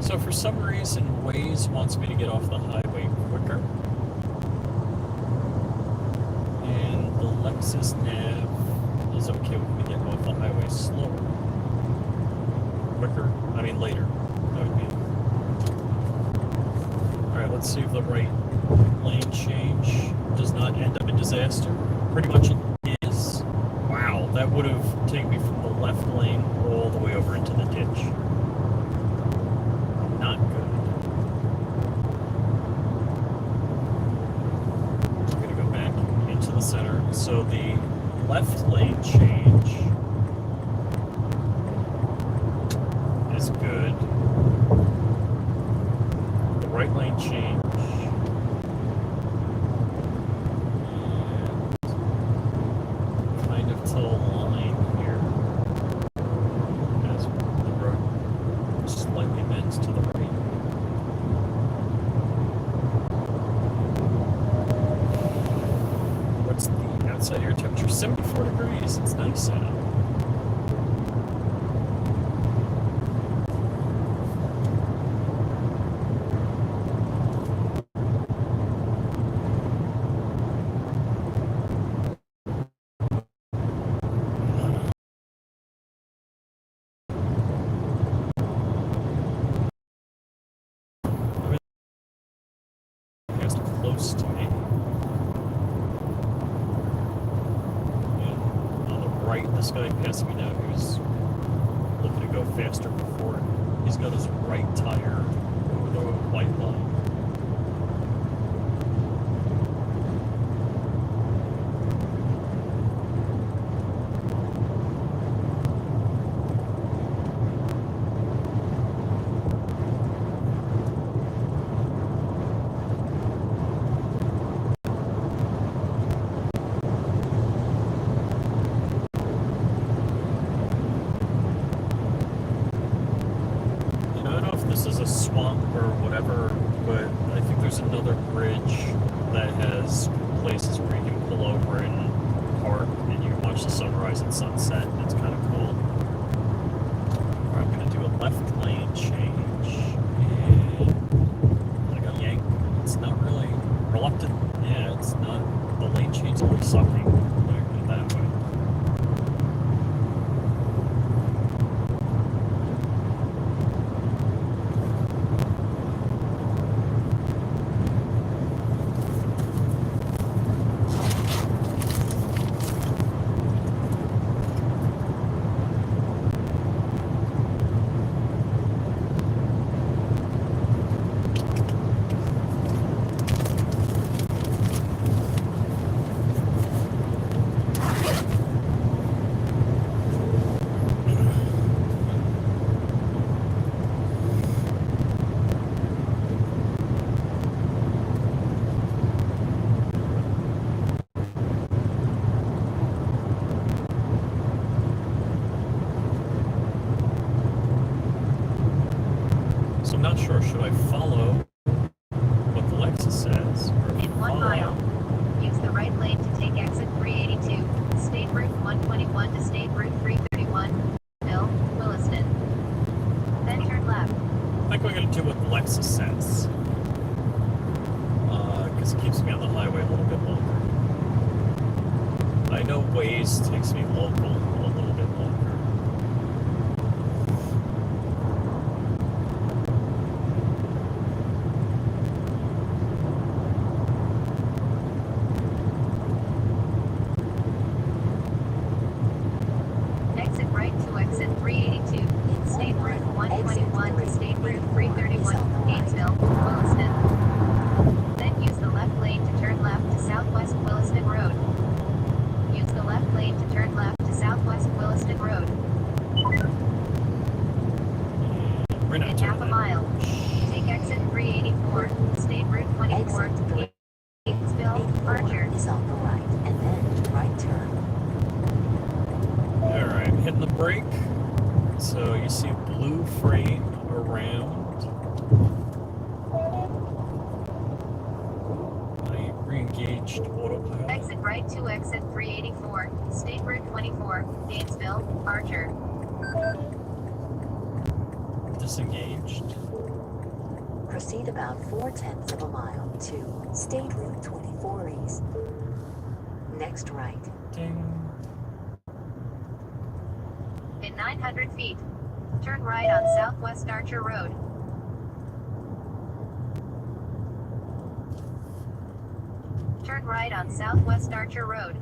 So for some reason, Waze wants me to get off the highway quicker. And the Lexus nav is okay with me getting off the highway slower. Quicker? I mean later. That would be. Alright, let's see if the right lane change does not end up in disaster. Pretty much it is. Wow, that would have taken me from the left lane all the way over into the ditch. Not good. I'm gonna go back into the center. So the left lane change is good. The right lane change and kind of to the line here as the road slightly bends to the right. What's the outside air temperature? 74 degrees. It's nice out. Passed close to me. And on the right, this guy passing me now, he was looking to go faster before. He's got his right tire over the white line. This is a swamp or whatever, but I think there's another bridge that has places where you can pull over and park and you can watch the sunrise and sunset. It's kind of cool. Alright, I'm going to do a left lane change and I got yank. It's not really reluctant. Yeah, it's not. The lane change is really sucking. Let me put it that way. I'm not sure. Should I follow what the Lexus says? Or In 1 follow? mile, use the right lane to take exit 382, State Route 121 to State Route 331, Bill, Williston. Then turn left. I think we're going to do what the Lexus says. Because it keeps me on the highway a little bit longer. I know Waze takes me local a little bit longer. Exit right to exit 382, State Route 121 to State Route 331, Gainesville, Williston. Then use the left lane to turn left to Southwest Williston Road. Use the left lane to turn left to Southwest Williston Road. We're not In doing half a that. mile, take exit 384, State Route 24, Exit Gainesville, Archer. is on the right, and then right turn. Alright, hitting the brake. So you see blue frame around. I re-engaged autopilot. Exit right to exit 384, State Route 24, Gainesville, Archer. Disengaged. Proceed about 4/10 of a mile to State Route 24 East. Next right. Ding. In 900 feet, turn right on Southwest Archer Road. Turn right on Southwest Archer Road.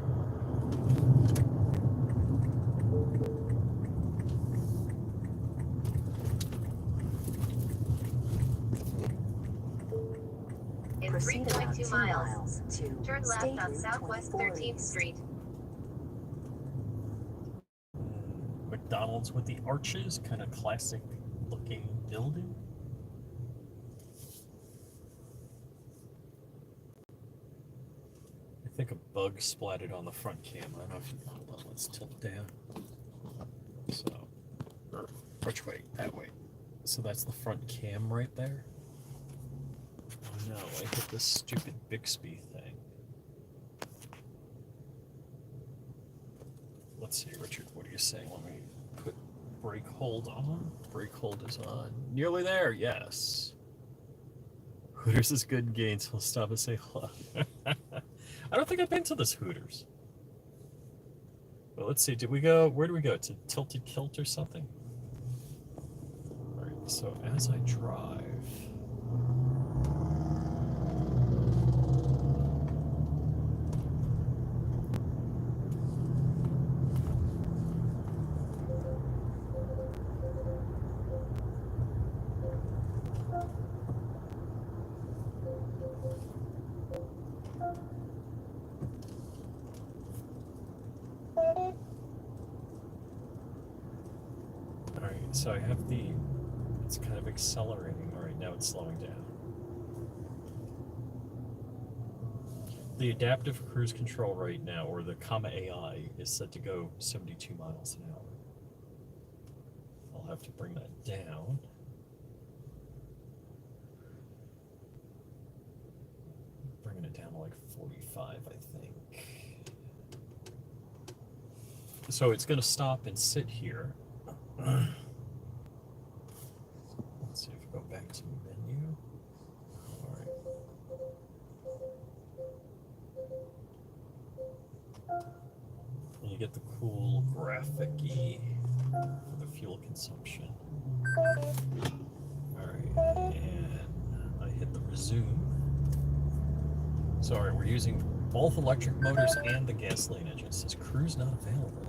In Proceed about 3.2 2 miles, miles to turn left State on Route Southwest 24 13th East. Street. McDonald's with the arches, kind of classic looking building. I think a bug splatted on the front cam. I don't know if you, hold on, let's tilt down. So, which way? That way. So that's the front cam right there. Oh no, I hit this stupid Bixby thing. Let's see, Richard, what are you saying? Let me put brake hold on. Brake hold is on. Nearly there, yes. Hooters is good in Gainesville. Stop and say hello. I don't think I've been to this Hooters. But let's see, did we go, where do we go? To Tilted Kilt or something? Alright, so as I drive. Alright, so I have the, it's kind of accelerating. Alright, now it's slowing down. The adaptive cruise control right now, or the comma AI, is set to go 72 miles an hour. I'll have to bring that down. Bringing it down to like 45, I think. So it's going to stop and sit here. Let's see if we go back to menu. All right. And you get the cool graphic-y for the fuel consumption. All right, and I hit the resume. Sorry, we're using both electric motors and the gasoline engine. It says cruise not available.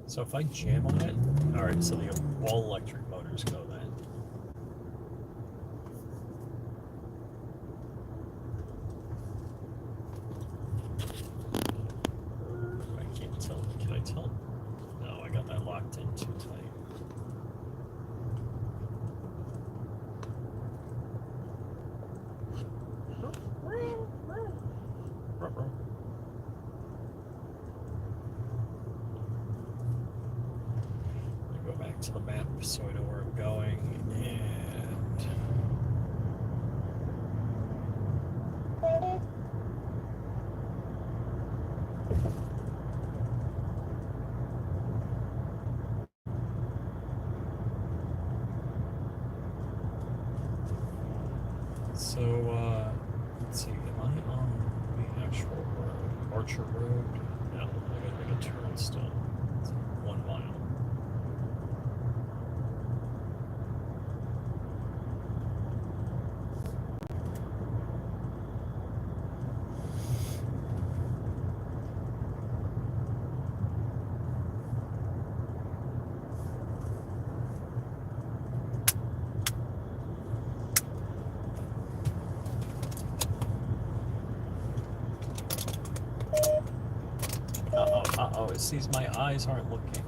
So if I jam on it, all right, so the all electric motors go then. so I know where I'm going. And so, let's see, am I on the actual road? Archer Road? No, I gotta make a turn still. It's 1 mile. Uh-oh, it sees my eyes aren't looking.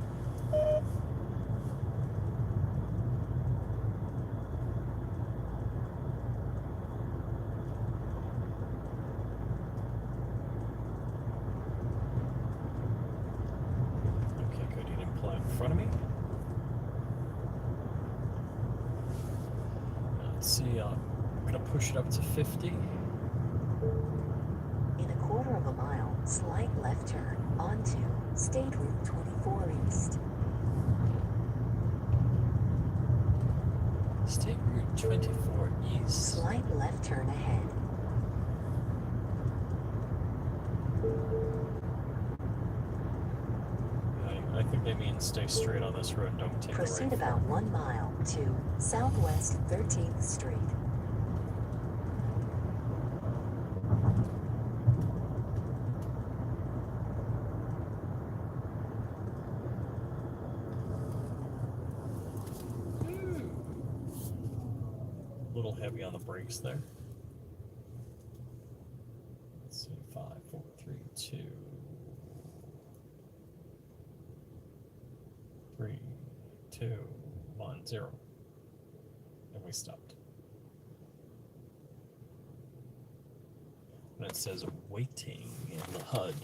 Okay, good, you didn't pull out in front of me. Let's see, I'm gonna push it up to 50. In a quarter of a mile, slight left turn onto State Route 24 East. State Route 24 East. Slight left turn ahead. I think they mean stay straight on this road, don't take Proceed the right. about 1 mile to Southwest 13th Street. A little heavy on the brakes there. Let's see, 5, 4, 3, 2, 3, 2, 1, 0. And we stopped. And it says waiting in the HUD.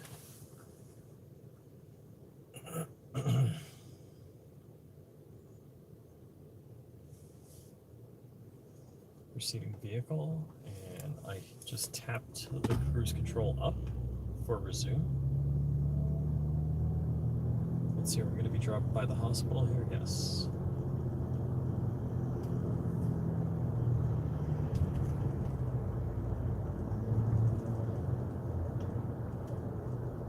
Preceding vehicle, and I just tapped the cruise control up for resume. Let's see, we're going to be dropped by the hospital here. Yes.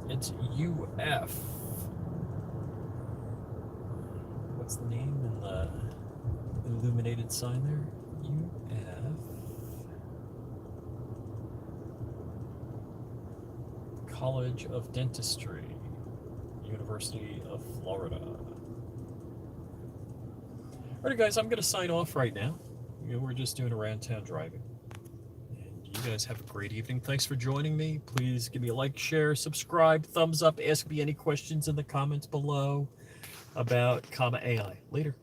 It's UF. What's the name in the illuminated sign there? UF College of Dentistry, University of Florida. Alright guys, I'm going to sign off right now. We're just doing around town driving. And you guys have a great evening. Thanks for joining me. Please give me a like, share, subscribe, thumbs up, ask me any questions in the comments below about Comma AI. Later.